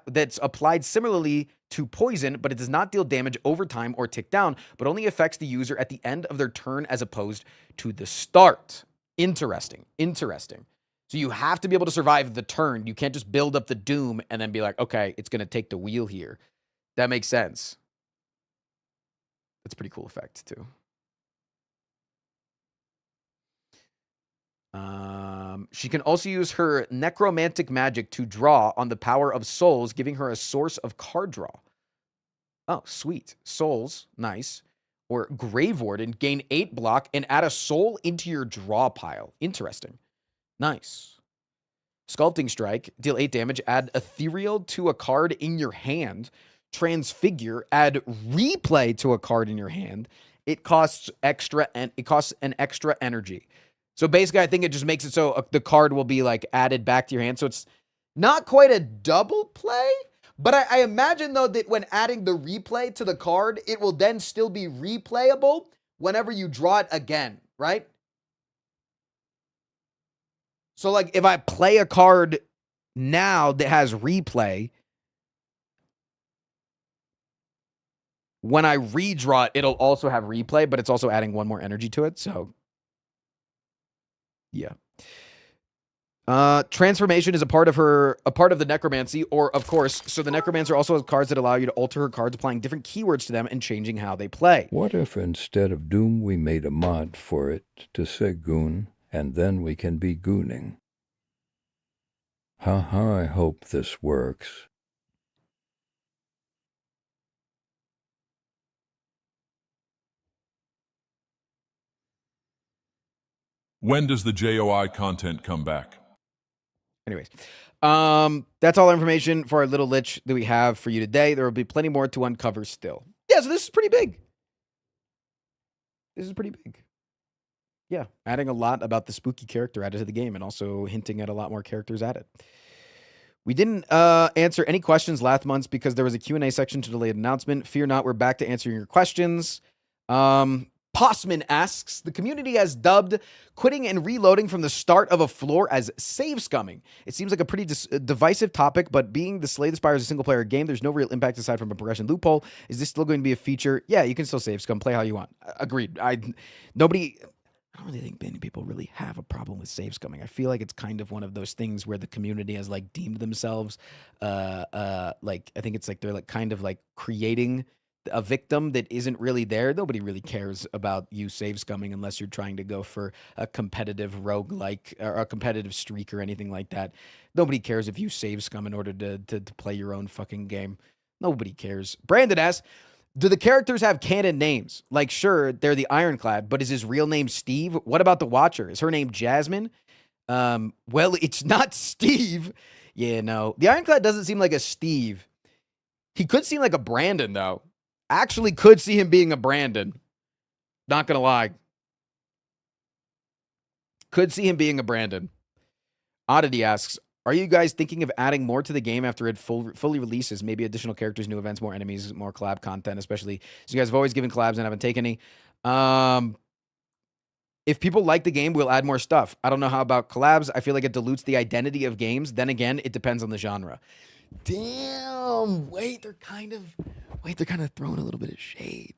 that's applied similarly to poison, but it does not deal damage over time or tick down, but only affects the user at the end of their turn as opposed to the start. Interesting. So you have to be able to survive the turn. You can't just build up the Doom and then be like, okay, it's going to take the wheel here. That makes sense. That's a pretty cool effect, too. She can also use her necromantic magic to draw on the power of souls, giving her a source of card draw. Oh, sweet. Souls, nice. Or Grave Warden, gain 8 block and add a soul into your draw pile. Interesting. Nice. Sculpting Strike, deal 8 damage, add Ethereal to a card in your hand. Transfigure, add Replay to a card in your hand. It costs an extra energy. So basically, I think it just makes it so the card will be like added back to your hand. So it's not quite a double play, but I imagine though that when adding the Replay to the card, it will then still be replayable whenever you draw it again, right? So like if I play a card now that has Replay, when I redraw it, it'll also have Replay, but it's also adding 1 more energy to it. So, yeah. Transformation is a part of the Necromancy, or of course, so the Necromancer also has cards that allow you to alter her cards, applying different keywords to them and changing how they play. What if instead of Doom we made a mod for it to say Goon, and then we can be gooning? Haha, I hope this works. When does the JOI content come back? Anyways, that's all information for our little lich that we have for you today. There will be plenty more to uncover still. Yeah, so this is pretty big. Yeah, adding a lot about the spooky character added to the game and also hinting at a lot more characters added. We didn't answer any questions last month because there was a Q&A section to delayed announcement. Fear not, we're back to answering your questions. Possman asks, the community has dubbed quitting and reloading from the start of a floor as save scumming. It seems like a pretty divisive topic, but being the Slay the Spire is a single-player game, there's no real impact aside from a progression loophole. Is this still going to be a feature? Yeah, you can still save scum, play how you want. Agreed. I don't really think many people really have a problem with save scumming. I feel like it's kind of one of those things where the community has like deemed themselves, like I think it's like they're like kind of like creating a victim that isn't really there. Nobody really cares about you save scumming unless you're trying to go for a competitive roguelike or a competitive streak or anything like that. Nobody cares if you save scum in order to play your own fucking game. Nobody cares. Brandon asks, do the characters have canon names? Like, sure, they're the Ironclad, but is his real name Steve? What about the Watcher? Is her name Jasmine? Well, it's not Steve. Yeah, no. The Ironclad doesn't seem like a Steve. He could seem like a Brandon, though. Actually could see him being a Brandon. Not gonna lie. Could see him being a Brandon. Oddity asks, are you guys thinking of adding more to the game after it fully releases? Maybe additional characters, new events, more enemies, more collab content, especially. So you guys have always given collabs and haven't taken any. If people like the game, we'll add more stuff. I don't know how about collabs. I feel like it dilutes the identity of games. Then again, it depends on the genre. Damn. Wait, they're kind of throwing a little bit of shade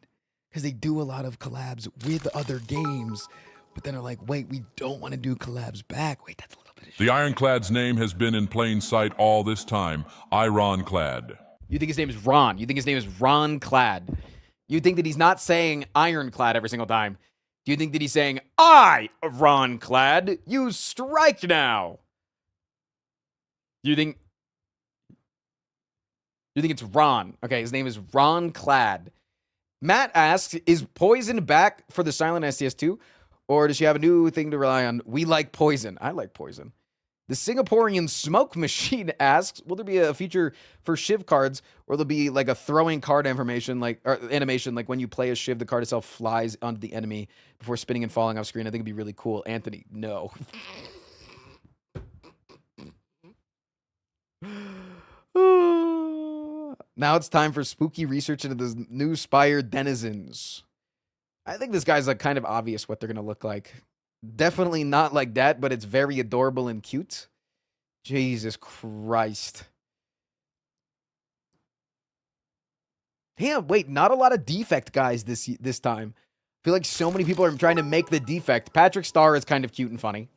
because they do a lot of collabs with other games, but then they're like, wait, we don't want to do collabs back. Wait, that's a little bit of shade. The Ironclad's name has been in plain sight all this time. Ironclad. You think his name is Ron. You think his name is Ron Clad. You think that he's not saying ironclad every single time. Do you think that he's saying, I, Ron Clad, you strike now? Do you think it's Ron? Okay, his name is Ron Clad. Matt asks, is Poison back for the silent STS2? Or does she have a new thing to rely on? We like Poison. I like Poison. The Singaporean Smoke Machine asks, will there be a feature for Shiv cards where there'll be like a throwing card information, or animation, like when you play a Shiv, the card itself flies onto the enemy before spinning and falling off screen? I think it'd be really cool. Anthony, no. Now it's time for spooky research into the new Spire denizens. I think this guy's like kind of obvious what they're going to look like. Definitely not like that, but it's very adorable and cute. Jesus Christ. Damn, wait, not a lot of defect guys this time. I feel like so many people are trying to make the defect. Patrick Starr is kind of cute and funny.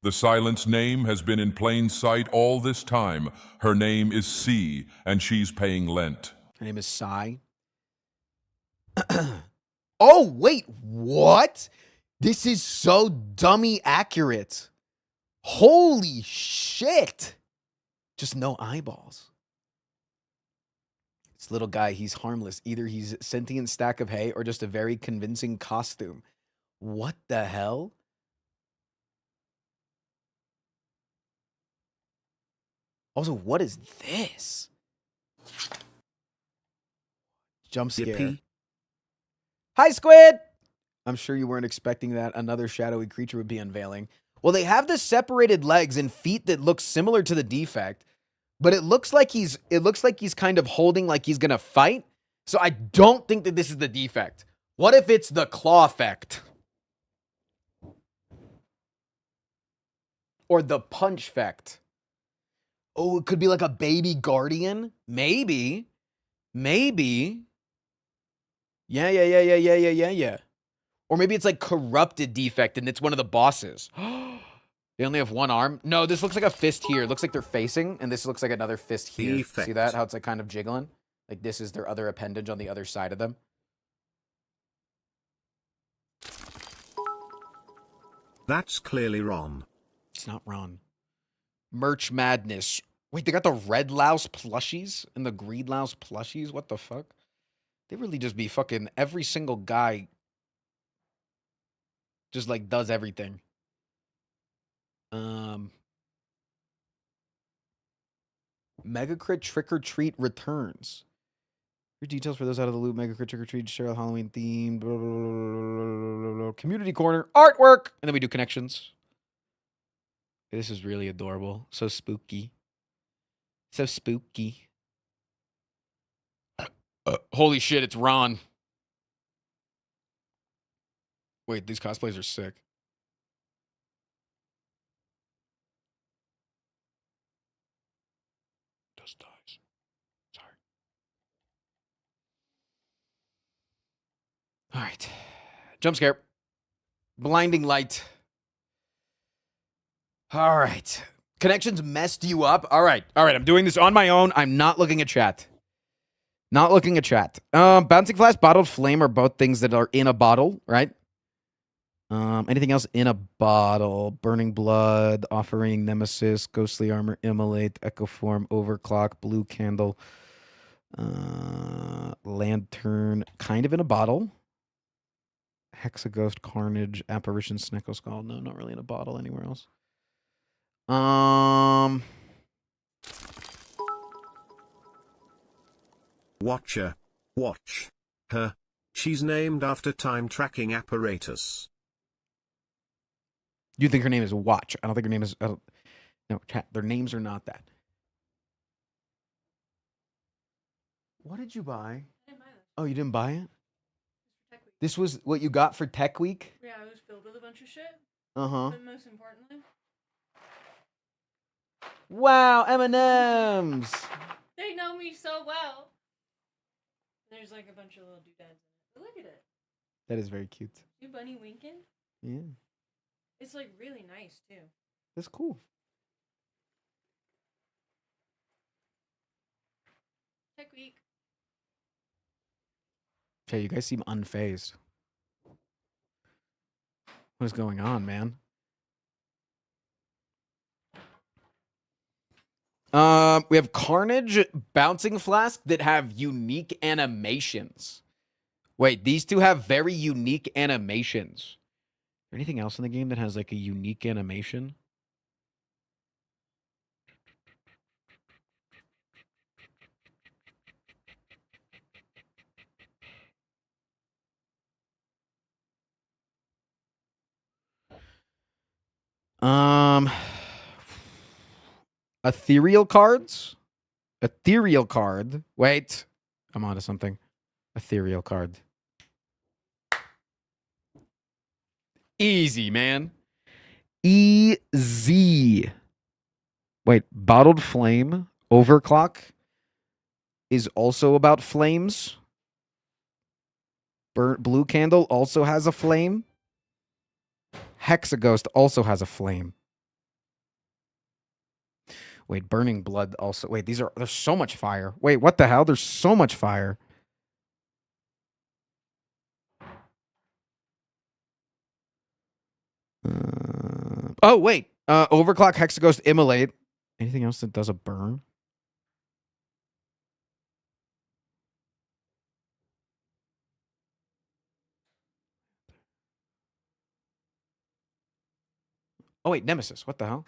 The Silent's name has been in plain sight all this time. Her name is C, and she's paying Lent. Her name is Sai. Oh, wait, what? This is so dummy accurate. Holy shit. Just no eyeballs. This little guy, he's harmless. Either he's a sentient stack of hay or just a very convincing costume. What the hell? Also, what is this? Jump scare. Yippee. Hi, Squid! I'm sure you weren't expecting that another shadowy creature would be unveiling. Well, they have the separated legs and feet that look similar to the defect, but it looks like he's kind of holding like he's gonna fight. So I don't think that this is the defect. What if it's the claw effect? Or the punch effect? Oh, it could be like a baby guardian? Maybe. Maybe. Yeah. Or maybe it's like corrupted defect and it's one of the bosses. They only have one arm? No, this looks like a fist here. It looks like they're facing, and this looks like another fist here. Defect. See that? How it's like kind of jiggling? Like this is their other appendage on the other side of them. That's clearly Ron. It's not Ron. Merch madness. Wait, they got the red louse plushies and the green louse plushies? What the fuck? They really just be fucking every single guy just like does everything. Mega Crit Trick or Treat returns. Your details for those out of the loop. Mega Crit Trick or Treat, Cheryl Halloween theme. Blah, blah, blah, community corner, artwork, and then we do connections. This is really adorable. So spooky. So spooky. Holy shit, it's Ron. Wait, these cosplays are sick. Just dies. Sorry. All right. Jump scare. Blinding light. All right. Connections messed you up. All right. I'm doing this on my own. I'm not looking at chat. Bouncing flash, bottled flame are both things that are in a bottle, right? Anything else in a bottle? Burning blood, offering, nemesis, ghostly armor, immolate, echo form, overclock, blue candle, lantern, kind of in a bottle. Hexaghost, carnage, apparition, snecko skull. No, not really in a bottle anywhere else. Watcher. Watch. Her. She's named after time tracking apparatus. You think her name is Watch? I don't think her name is. No, chat. Their names are not that. What did you buy? I didn't buy this. Oh, you didn't buy it? Tech Week. This was what you got for Tech Week? Yeah, it was filled with a bunch of shit. Uh-huh. But most importantly, Wow, M&M's. they know me so well. There's like a bunch of little doodads in it. But look at it. That is very cute. You bunny winking? Yeah, It's like really nice too. that's cool. Tech week. Okay, you guys seem unfazed. What is going on, man? We have Carnage, Bouncing Flask that have unique animations. Wait, these two have very unique animations. Is there anything else in the game that has like a unique animation? Ethereal cards? Ethereal card. Wait, I'm onto something. Ethereal card. Easy, man. Easy. Wait, Bottled Flame, Overclock is also about flames. Blue Candle also has a flame. Hexaghost also has a flame. Wait, Burning Blood also. Wait, there's so much fire. Wait, what the hell? There's so much fire. Oh, wait. Overclock, Hexaghost, Immolate. Anything else that does a burn? Oh, wait, Nemesis. What the hell?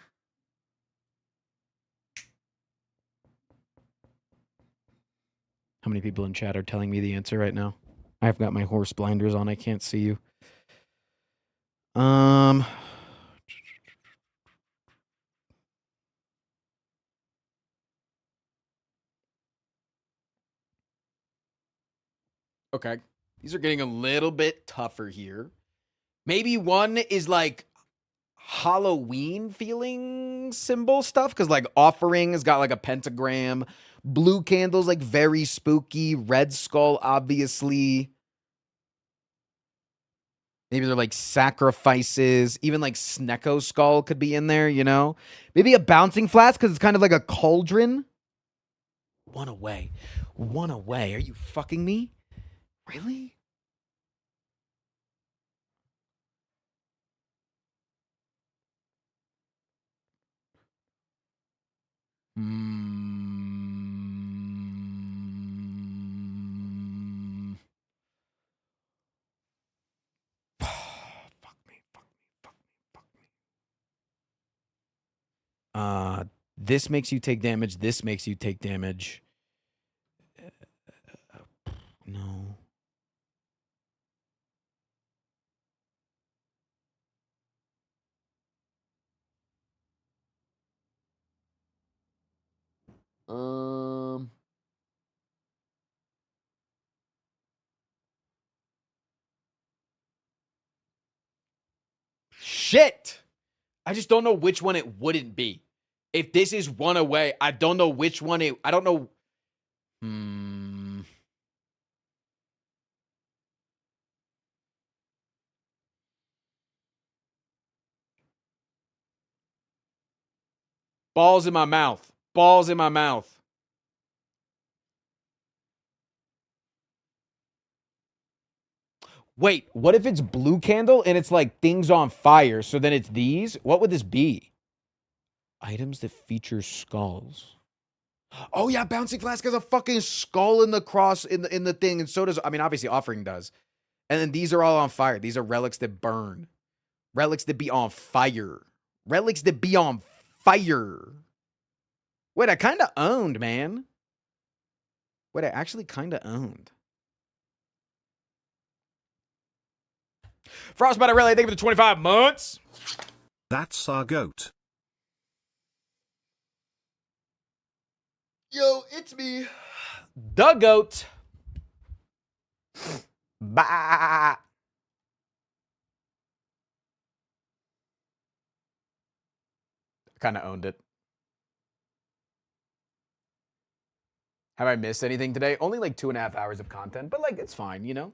How many people in chat are telling me the answer right now? I've got my horse blinders on. I can't see you. Okay. These are getting a little bit tougher here. Maybe one is like Halloween feeling symbol stuff because like Offering has got like a pentagram. Blue Candle's like very spooky. Red Skull, obviously. Maybe they're like sacrifices. Even like Snecko Skull could be in there, you know? Maybe a Bouncing Flask because it's kind of like a cauldron. One away. One away. Are you fucking me? Really? Fuck me. This makes you take damage. This makes you take damage. No. Shit. I just don't know which one it wouldn't be. If this is one away, I don't know which one I don't know. Balls in my mouth. Balls in my mouth. Wait, what if it's Blue Candle and it's like things on fire? So then it's these? What would this be? Items that feature skulls. Oh yeah, Bouncing Flask has a fucking skull in the cross in the thing, and so does, I mean, obviously Offering does. And then these are all on fire. These are relics that burn. Relics that be on fire. Relics that be on fire. Wait, I kind of owned, man. Wait, I actually kind of owned. Frostbite, I really thank you for the 25 months. That's our goat. Yo, it's me. The goat. Bah. Kind of owned it. Have I missed anything today? Only like 2.5 hours of content, but like it's fine, you know?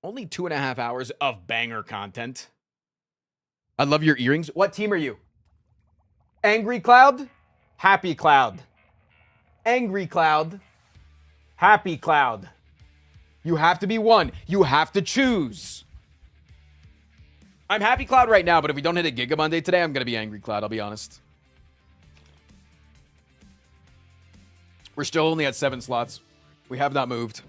Only 2.5 hours of banger content. I love your earrings. What team are you? Angry Cloud? Happy Cloud. Angry Cloud. Happy Cloud. You have to be one. You have to choose. I'm Happy Cloud right now, but if we don't hit a Giga Monday today, I'm going to be Angry Cloud, I'll be honest. We're still only at 7 slots. We have not moved.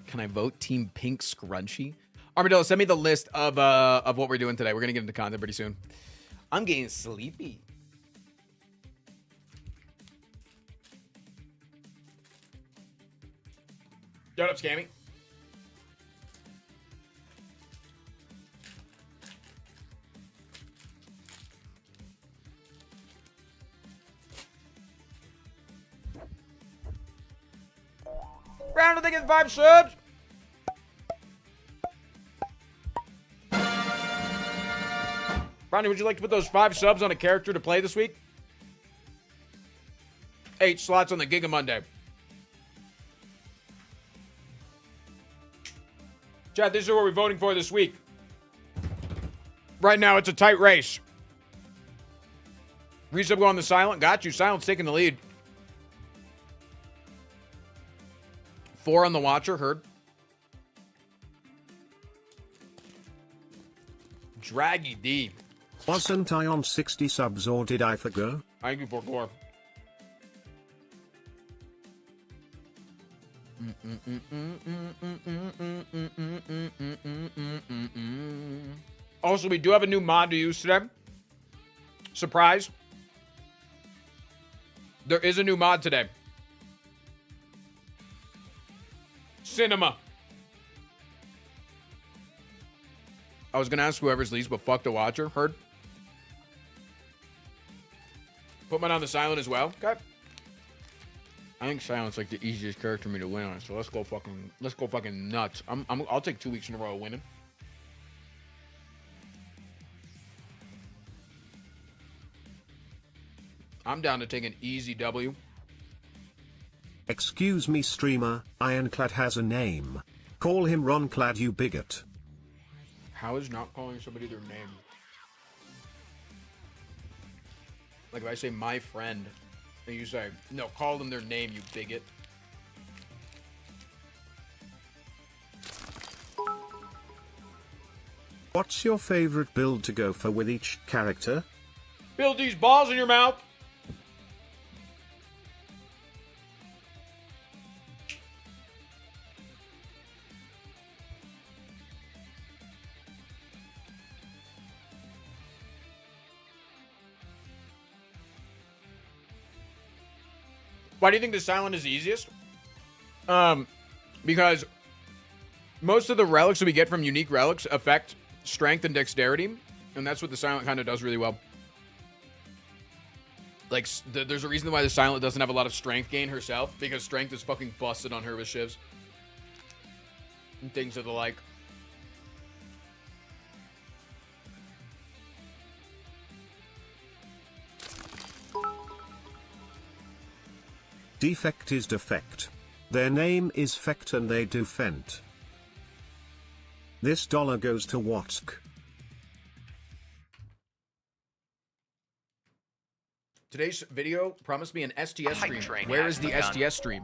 Can I vote Team Pink Scrunchy? Armadillo, send me the list of what we're doing today. We're going to get into content pretty soon. I'm getting sleepy. Shut up, Scammy. Round of the 5 subs. Ronnie, would you like to put those 5 subs on a character to play this week? 8 slots on the Giga Monday. Chad, this is what we're voting for this week. Right now, it's a tight race. Resub going the Silent. Got you. Silent's taking the lead. 4 on the Watcher. Heard. Draggy D. Wasn't I on 60 subs or did I forget? Thank you for gore. Also, we do have a new mod to use today. Surprise. There is a new mod today. Cinema. I was going to ask whoever's least, but fuck the Watcher. Heard? Put mine on the Silent as well. Okay. I think Silent's like the easiest character for me to win on, so let's go fucking nuts. I'll take 2 weeks in a row of winning. I'm down to take an easy W. Excuse me, streamer, Ironclad has a name. Call him Ronclad, you bigot. How is not calling somebody their name? Like if I say my friend, and you say, no, call them their name, you bigot. What's your favorite build to go for with each character? Build these balls in your mouth. Why do you think the Silent is easiest? Because most of the relics that we get from unique relics affect strength and dexterity, and that's what the Silent kind of does really well. Like, there's a reason why the Silent doesn't have a lot of strength gain herself, because strength is fucking busted on her with shivs. And things of the like. Defect is defect. Their name is Fecht and they do fent. This dollar goes to Watsk. Today's video promised me an STS stream. Where is the STS stream?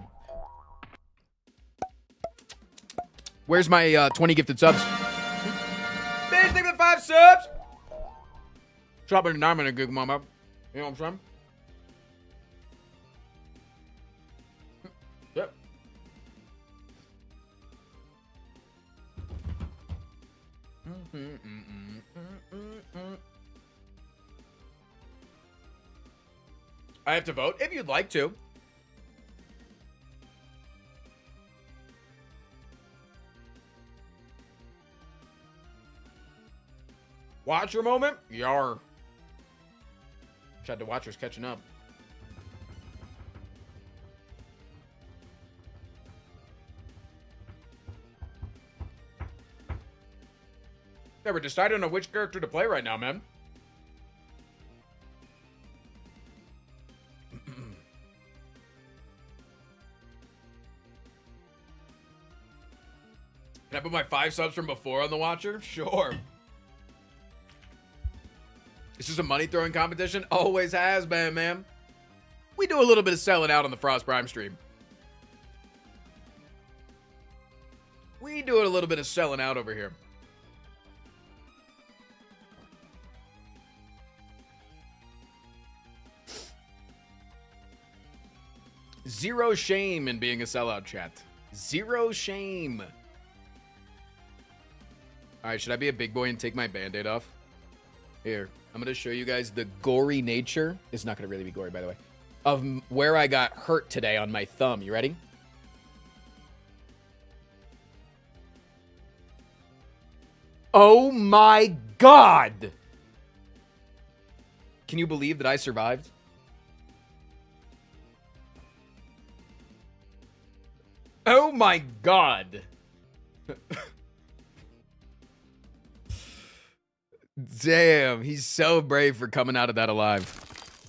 Where's my 20 gifted subs? Bitch, take the 5 subs! Drop it a dime in a good mama. You know what I'm saying? Yep. I have to vote if you'd like to. Watcher moment? Yar. Chad, the Watcher's catching up. Yeah, we're deciding on which character to play right now, man. Can I put my 5 subs from before on the Watcher? Sure. It's just a money throwing competition. Always has been, man. We do a little bit of selling out on the Frost Prime stream. We do a little bit of selling out over here. Zero shame in being a sellout, chat. Zero shame. All right, should I be a big boy and take my Band-Aid off? Here, I'm going to show you guys the gory nature. It's not going to really be gory, by the way. Of where I got hurt today on my thumb. You ready? Oh my God! Can you believe that I survived? Oh my God! Damn, he's so brave for coming out of that alive.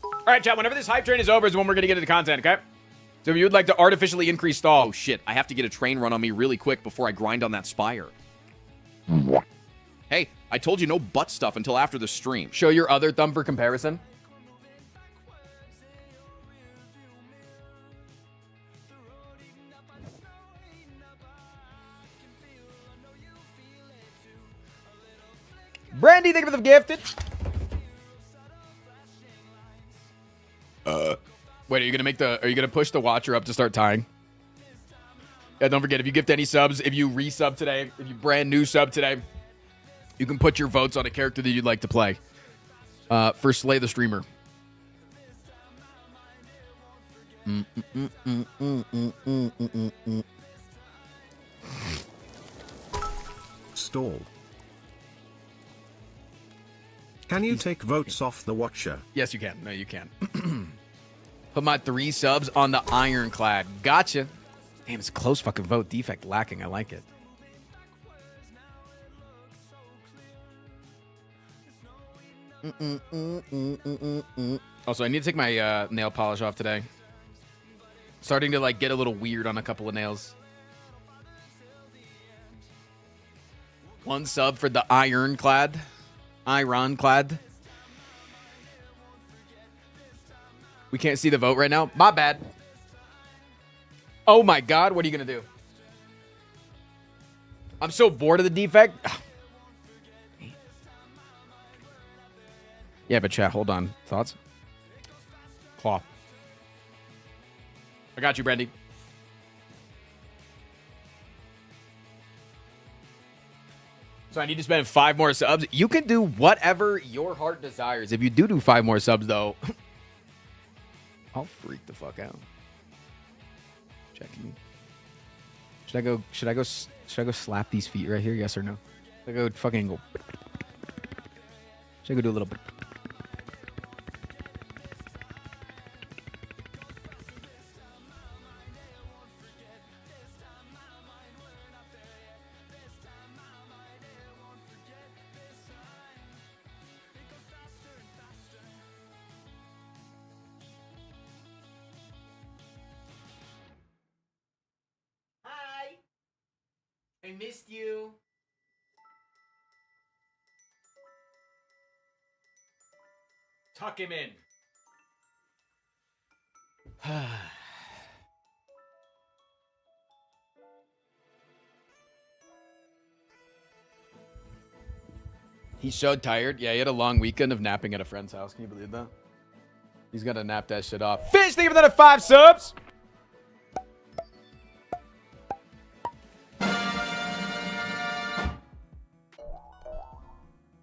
All right, chat, whenever this hype train is over is when we're going to get into content, okay? So if you would like to artificially increase stall. Oh, shit. I have to get a train run on me really quick before I grind on that spire. Hey, I told you no butt stuff until after the stream. Show your other thumb for comparison. Brandy, thank you for the gifted. Wait, are you gonna push the Watcher up to start tying? Yeah, don't forget, if you gift any subs, if you resub today, if you brand new sub today, you can put your votes on a character that you'd like to play. For Slay the Streamer. Stall. Can you take votes off the Watcher? Yes, you can. No, you can. Put my 3 subs on the Ironclad. Gotcha. Damn, it's a close fucking vote. Defect lacking. I like it. Also, I need to take my nail polish off today. Starting to like get a little weird on a couple of nails. 1 sub for the Ironclad. Ironclad. We can't see the vote right now. My bad. Oh my God, what are you gonna do? I'm so bored of the defect. Yeah, but chat, hold on. Thoughts? Claw. I got you, Brandy. So I need to spend 5 more subs. You can do whatever your heart desires. If you do 5 more subs, though, I'll freak the fuck out. Checking. Should I go slap these feet right here? Yes or no? Should I go fucking go? Should I go do a little bit? I missed you. Tuck him in. He's so tired. Yeah, he had a long weekend of napping at a friend's house. Can you believe that? He's gonna nap that shit off. Fish, thank you for that 5 subs.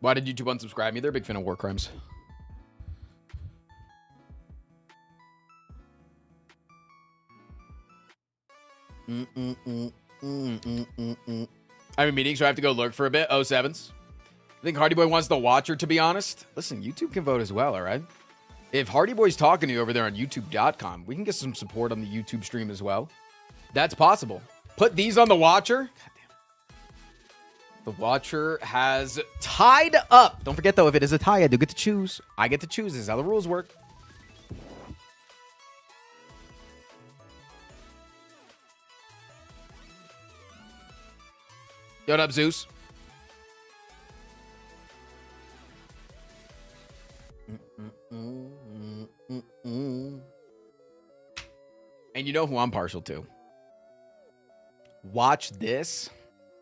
Why did YouTube unsubscribe me? They're a big fan of war crimes. I have a meeting, so I have to go lurk for a bit. 07s. I think Hardy Boy wants the Watcher, to be honest. Listen, YouTube can vote as well, all right? If Hardy Boy's talking to you over there on YouTube.com, we can get some support on the YouTube stream as well. That's possible. Put these on the Watcher. God damn The Watcher has tied up. Don't forget, though, if it is a tie, I do get to choose. I get to choose. This is how the rules work. Yo, what up, Zeus? And you know who I'm partial to. Watch this.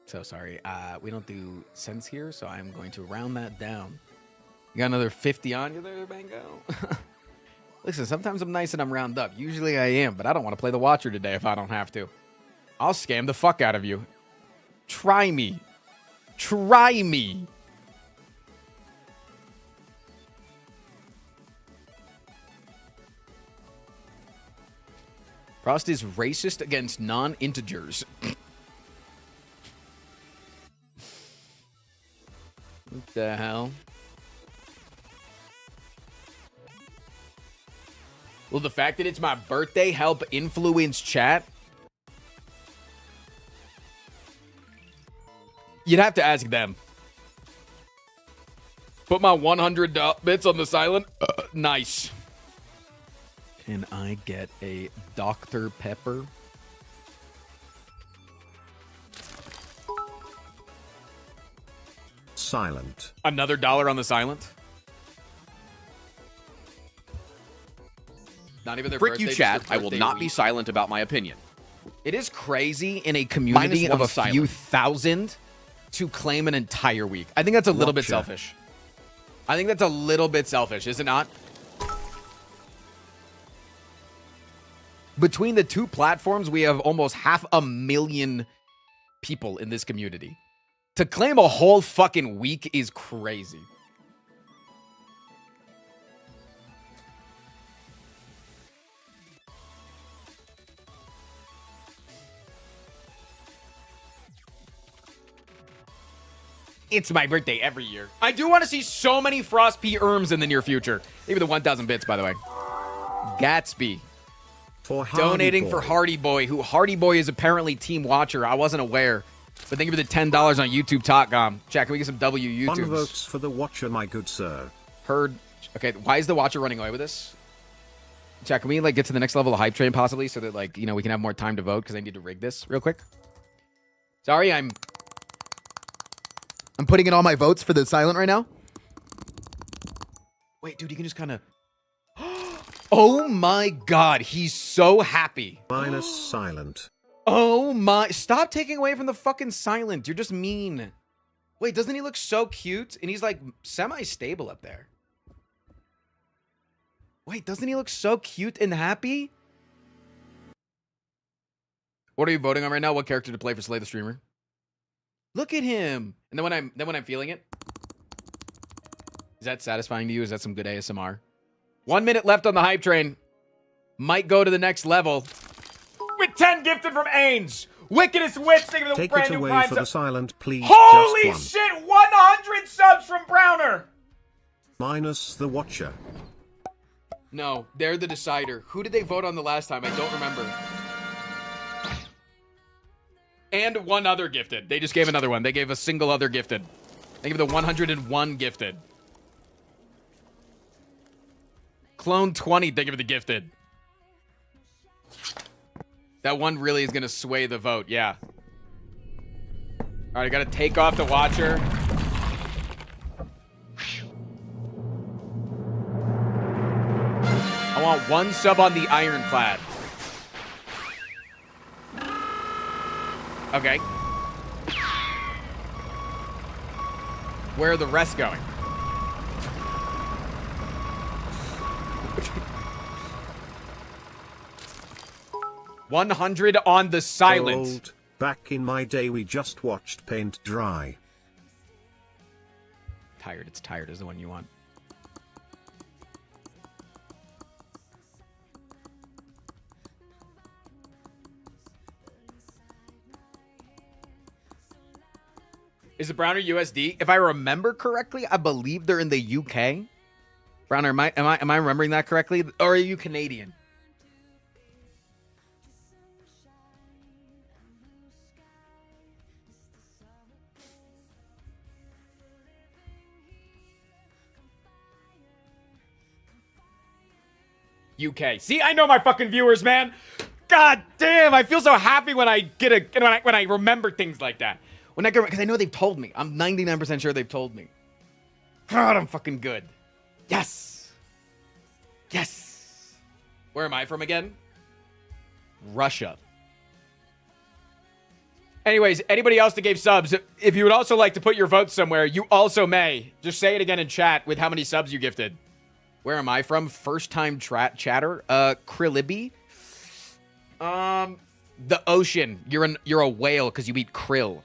So sorry. We don't do cents here, so I'm going to round that down. You got another 50 on you there, Bango? Listen, sometimes I'm nice and I'm round up. Usually I am, but I don't want to play the Watcher today if I don't have to. I'll scam the fuck out of you. Try me. Try me. Frost is racist against non-integers. What the hell? Will the fact that it's my birthday help influence chat? You'd have to ask them. Put my 100 bits on the silent. Nice. Can I get a Dr. Pepper? Silent. Another $1 on the silent? Not even their Frick birthday. you, chat. I will not be silent about my opinion. It is crazy in a community of a few thousand to claim an entire week. I think that's a little bit selfish. I think that's a little bit selfish, is it not? Between the two platforms, we have almost 500,000 people in this community. To claim a whole fucking week is crazy. It's my birthday every year. I do want to see so many Frost P. Erms in the near future. Even the 1,000 bits, by the way. Gatsby. For donating for Hardy Boy, who Hardy Boy is apparently Team Watcher. I wasn't aware. But thank you for the $10 on YouTube Talk. Chat, can we get some W YouTubes? 1 votes for the Watcher, my good sir. Heard. Okay, why is the Watcher running away with this? Chat, can we like get to the next level of hype train possibly so that like, you know, we can have more time to vote because I need to rig this real quick? Sorry, I'm putting in all my votes for the silent right now. Wait, dude, you can just kind of... Oh my god, he's so happy. Minus silent. Oh my... Stop taking away from the fucking silent. You're just mean. Wait, doesn't he look so cute? And he's like semi-stable up there. Wait, doesn't he look so cute and happy? What are you voting on right now? What character to play for Slay the Streamer? Look at him. And then when I'm feeling it, is that satisfying to you? Is that some good ASMR? 1 minute left on the hype train. Might go to the next level. With 10 gifted from Ains. Wickedest Witch, thank you for the brand new Prime for the silent, please. Holy shit, 100 subs from Browner. Minus the Watcher. No, they're the decider. Who did they vote on the last time? I don't remember. And one other gifted. They just gave another one. They gave a single other gifted. They gave the 101 gifted. Clone 20, thank you for the gifted. That one really is going to sway the vote, yeah. All right, I got to take off the Watcher. I want 1 sub on the Ironclad. Okay. Where are the rest going? $100 on the silent. Old. Back in my day, we just watched paint dry. Tired. It's tired is the one you want. Is it Browner USD? If I remember correctly, I believe they're in the UK. Browner, am I remembering that correctly? Or are you Canadian? UK. See, I know my fucking viewers, man. God damn, I feel so happy when I get when I remember things like that. When I get, because I know they've told me. I'm 99% sure they've told me. God, I'm fucking good. Yes. Yes. Where am I from again? Russia. Anyways, anybody else that gave subs, if you would also like to put your votes somewhere, you also may. Just say it again in chat with how many subs you gifted. Where am I from? First time chatter. Krillibi. The ocean. You're a whale because you eat krill.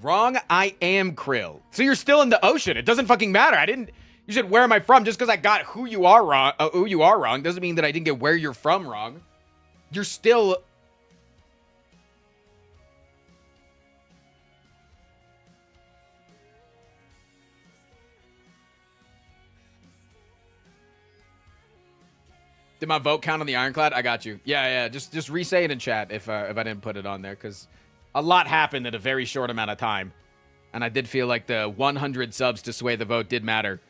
Wrong, I am krill. So you're still in the ocean. It doesn't fucking matter. You said, where am I from? Just because I got who you are wrong doesn't mean that I didn't get where you're from wrong. You're still... Did my vote count on the Ironclad? I got you. Yeah. Just re-say it in chat if I didn't put it on there, because a lot happened in a very short amount of time. And I did feel like the 100 subs to sway the vote did matter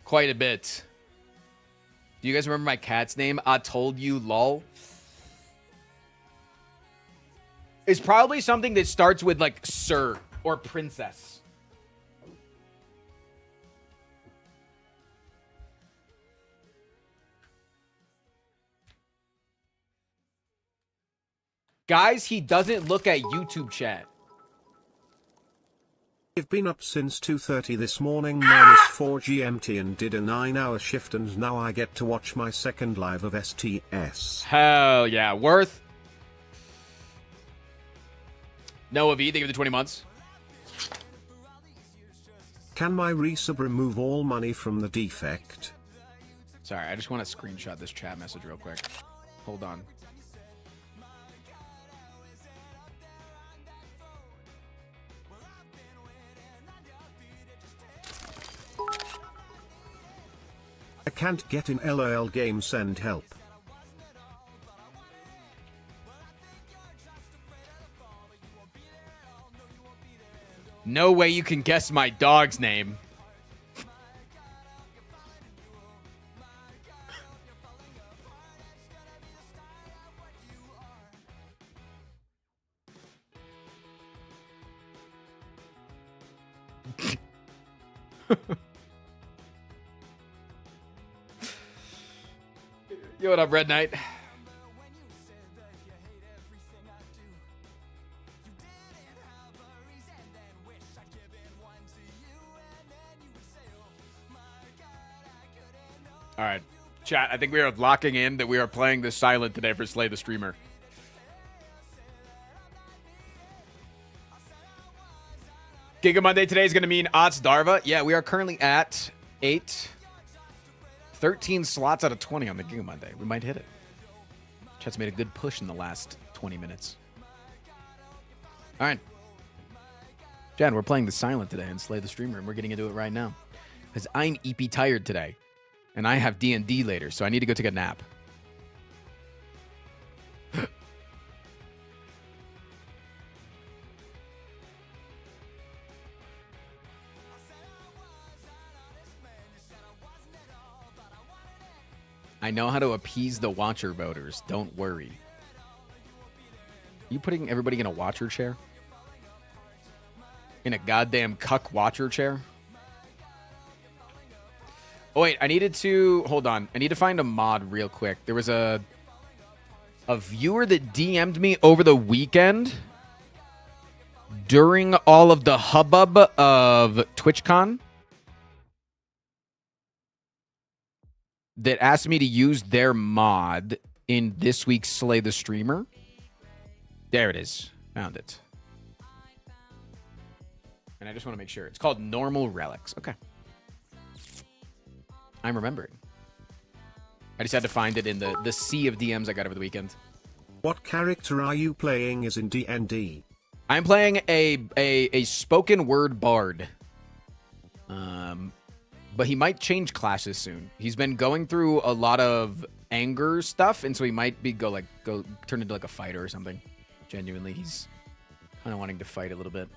quite a bit. Do you guys remember my cat's name? I told you, lol. It's probably something that starts with like sir or princess. Guys, he doesn't look at YouTube chat. I've been up since 2:30 this morning -4 GMT and did a 9-hour shift, and now I get to watch my second live of STS. Hell yeah. Worth. Noah V, thank you for the 20 months. Can my resub remove all money from the defect? Sorry, I just want to screenshot this chat message real quick. Hold on. I can't get in LOL game, send help. No way you can guess my dog's name. Yo, what up, Red Knight? All right, chat, I think we are locking in that we are playing this silent today for Slay the Streamer. Giga Monday today is going to mean Ots Darva. Yeah, we are currently at 13 slots out of 20 on the Giga Monday. We might hit it. Chat's made a good push in the last 20 minutes. All right. Jan, we're playing the silent today and Slay the Streamer, and we're getting into it right now. Because I'm EP tired today. And I have D&D later, so I need to go take a nap. I know how to appease the Watcher voters. Don't worry. Are you putting everybody in a Watcher chair? In a goddamn cuck Watcher chair? Oh, wait. I needed to... Hold on. I need to find a mod real quick. There was a viewer that DM'd me over the weekend during all of the hubbub of TwitchCon that asked me to use their mod in this week's Slay the Streamer. There it is. Found it. And I just want to make sure. It's called Normal Relics. Okay. I'm remembering. I just had to find it in the sea of DMs I got over the weekend. What character are you playing as in D&D? I'm playing a spoken word bard. But he might change classes soon. He's been going through a lot of anger stuff, and so he might be go turn into like a fighter or something. Genuinely, he's kind of wanting to fight a little bit.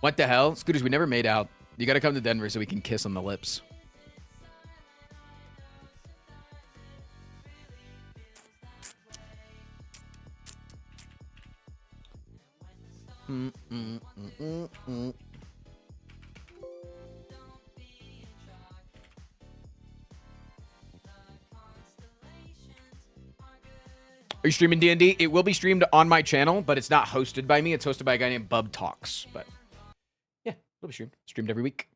What the hell? Scooters, we never made out. You got to come to Denver so we can kiss on the lips. Are you streaming D&D? It will be streamed on my channel, but it's not hosted by me. It's hosted by a guy named Bub Talks. But yeah, it'll be streamed. Streamed every week.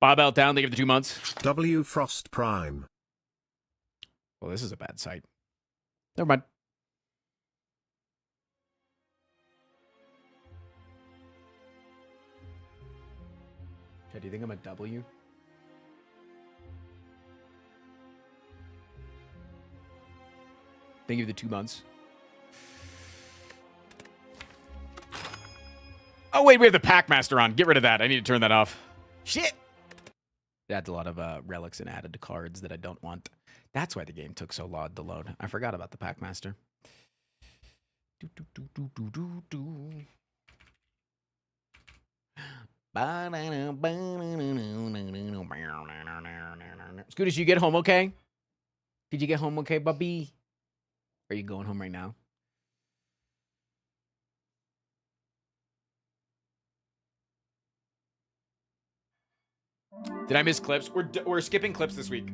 Bob out down. They give the 2 months. W Frost Prime. Well, this is a bad site. Never mind. Okay, do you think I'm a W? Thank you for the 2 months. Oh, wait, we have the Packmaster on. Get rid of that. I need to turn that off. Shit! It adds a lot of relics and added cards that I don't want. That's why the game took so long to load. I forgot about the Packmaster. Scooter, you get home okay? Did you get home okay, Bubby? Are you going home right now? Did I miss clips? We're skipping clips this week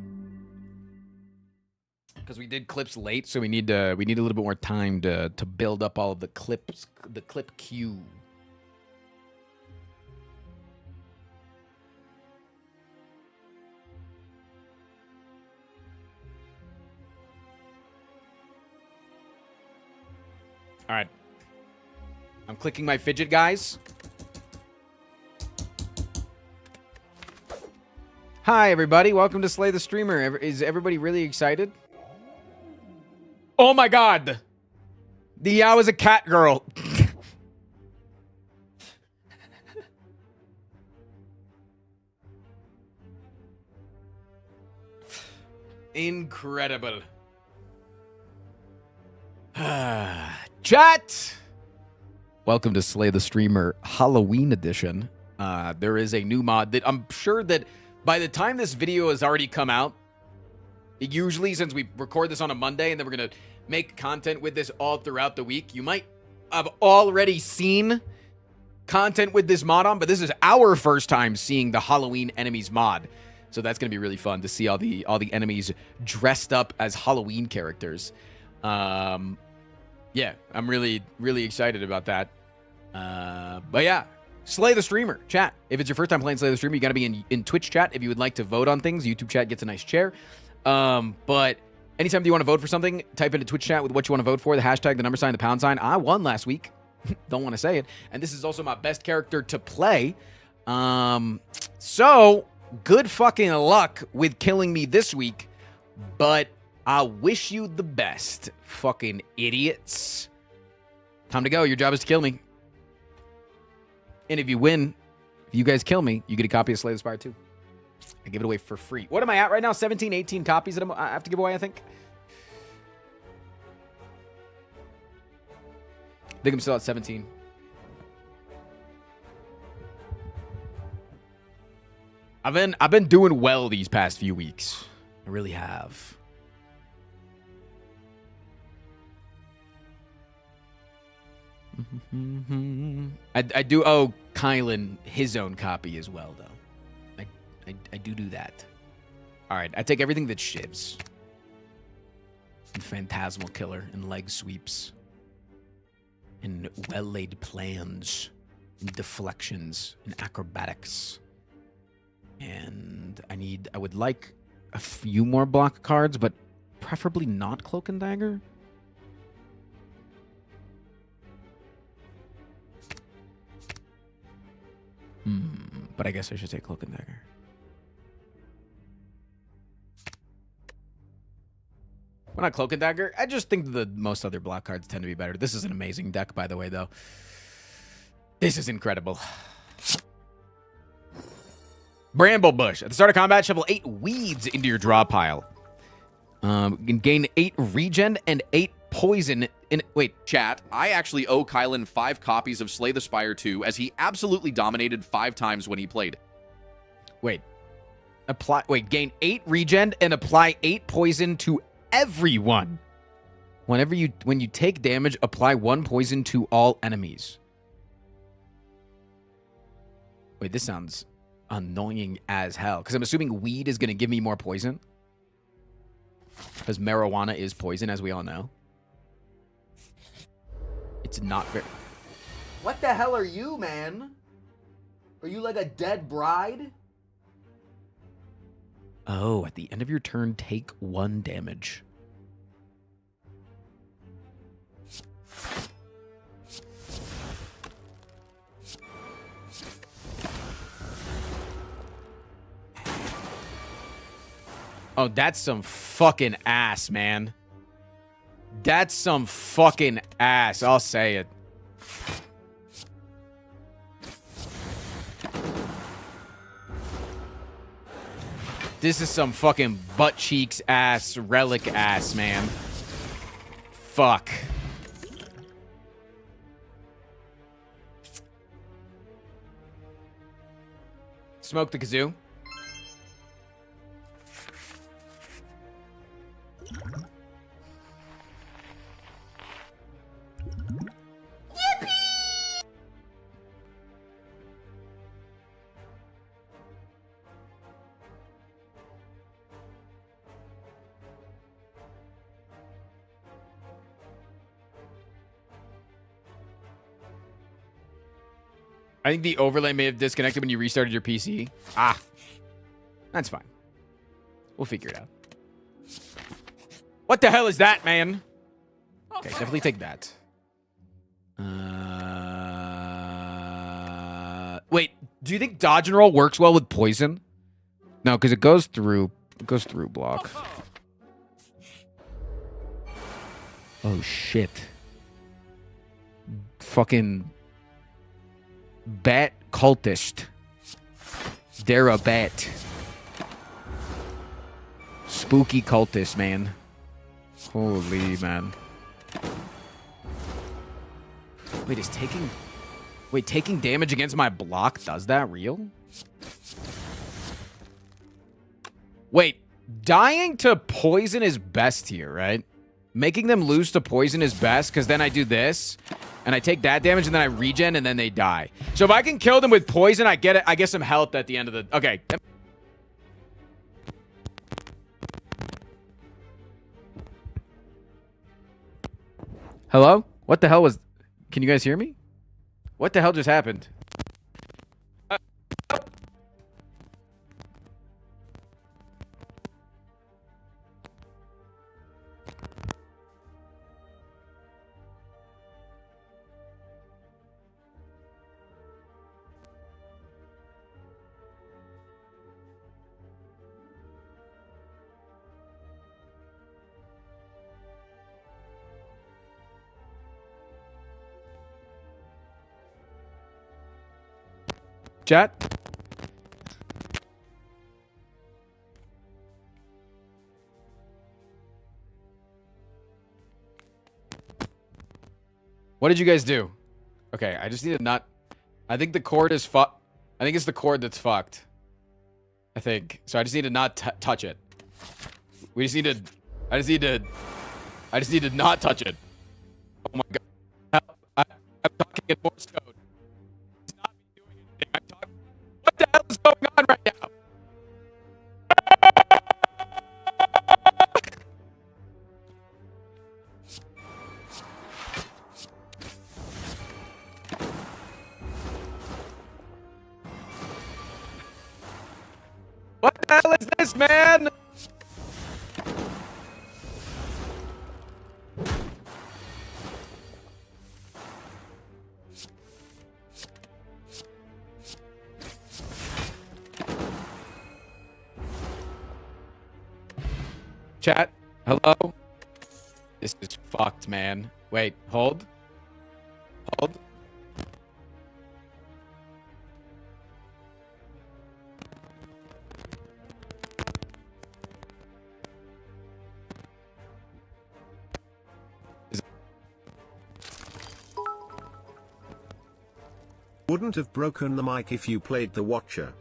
because we did clips late, so we need a little bit more time to build up all of the clips, the clip queue. All right, I'm clicking my fidget, guys. Hi, everybody. Welcome to Slay the Streamer. Is everybody really excited? Oh, my God. The I was a cat girl. Incredible. Chat. Welcome to Slay the Streamer Halloween edition. There is a new mod that I'm sure that by the time this video has already come out, usually since we record this on a Monday and then we're going to make content with this all throughout the week, you might have already seen content with this mod on, but this is our first time seeing the Halloween enemies mod. So that's going to be really fun to see all the enemies dressed up as Halloween characters. Yeah, I'm really, really excited about that. But yeah. Slay the Streamer, chat. If it's your first time playing Slay the Streamer, you got to be in Twitch chat. If you would like to vote on things, YouTube chat gets a nice chair. But anytime you want to vote for something, type into Twitch chat with what you want to vote for, the hashtag, the number sign, the pound sign. I won last week. Don't want to say it. And this is also my best character to play. So, good fucking luck with killing me this week. But I wish you the best, fucking idiots. Time to go. Your job is to kill me. And if you win, if you guys kill me, you get a copy of Slay the Spire 2. I give it away for free. What am I at right now? 17, 18 copies that I have to give away, I think. I think I'm still at 17. I've been doing well these past few weeks. I really have. I do owe Kylan his own copy as well, though. I do that. All right, I take everything that shivs. And Phantasmal Killer and leg sweeps. And well-laid plans. And deflections and acrobatics. And I would like a few more block cards, but preferably not Cloak and Dagger. But I guess I should take Cloak and Dagger. We're not Cloak and Dagger. I just think the most other block cards tend to be better. This is an amazing deck, by the way, though. This is incredible. Bramblebush. At the start of combat, shovel 8 weeds into your draw pile. You can gain 8 regen and 8 poison. Wait, chat. I actually owe Kylan 5 copies of Slay the Spire 2, as he absolutely dominated 5 times when he played. Wait. Gain 8 regen and apply 8 poison to everyone. When you take damage, apply 1 poison to all enemies. Wait, this sounds annoying as hell. Because I'm assuming weed is going to give me more poison. Because marijuana is poison, as we all know. It's not very... What the hell are you, man? Are you like a dead bride? Oh, at the end of your turn, take 1 damage. Oh, that's some fucking ass, man. That's some fucking ass. I'll say it. This is some fucking butt cheeks ass, relic ass, man. Fuck. Smoke the kazoo. I think the overlay may have disconnected when you restarted your PC. Ah. That's fine. We'll figure it out. What the hell is that, man? Okay, definitely take that. Wait, do you think dodge and roll works well with poison? No, because it goes through block. Oh shit. Fucking bat cultist. They're a bat. Spooky cultist, man. Holy man. Wait, taking damage against my block does that real? Wait, dying to poison is best here, right? Making them lose to poison is best, because then I do this, and I take that damage, and then I regen, and then they die. So if I can kill them with poison, I get some health at the end of the... Okay. Hello? What the hell was... Can you guys hear me? What the hell just happened? Chat? What did you guys do? Okay, I just need to not... I think the cord is fucked. I think it's the cord that's fucked. I think. So I just need to not touch it. We just need to... I just need to not touch it. Oh my god. I'm talking in Morse code. What the hell is going on right now? What the hell is this, man? Chat, hello? This is fucked, man. Wait, hold. Hold. Wouldn't have broken the mic if you played the Watcher.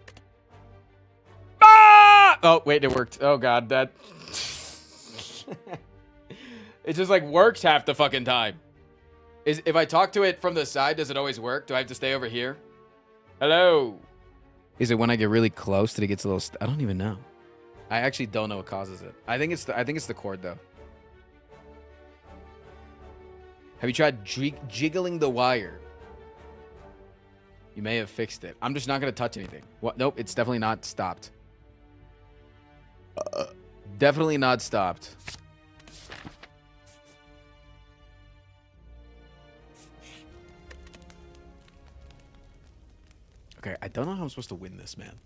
Ah! Oh, wait, it worked. Oh, God, that... It just, like, works half the fucking time. If I talk to it from the side, does it always work? Do I have to stay over here? Hello? Is it when I get really close that it gets a little... I don't even know. I actually don't know what causes it. I think it's the cord, though. Have you tried jiggling the wire? You may have fixed it. I'm just not going to touch anything. What? Nope, it's definitely not stopped. Definitely not stopped. Okay, I don't know how I'm supposed to win this, man.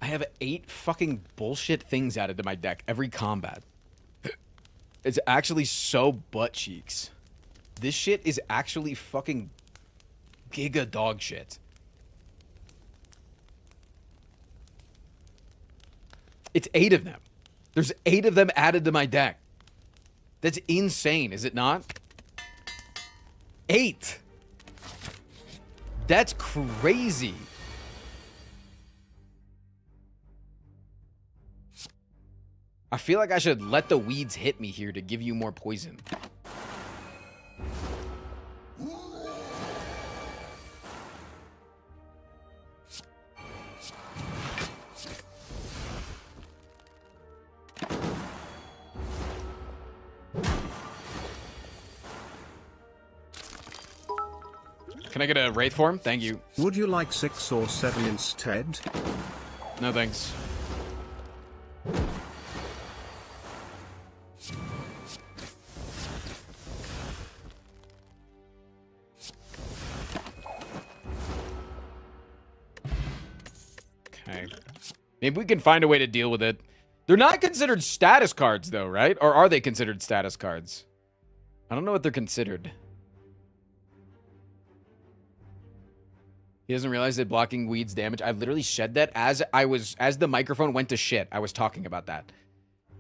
I have 8 fucking bullshit things added to my deck every combat. It's actually so butt cheeks. This shit is actually fucking giga dog shit. It's 8 of them. There's 8 of them added to my deck. That's insane, is it not? 8. That's crazy. I feel like I should let the weeds hit me here to give you more poison. Can I get a Wraith form? Thank you. Would you like 6 or 7 instead? No thanks. Okay. Maybe we can find a way to deal with it. They're not considered status cards though, right? Or are they considered status cards? I don't know what they're considered. He doesn't realize that blocking weeds damage. I've literally said that as the microphone went to shit. I was talking about that.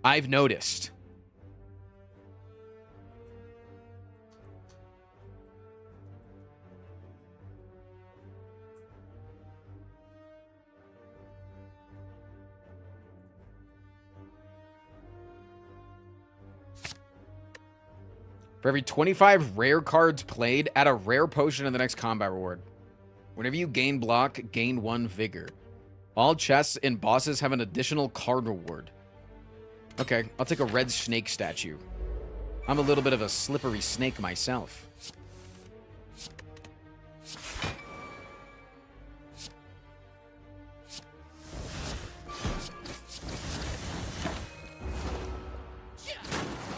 I've noticed. For every 25 rare cards played, add a rare potion in the next combat reward. Whenever you gain block, gain 1 vigor. All chests and bosses have an additional card reward. Okay, I'll take a red snake statue. I'm a little bit of a slippery snake myself.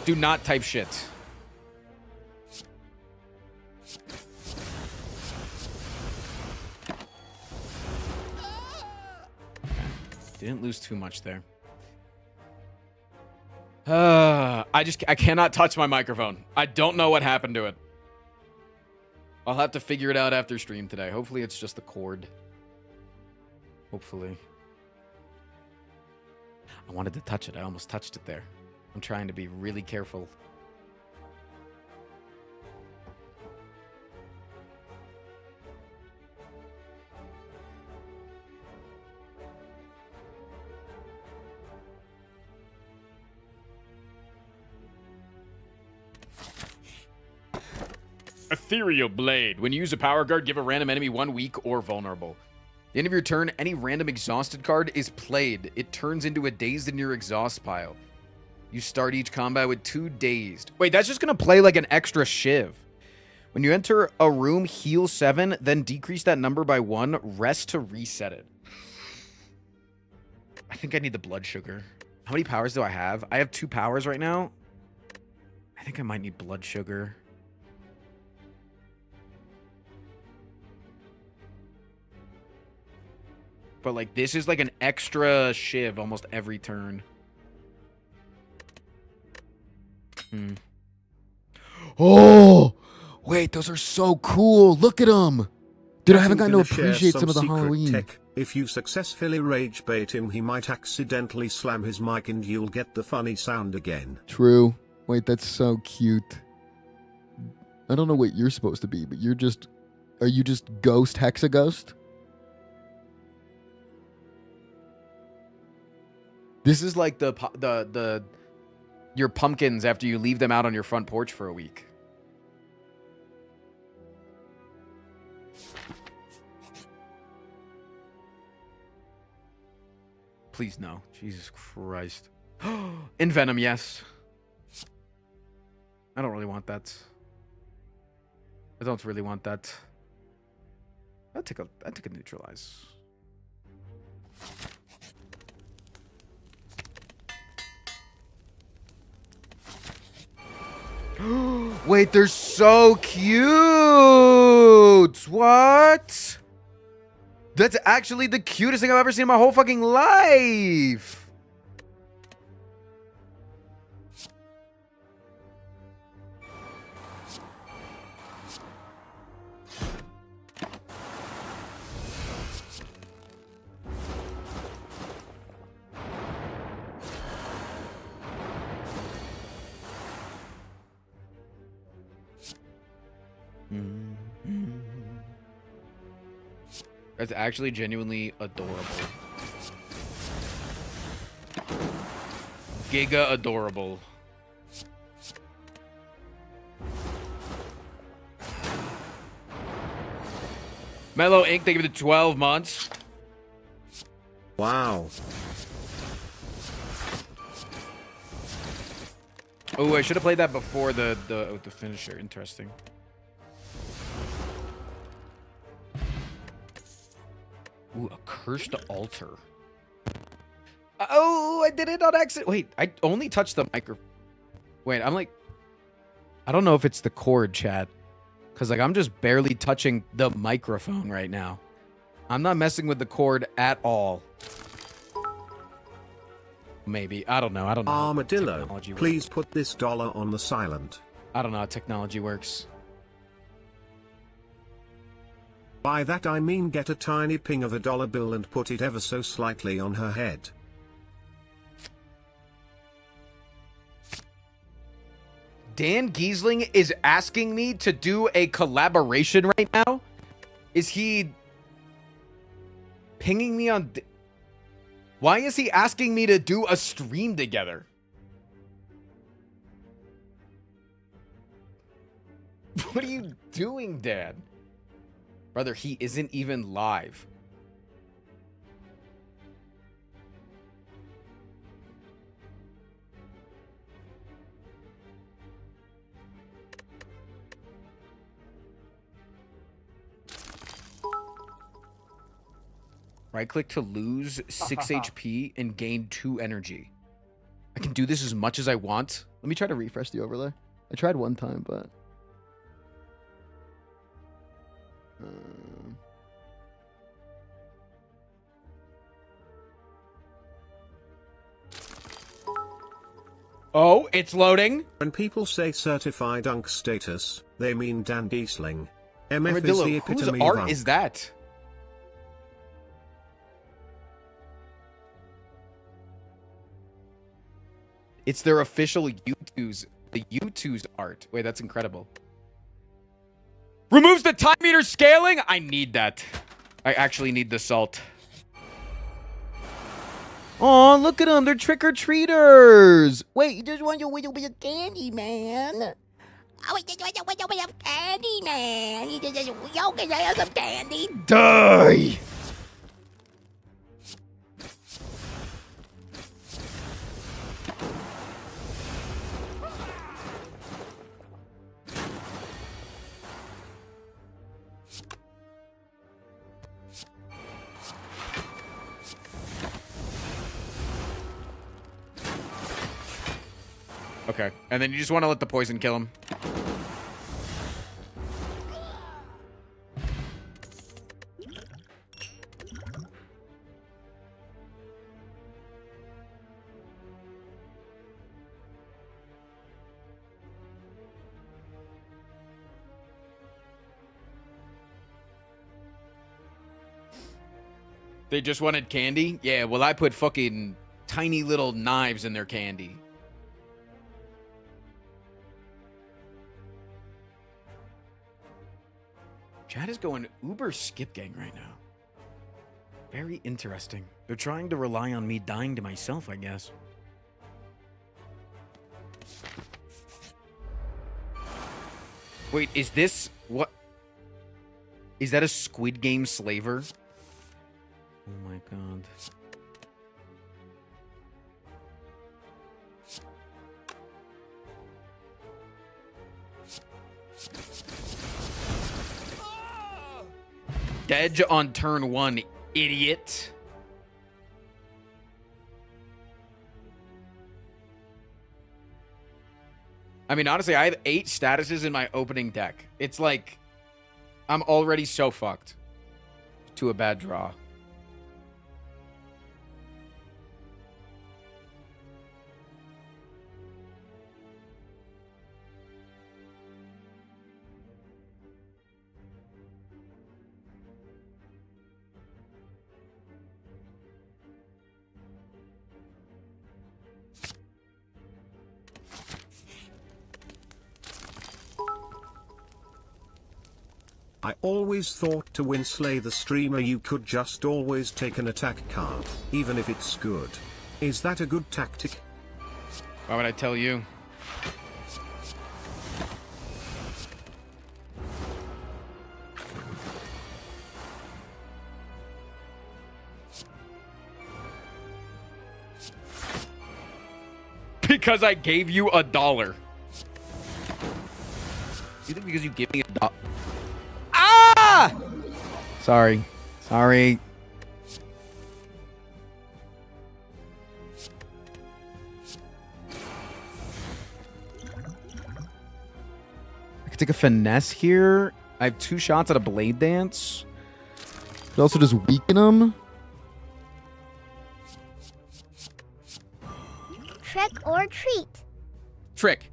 Do not type shit. Didn't lose too much there. I cannot touch my microphone. I don't know what happened to it. I'll have to figure it out after stream today. Hopefully it's just the cord. Hopefully. I wanted to touch it. I almost touched it there. I'm trying to be really careful. Ethereal Blade. When you use a power card, give a random enemy 1 weak or vulnerable. At the end of your turn, any random exhausted card is played. It turns into a dazed in your exhaust pile. You start each combat with 2 dazed. Wait, that's just going to play like an extra shiv. When you enter a room, heal 7, then decrease that number by 1. Rest to reset it. I think I need the blood sugar. How many powers do I have? I have 2 powers right now. I think I might need blood sugar. But, like, this is like an extra shiv almost every turn. Oh, wait, those are so cool. Look at them. Dude, I haven't gotten to Gonna share appreciate some of the secret Halloween. Tech. If you successfully rage bait him, he might accidentally slam his mic and you'll get the funny sound again. True. Wait, that's so cute. I don't know what you're supposed to be, but are you just Ghost Hexaghost? This is like your pumpkins after you leave them out on your front porch for a week. Please no. Jesus Christ. Envenom, yes. I don't really want that. I don't really want that. I'd take a neutralize. Wait, they're so cute. What? That's actually the cutest thing I've ever seen in my whole fucking life. That's actually genuinely adorable. Giga adorable. Mellow Ink, they give it 12 months. Wow. Oh, I should have played that before the finisher. Interesting. Ooh, a cursed altar. Oh, I did it on accident. Wait, I only touched the micro. Wait, I don't know if it's the cord, chat. Because, like, I'm just barely touching the microphone right now. I'm not messing with the cord at all. Maybe. I don't know. Armadillo, please put this dollar on the silent. I don't know how technology works. By that I mean get a tiny ping of a dollar bill and put it ever so slightly on her head. Dan Giesling is asking me to do a collaboration right now? Is he pinging me on... Why is he asking me to do a stream together? What are you doing, Dad? Brother, he isn't even live. Right click to lose 6 HP and gain 2 energy. I can do this as much as I want. Let me try to refresh the overlay. I tried one time, but... Oh, it's loading. When people say certified unk status, they mean Dan Giesling. MF Armadillo, is the whose epitome art of unk. is that? It's their official YouTube's art. Wait, that's incredible. Removes the time meter scaling? I need that. I actually need the salt. Oh, look at them. They're trick-or-treaters. Wait, you just want your little bit of candy, man. Oh, you just want your little bit of candy, man. You can have some candy. Die. Okay, and then you just want to let the poison kill him. They just wanted candy? Yeah, well, I put fucking tiny little knives in their candy. Chad is going uber skip gang right now. Very interesting. They're trying to rely on me dying to myself, I guess. Wait, is this... What? Is that a Squid Game slaver? Oh my god. Dead on turn 1, idiot. I mean, honestly, I have 8 statuses in my opening deck. It's like, I'm already so fucked to a bad draw. I always thought to win Slay the Streamer you could just always take an attack card, even if it's good. Is that a good tactic? Why would I tell you? Because I gave you $1. You think because you gave me $1? Ah! Sorry. Sorry. I could take a finesse here. I have 2 shots at a blade dance. Could also just weaken him. Trick or treat? Trick.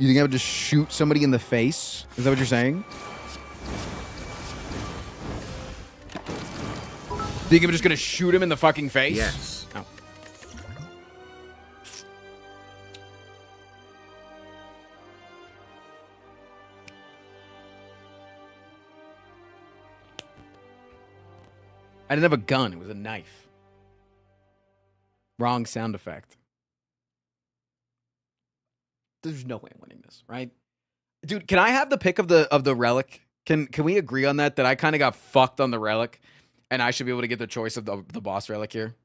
You think I would just shoot somebody in the face? Is that what you're saying? Think I'm just gonna shoot him in the fucking face? Yes. Oh. I didn't have a gun. It was a knife. Wrong sound effect. There's no way I'm winning this, right? Dude, can I have the pick of the relic? Can we agree on that? That I kind of got fucked on the relic, and I should be able to get the choice of the boss relic here.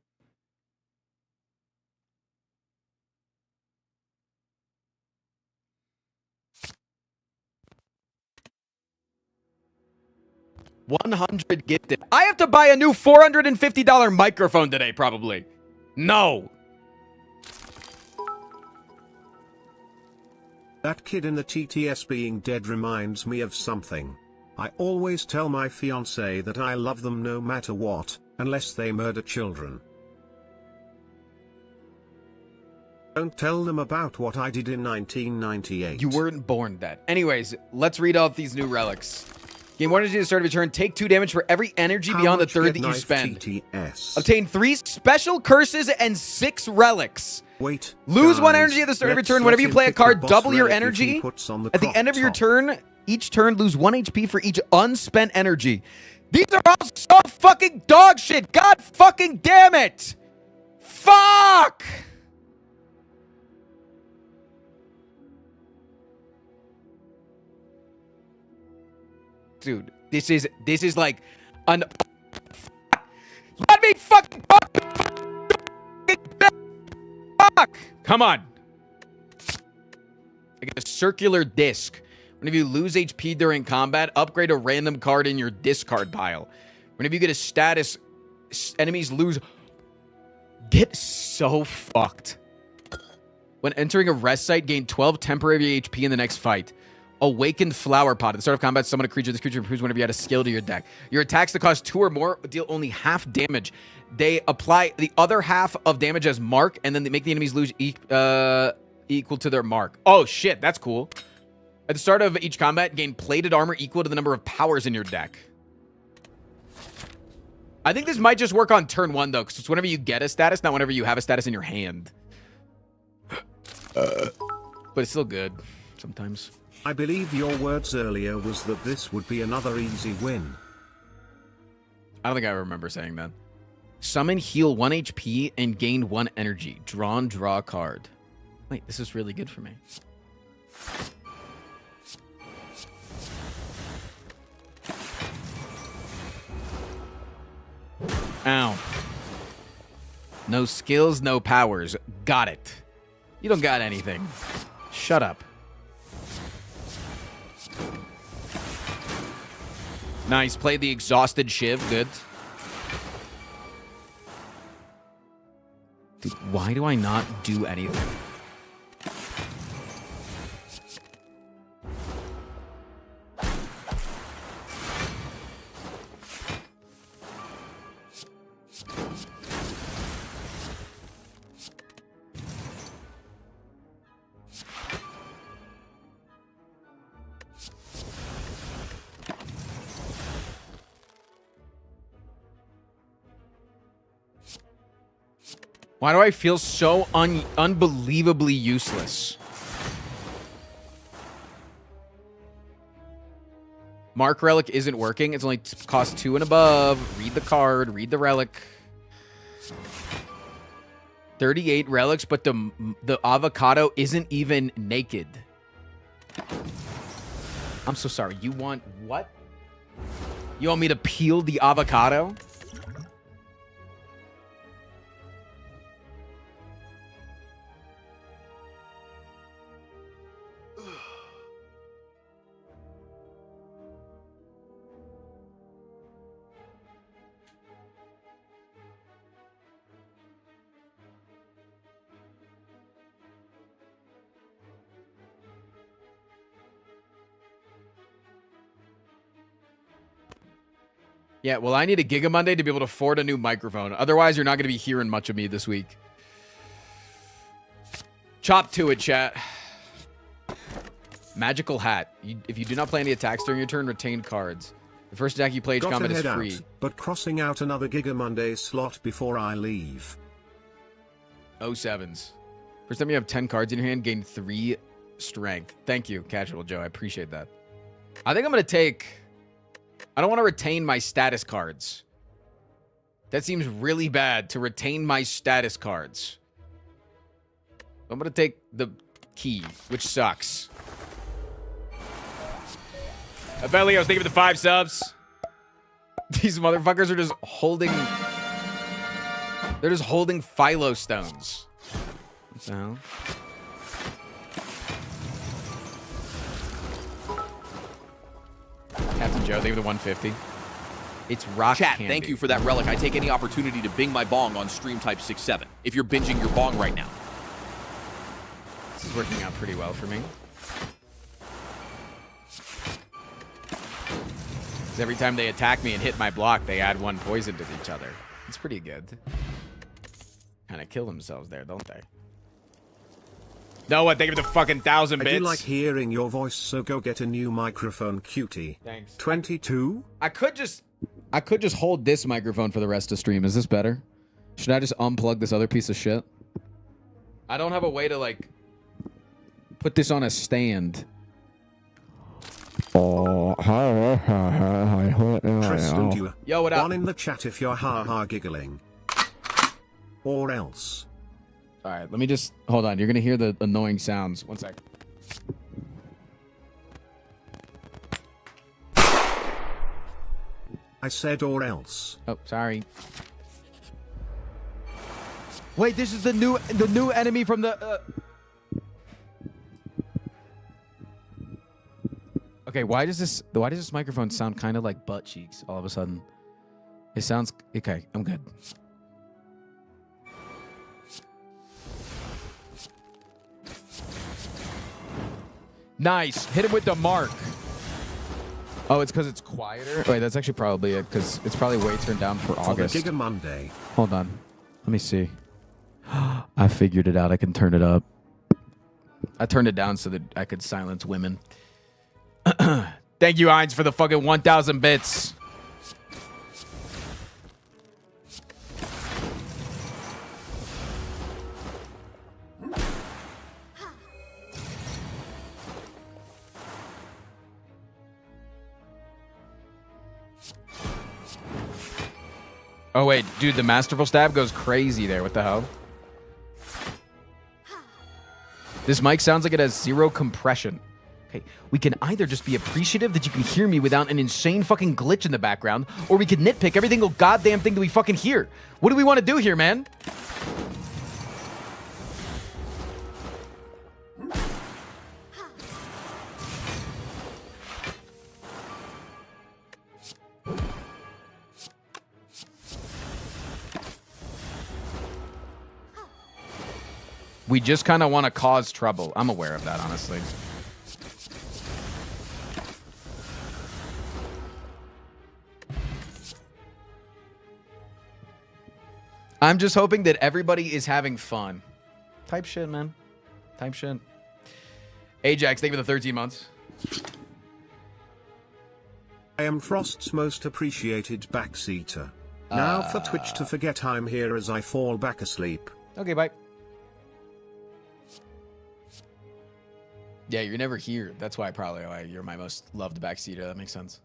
$100 gifted. I have to buy a new $450 microphone today, probably. No. That kid in the TTS being dead reminds me of something. I always tell my fiance that I love them no matter what, unless they murder children. Don't tell them about what I did in 1998. You weren't born dead. Anyways, let's read out these new relics. Gain 1 energy at the start of your turn. Take 2 damage for every energy beyond the third that you spend. TTS? Obtain 3 special curses and 6 relics. Wait. Lose guys, 1 energy at the start of your turn. Whenever you play a card, double your energy. At the end of your turn, each turn, lose 1 HP for each unspent energy. These are all so fucking dog shit. God fucking damn it. Fuck. Dude, this is like an... Let me fucking fuck! Come on. I get a circular disc. Whenever you lose HP during combat, upgrade a random card in your discard pile. Whenever you get a status, enemies lose... Get so fucked. When entering a rest site, gain 12 temporary HP in the next fight. Awakened Flower Pot. At the start of combat, summon a creature. This creature improves whenever you add a skill to your deck. Your attacks that cost 2 or more deal only half damage. They apply the other half of damage as mark, and then they make the enemies lose equal to their mark. Oh, shit. That's cool. At the start of each combat, gain plated armor equal to the number of powers in your deck. I think this might just work on turn 1, though, because it's whenever you get a status, not whenever you have a status in your hand. But it's still good sometimes. I believe your words earlier was that this would be another easy win. I don't think I remember saying that. Summon, heal 1 HP, and gain 1 energy. Draw a card. Wait, this is really good for me. Ow. No skills, no powers. Got it. You don't got anything. Shut up. Nice. Play the Exhausted Shiv. Good. Dude, why do I not do anything? Why do I feel so unbelievably useless? Mark Relic isn't working. It's only cost 2 and above. Read the card. Read the relic. 38 relics, but the avocado isn't even naked. I'm so sorry. You want what? You want me to peel the avocado? Yeah, well, I need a Giga Monday to be able to afford a new microphone. Otherwise, you're not going to be hearing much of me this week. Chop to it, chat. Magical Hat. If you do not play any attacks during your turn, retain cards. The first attack you play each combat is free. But crossing out another Giga Monday slot before I leave. 07s. First time you have 10 cards in your hand, gain 3 strength. Thank you, Casual Joe. I appreciate that. I think I'm going to take... I don't want to retain my status cards. That seems really bad to retain my status cards. I'm going to take the key, which sucks. Abelios, thank you for the 5 subs. These motherfuckers are just holding... They're just holding Philo stones. What the hell? Captain Joe, thank you for the 150. It's rock Chat, candy. Thank you for that relic. I take any opportunity to bing my bong on stream type 6-7. If you're binging your bong right now. This is working out pretty well for me. Because every time they attack me and hit my block, they add 1 poison to each other. It's pretty good. Kind of kill themselves there, don't they? Noah, thank you for the fucking 1,000 bits. I do like hearing your voice, so go get a new microphone, cutie. Thanks. 22? I could just hold this microphone for the rest of stream. Is this better? Should I just unplug this other piece of shit? I don't have a way to, like, put this on a stand. Tristan, you Yo, what up? One in the chat if you're ha-ha giggling. Or else. All right, let me just... Hold on. You're going to hear the annoying sounds. 1 sec. I said or else. Oh, sorry. Wait, this is the new enemy from the... Okay, why does this microphone sound kind of like butt cheeks all of a sudden? It sounds... Okay, I'm good. Nice. Hit him with the mark. Oh, it's because it's quieter? Wait, that's actually probably it, because it's probably way turned down for August. Giga Monday. Hold on. Let me see. I figured it out. I can turn it up. I turned it down so that I could silence women. Thank you, Heinz, for the fucking 1,000 bits. Oh, wait. Dude, the Masterful Stab goes crazy there. What the hell? This mic sounds like it has 0 compression. Okay, we can either just be appreciative that you can hear me without an insane fucking glitch in the background, or we can nitpick every single goddamn thing that we fucking hear. What do we want to do here, man? We just kind of want to cause trouble. I'm aware of that, honestly. I'm just hoping that everybody is having fun. Type shit, man. Type shit. Ajax, thank you for the 13 months. I am Frost's most appreciated backseater. Now for Twitch to forget I'm here as I fall back asleep. Okay, bye. Yeah, you're never here. That's why you're my most loved backseater. That makes sense.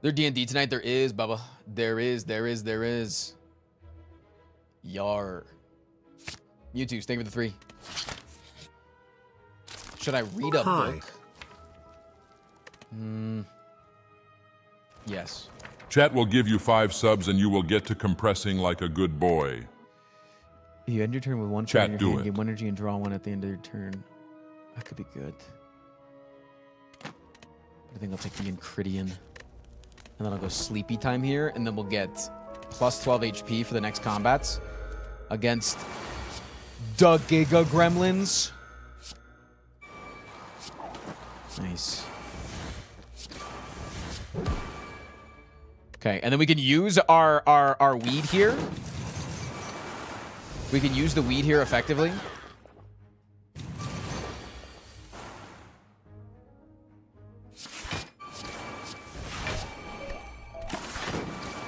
There D&D tonight? There is, Bubba. There is. Yar. YouTube, stay with the 3. Should I read a book? Yes. Chat will give you 5 subs and you will get to compressing like a good boy. You end your turn with 1 Chat, do it. Gain 1 energy and draw 1 at the end of your turn. That could be good. But I think I'll take the Encridian. And then I'll go Sleepy Time here, and then we'll get plus 12 HP for the next combats against the Giga Gremlins. Nice. Okay, and then we can use our weed here. We can use the weed here effectively.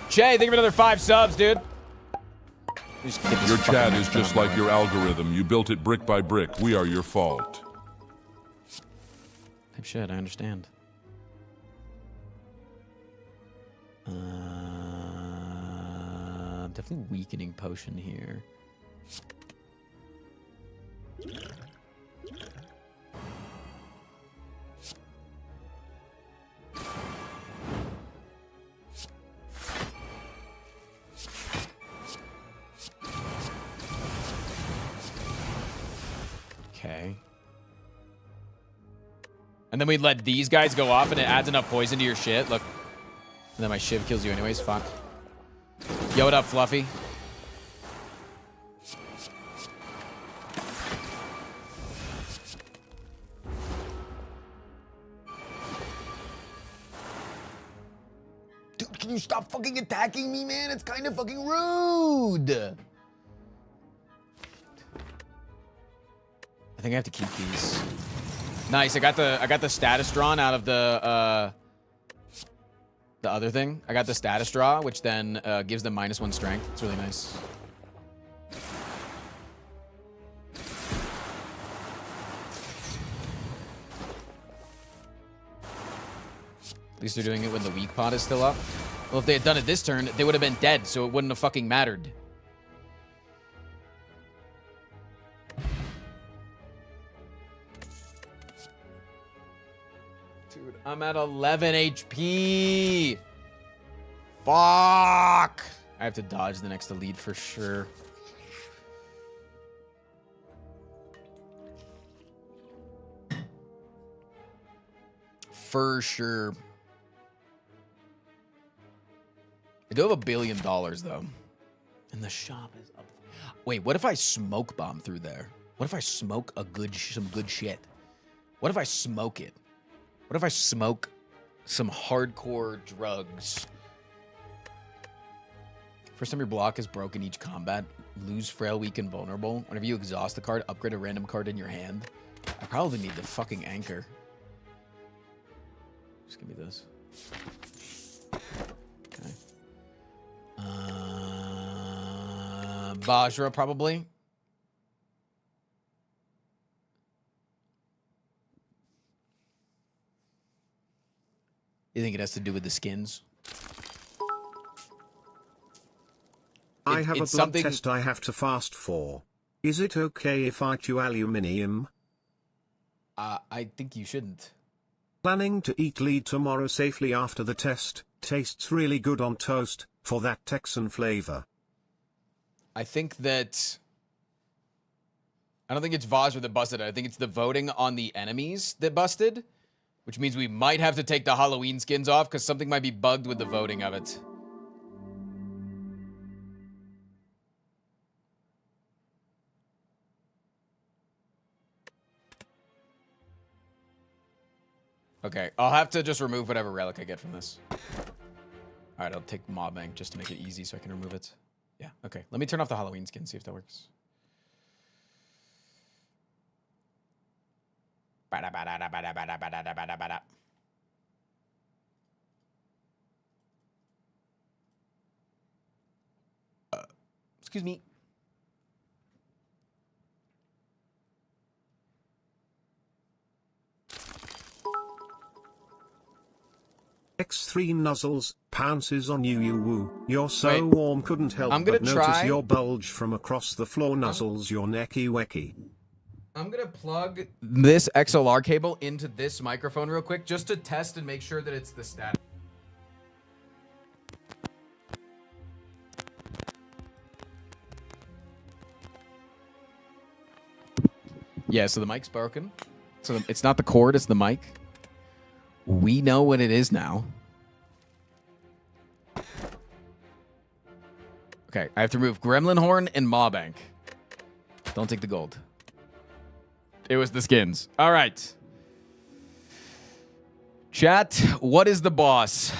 Jay, thank you for another 5 subs, dude. Your chat is just like your algorithm. You built it brick by brick. We are your fault. Type shit, I understand. Definitely weakening potion here. Okay. And then we let these guys go off and it adds enough poison to your shit. Look. And then my shiv kills you anyways. Fuck. Yo, what up, Fluffy? Dude, can you stop fucking attacking me, man? It's kind of fucking rude. I think I have to keep these. Nice. I got the status drawn out of the other thing. I got the status draw, which then gives them -1 strength. It's really nice. At least they're doing it when the weak pot is still up. Well, if they had done it this turn, they would have been dead, so it wouldn't have fucking mattered. Dude, I'm at 11 HP. Fuck. I have to dodge the next elite for sure. For sure. I do have $1 billion though. And the shop is up. Wait, what if I smoke bomb through there? What if I smoke some good shit? What if I smoke it? What if I smoke some hardcore drugs? First time your block is broken each combat, lose frail, weak, and vulnerable. Whenever you exhaust a card, upgrade a random card in your hand. I probably need the fucking anchor. Just give me this. Okay. Bajra, probably. You think it has to do with the skins? I have a blood test I have to fast for. Is it okay if I chew aluminium? I think you shouldn't. Planning to eat lead tomorrow safely after the test. Tastes really good on toast, for that Texan flavor. I think that... I don't think it's Vajra that busted it. I think it's the voting on the enemies that busted. Which means we might have to take the Halloween skins off because something might be bugged with the voting of it. Okay, I'll have to just remove whatever relic I get from this. Alright, I'll take Mob Bank just to make it easy so I can remove it. Yeah, okay. Let me turn off the Halloween skin, see if that works. Excuse me. X3 nuzzles, pounces on you woo. You're so warm couldn't help but notice your bulge from across the floor nuzzles your necky wecky. I'm gonna plug this XLR cable into this microphone real quick just to test and make sure that it's the static. Yeah, so the mic's broken. So it's not the cord, it's the mic. We know what it is now. Okay, I have to remove Gremlin Horn and Maw Bank. Don't take the gold. It was the skins. All right. Chat, what is the boss?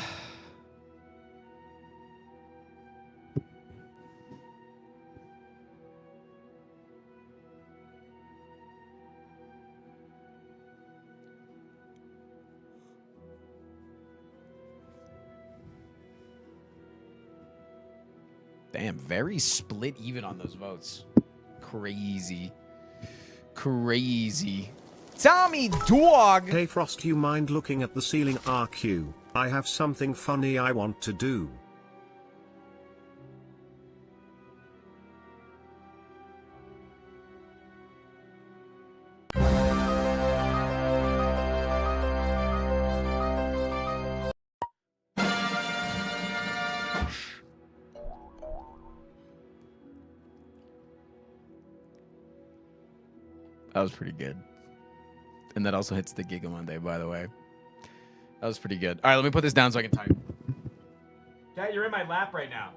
Damn, very split even on those votes. Crazy. Crazy. Tommy Dog! Hey Frost, you mind looking at the ceiling RQ? I have something funny I want to do. That was pretty good. And that also hits the Giga Monday, by the way. That was pretty good. All right, let me put this down so I can type. Dad, you're in my lap right now.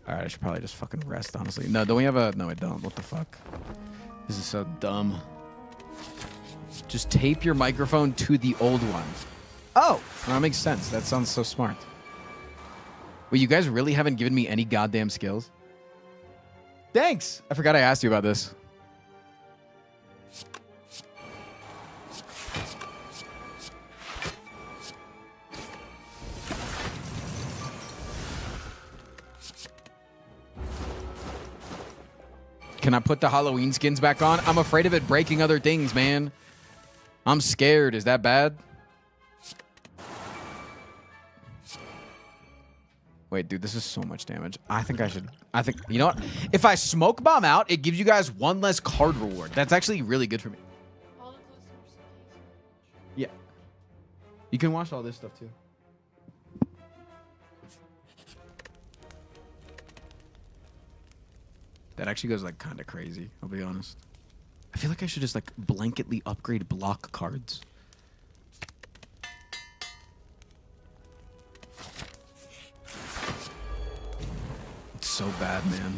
All right, I should probably just fucking rest, honestly. No, don't we have a... No, I don't. What the fuck? This is so dumb. Just tape your microphone to the old one. Oh, that makes sense. That sounds so smart. Wait, you guys really haven't given me any goddamn skills? Thanks. I forgot I asked you about this. Can I put the Halloween skins back on? I'm afraid of it breaking other things, man. I'm scared. Is that bad? Wait, dude, this is so much damage. I think I should... You know what? If I smoke bomb out, it gives you guys one less card reward. That's actually really good for me. Yeah. You can watch all this stuff, too. That actually goes, like, kind of crazy, I'll be honest. I feel like I should just, like, blanketly upgrade block cards. so bad, man.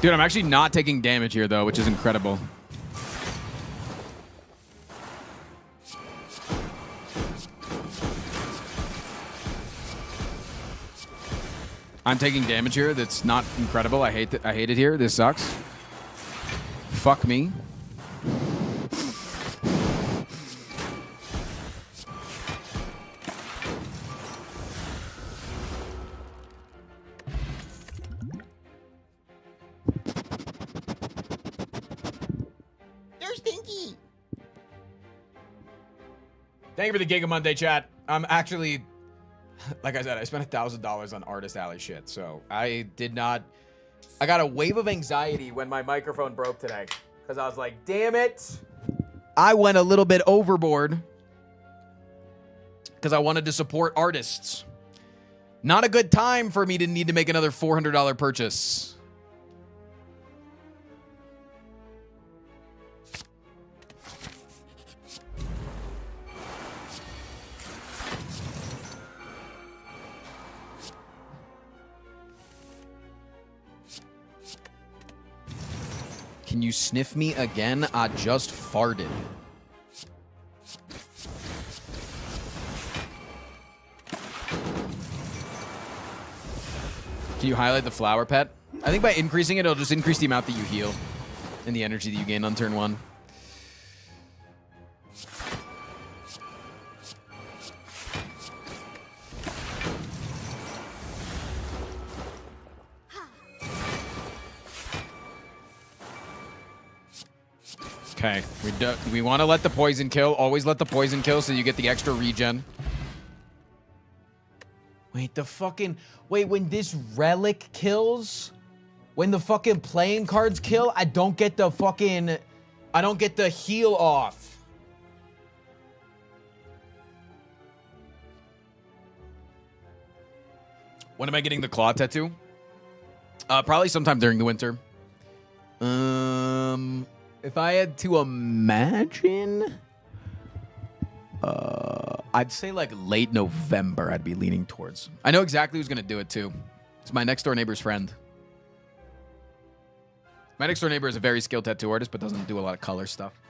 Dude, I'm actually not taking damage here, though, which is incredible. I'm taking damage here. That's not incredible. I hate it here. This sucks. Fuck me. They're stinky. Thank you for the Giga Monday, chat. I'm actually, like I said, I spent $1,000 on Artist Alley shit, so I got a wave of anxiety when my microphone broke today, because I was like, damn it. I went a little bit overboard because I wanted to support artists. Not a good time for me to need to make another $400 purchase. Can you sniff me again? I just farted. Can you highlight the flower pet? I think by increasing it, it'll just increase the amount that you heal and the energy that you gain on turn 1. Okay, we want to let the poison kill. Always let the poison kill so you get the extra regen. Wait, when this relic kills, when the fucking playing cards kill, I don't get the heal off. When am I getting the claw tattoo? Probably sometime during the winter. If I had to imagine, I'd say like late November I'd be leaning towards. I know exactly who's going to do it too. It's my next door neighbor's friend. My next door neighbor is a very skilled tattoo artist, but doesn't do a lot of color stuff.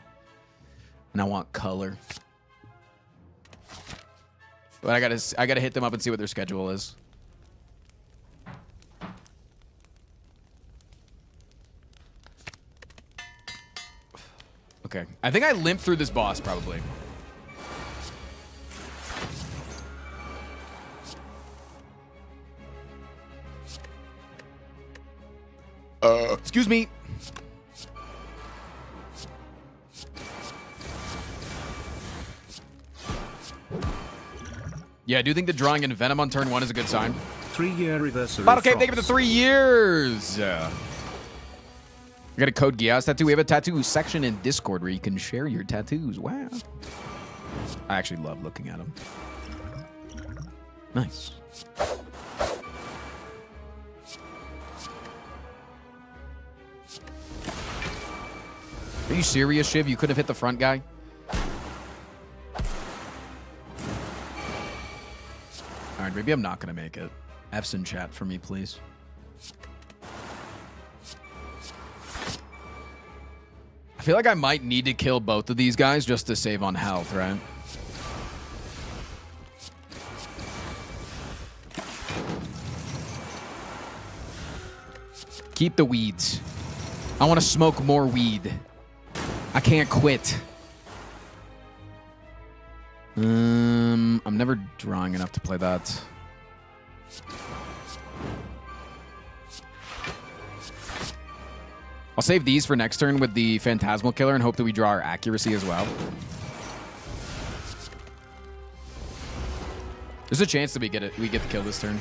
And I want color. But I gotta hit them up and see what their schedule is. Okay, I think I limp through this boss, probably. Excuse me. Yeah, I do think the drawing in Venom on turn 1 is a good sign. 3-year reversal. Bottle Cave, thank you for the 3 years. Yeah. I got a code Gias tattoo. We have a tattoo section in Discord where you can share your tattoos. Wow. I actually love looking at them. Nice. Are you serious, Shiv? You could have hit the front guy? All right, maybe I'm not going to make it. F's in chat for me, please. I feel like I might need to kill both of these guys just to save on health, right? Keep the weeds. I want to smoke more weed. I can't quit. I'm never drawing enough to play that. I'll save these for next turn with the Phantasmal Killer and hope that we draw our accuracy as well. There's a chance that we get the kill this turn.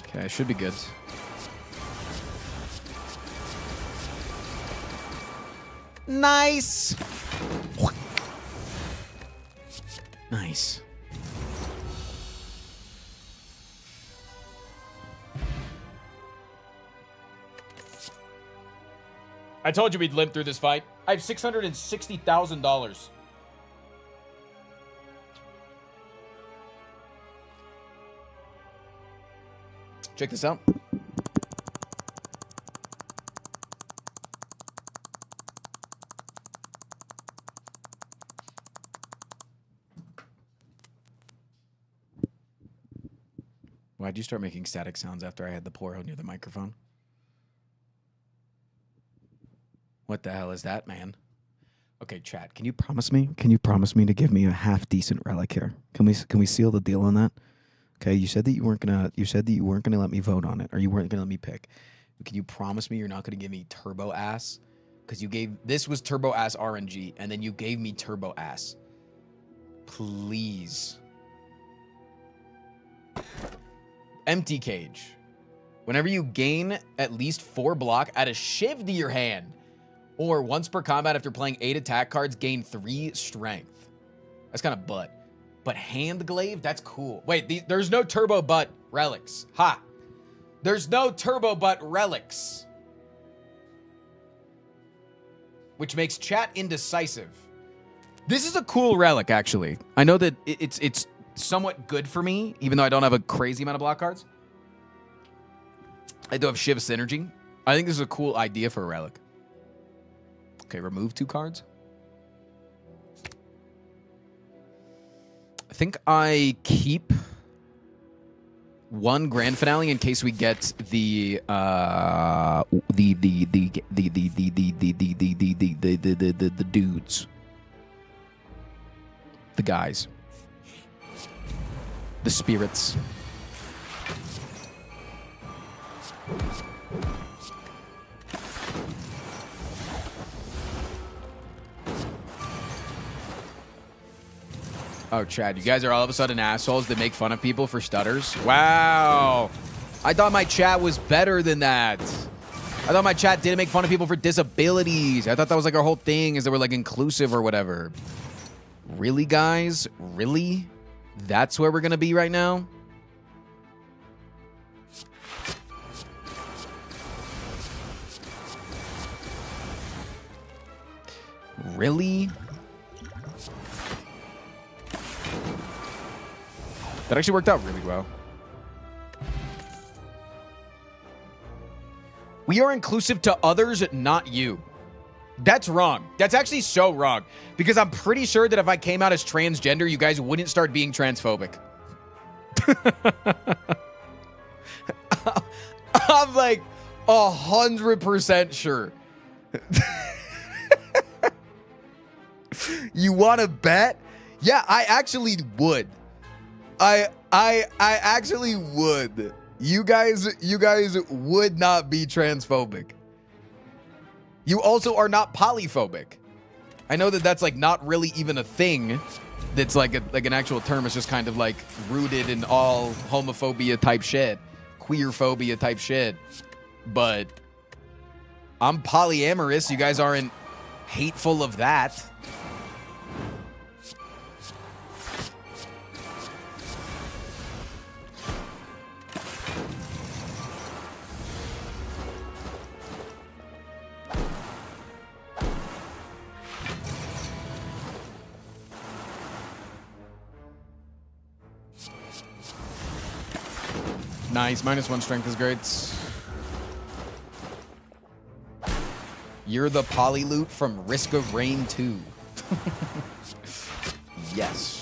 Okay, should be good. Nice. Nice. I told you we'd limp through this fight. I have $660,000. Check this out. Why'd you start making static sounds after I had the poro near the microphone? What the hell is that, man? Okay, chat. Can you promise me? Can you promise me to give me a half decent relic here? Can we seal the deal on that? Okay, you said that you weren't gonna let me vote on it, or you weren't gonna let me pick. Can you promise me you're not gonna give me turbo ass? Because this was turbo ass RNG, and then you gave me turbo ass. Please. Empty cage. Whenever you gain at least 4 block, add a shiv to your hand. Or once per combat after playing 8 attack cards, gain 3 strength. That's kind of butt. But hand glaive, that's cool. Wait, there's no turbo butt relics. Ha! There's no turbo butt relics. Which makes chat indecisive. This is a cool relic, actually. I know that it's somewhat good for me, even though I don't have a crazy amount of block cards. I do have Shiv Synergy. I think this is a cool idea for a relic. Okay, remove 2 cards. I think I keep 1 grand finale in case we get the dudes. The guys. The spirits. Oh, Chad, you guys are all of a sudden assholes that make fun of people for stutters? Wow. I thought my chat was better than that. I thought my chat didn't make fun of people for disabilities. I thought that was like our whole thing, is that we're like inclusive or whatever. Really, guys? Really? That's where we're going to be right now? Really? That actually worked out really well. We are inclusive to others, not you. That's wrong. That's actually so wrong. Because I'm pretty sure that if I came out as transgender, you guys wouldn't start being transphobic. I'm like 100% sure. You want to bet? Yeah, I actually would. I actually would. You guys would not be transphobic. You also are not polyphobic. I know that that's like not really even a thing. That's like an actual term. It's just kind of like rooted in all homophobia type shit, queerphobia type shit. But I'm polyamorous. You guys aren't hateful of that. Nice. -1 strength is great. You're the poly loot from Risk of Rain 2. Yes.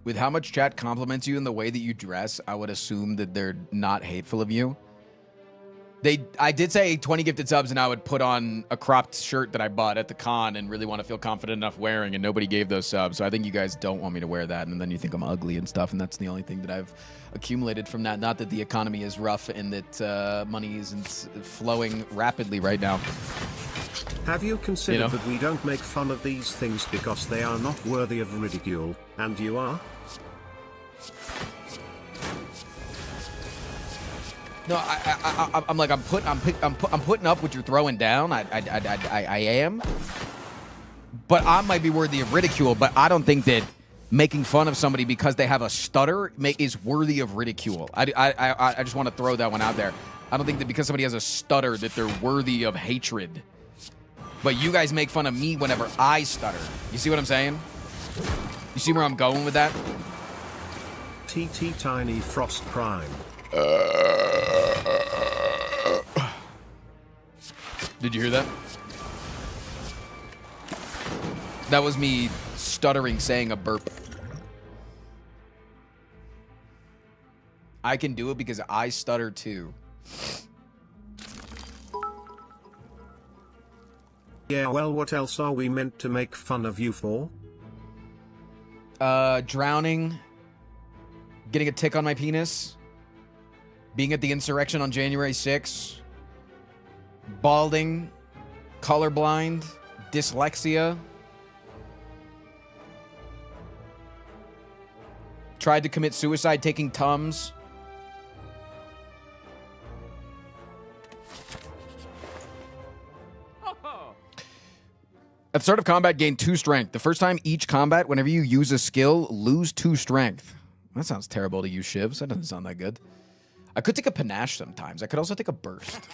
With how much chat compliments you in the way that you dress, I would assume that they're not hateful of you. I did say 20 gifted subs, and I would put on a cropped shirt that I bought at the con and really want to feel confident enough wearing, and nobody gave those subs. So I think you guys don't want me to wear that, and then you think I'm ugly and stuff, and that's the only thing that I've accumulated from that. Not that the economy is rough and that money isn't flowing rapidly right now. Have you considered that we don't make fun of these things because they are not worthy of ridicule, and you are? No, I'm like, I'm putting up what you're throwing down. I am. But I might be worthy of ridicule, but I don't think that making fun of somebody because they have a stutter is worthy of ridicule. I just want to throw that one out there. I don't think that because somebody has a stutter that they're worthy of hatred. But you guys make fun of me whenever I stutter. You see what I'm saying? You see where I'm going with that? TT Tiny Frost Prime. Did you hear that? That was me stuttering saying a burp. I can do it because I stutter too. Yeah, well, what else are we meant to make fun of you for? Drowning, getting a tick on my penis, being at the insurrection on January 6th, balding, colorblind, dyslexia, tried to commit suicide taking Tums. At the start of combat, gain 2 strength. The first time each combat, whenever you use a skill, lose 2 strength. That sounds terrible to use shivs. That doesn't sound that good. I could take a panache sometimes. I could also take a burst.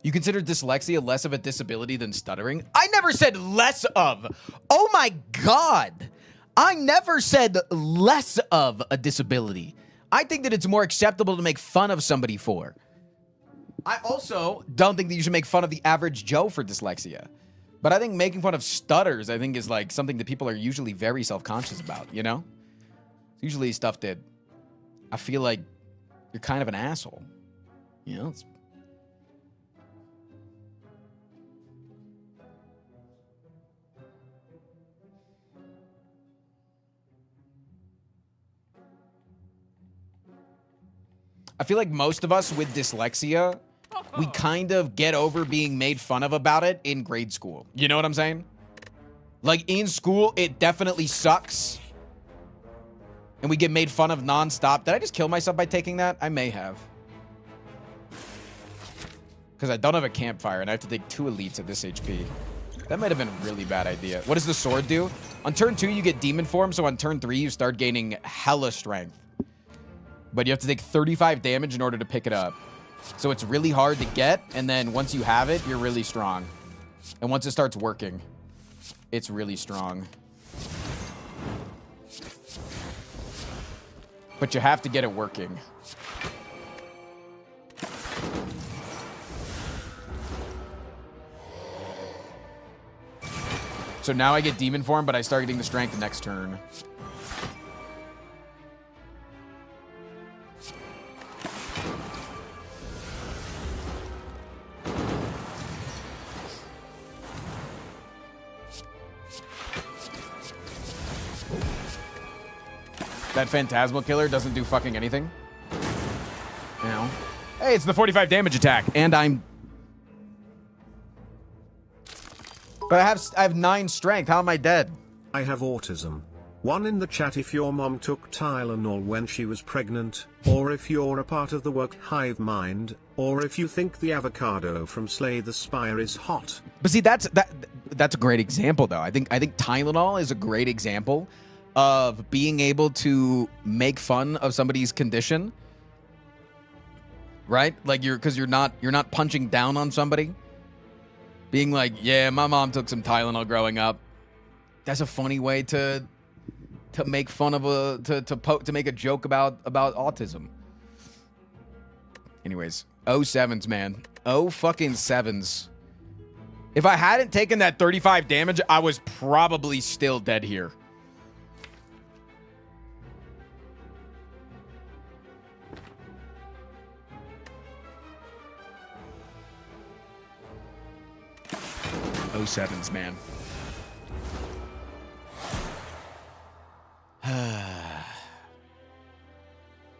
You consider dyslexia less of a disability than stuttering? I never said less of. Oh my God. I never said less of a disability. I think that it's more acceptable to make fun of somebody for. I also don't think that you should make fun of the average Joe for dyslexia. But I think making fun of stutters, I think, is like something that people are usually very self-conscious about, you know? It's usually stuff that I feel like you're kind of an asshole. You know? I feel like most of us with dyslexia, we kind of get over being made fun of about it in grade school. You know what I'm saying? Like, in school, it definitely sucks. And we get made fun of nonstop. Did I just kill myself by taking that? I may have. Because I don't have a campfire, and I have to take 2 elites at this HP. That might have been a really bad idea. What does the sword do? On turn 2, you get demon form, so on turn 3, you start gaining hella strength. But you have to take 35 damage in order to pick it up. So it's really hard to get, and then once you have it, you're really strong. And once it starts working, it's really strong. But you have to get it working. So now I get demon form, but I start getting the strength next turn. That Phantasmal Killer doesn't do fucking anything. You know? Hey, it's the 45 damage attack, and I'm... But I have 9 strength. How am I dead? I have autism. One in the chat if your mom took Tylenol when she was pregnant, or if you're a part of the work hive mind, or if you think the avocado from Slay the Spire is hot. But see, that's a great example, though. I think Tylenol is a great example of being able to make fun of somebody's condition, right? Like because you're not punching down on somebody, being like, yeah, my mom took some Tylenol growing up. That's a funny way to make fun of to make a joke about autism. Anyways, 07s, man. Fucking 7s. If I hadn't taken that 35 damage, I was probably still dead here. '07s, man.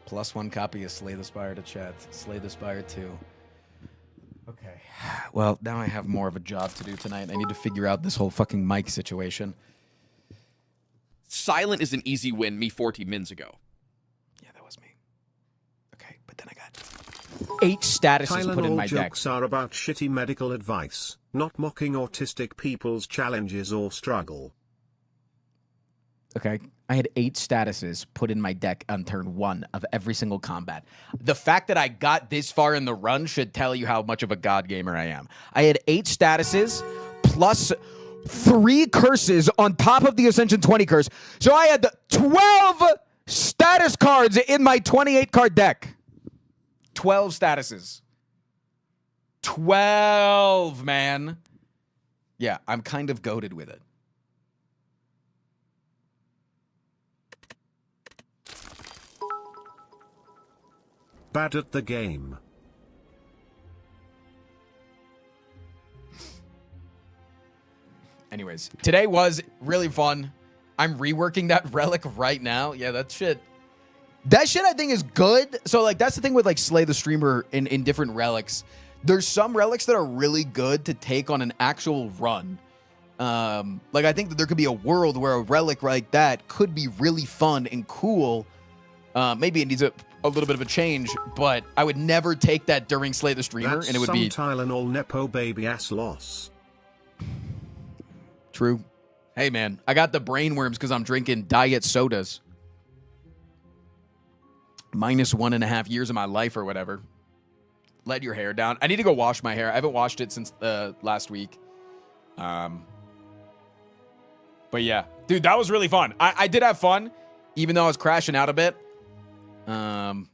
+1 copy of Slay the Spire to chat. Slay the Spire 2. Okay. Well, now I have more of a job to do tonight. I need to figure out this whole fucking mic situation. Silent is an easy win, me 40 mins ago. Yeah, that was me. Okay, but then I got 8 statuses put in my deck. Jokes are about shitty medical advice, not mocking autistic people's challenges or struggle. Okay, I had 8 statuses put in my deck on turn 1 of every single combat. The fact that I got this far in the run should tell you how much of a god gamer I am. I had 8 statuses plus 3 curses on top of the Ascension 20 curse. So I had 12 status cards in my 28 card deck. 12 statuses. 12, man. Yeah, I'm kind of goated with it. Bad at the game. Anyways, today was really fun. I'm reworking that relic right now. Yeah, that shit I think is good. So like that's the thing with like Slay the Streamer in different relics. There's some relics that are really good to take on an actual run. Like I think that there could be a world where a relic like that could be really fun and cool. Maybe it needs a little bit of a change, but I would never take that during Slay the Streamer. That's and it would be Tylenol Nepo baby ass loss. True. Hey, man, I got the brain worms because I'm drinking diet sodas. Minus 1.5 years of my life or whatever. Let your hair down. I need to go wash my hair. I haven't washed it since last week. But yeah, dude, that was really fun. I did have fun, even though I was crashing out a bit. I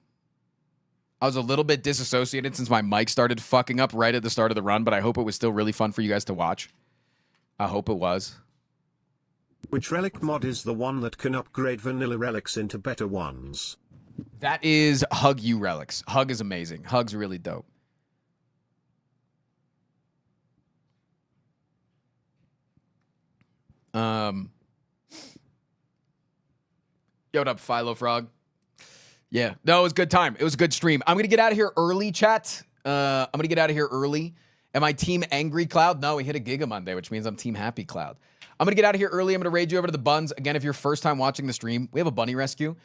was a little bit disassociated since my mic started fucking up right at the start of the run, but I hope it was still really fun for you guys to watch. I hope it was. Which relic mod is the one that can upgrade vanilla relics into better ones? That is Hug You relics. Hug is amazing. Hug's really dope. Yo, what up, Philo Frog? Yeah, no, it was a good time. It was a good stream. I'm going to get out of here early, chat. I'm going to get out of here early. Am I Team Angry Cloud? No, we hit a Giga Monday, which means I'm Team Happy Cloud. I'm going to get out of here early. I'm going to raid you over to the buns. Again, if you're first time watching the stream, we have a bunny rescue.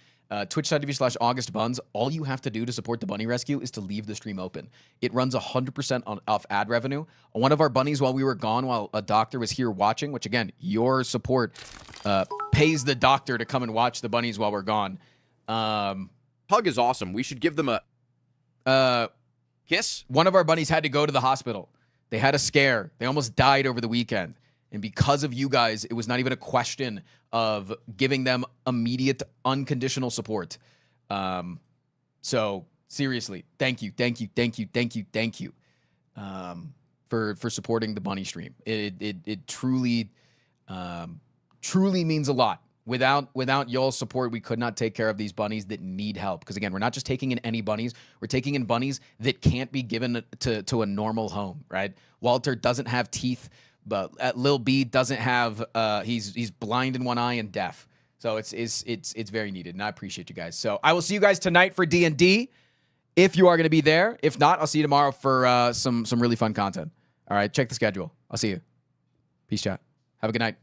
Twitch.tv/AugustBuns. All you have to do to support the bunny rescue is to leave the stream open. It runs 100% off ad revenue. One of our bunnies, while we were gone, while a doctor was here watching, which again, your support pays the doctor to come and watch the bunnies while we're gone. Hug is awesome. We should give them a kiss. One of our bunnies had to go to the hospital. They had a scare. They almost died over the weekend. And because of you guys, it was not even a question of giving them immediate, unconditional support. So seriously, thank you for supporting the bunny stream. It truly means a lot. Without y'all's support, we could not take care of these bunnies that need help. Because again, we're not just taking in any bunnies. We're taking in bunnies that can't be given to a normal home, right? Walter doesn't have teeth, but Lil B doesn't have. He's blind in one eye and deaf. So it's very needed, and I appreciate you guys. So I will see you guys tonight for D&D, if you are going to be there. If not, I'll see you tomorrow for some really fun content. All right, check the schedule. I'll see you. Peace, chat. Have a good night.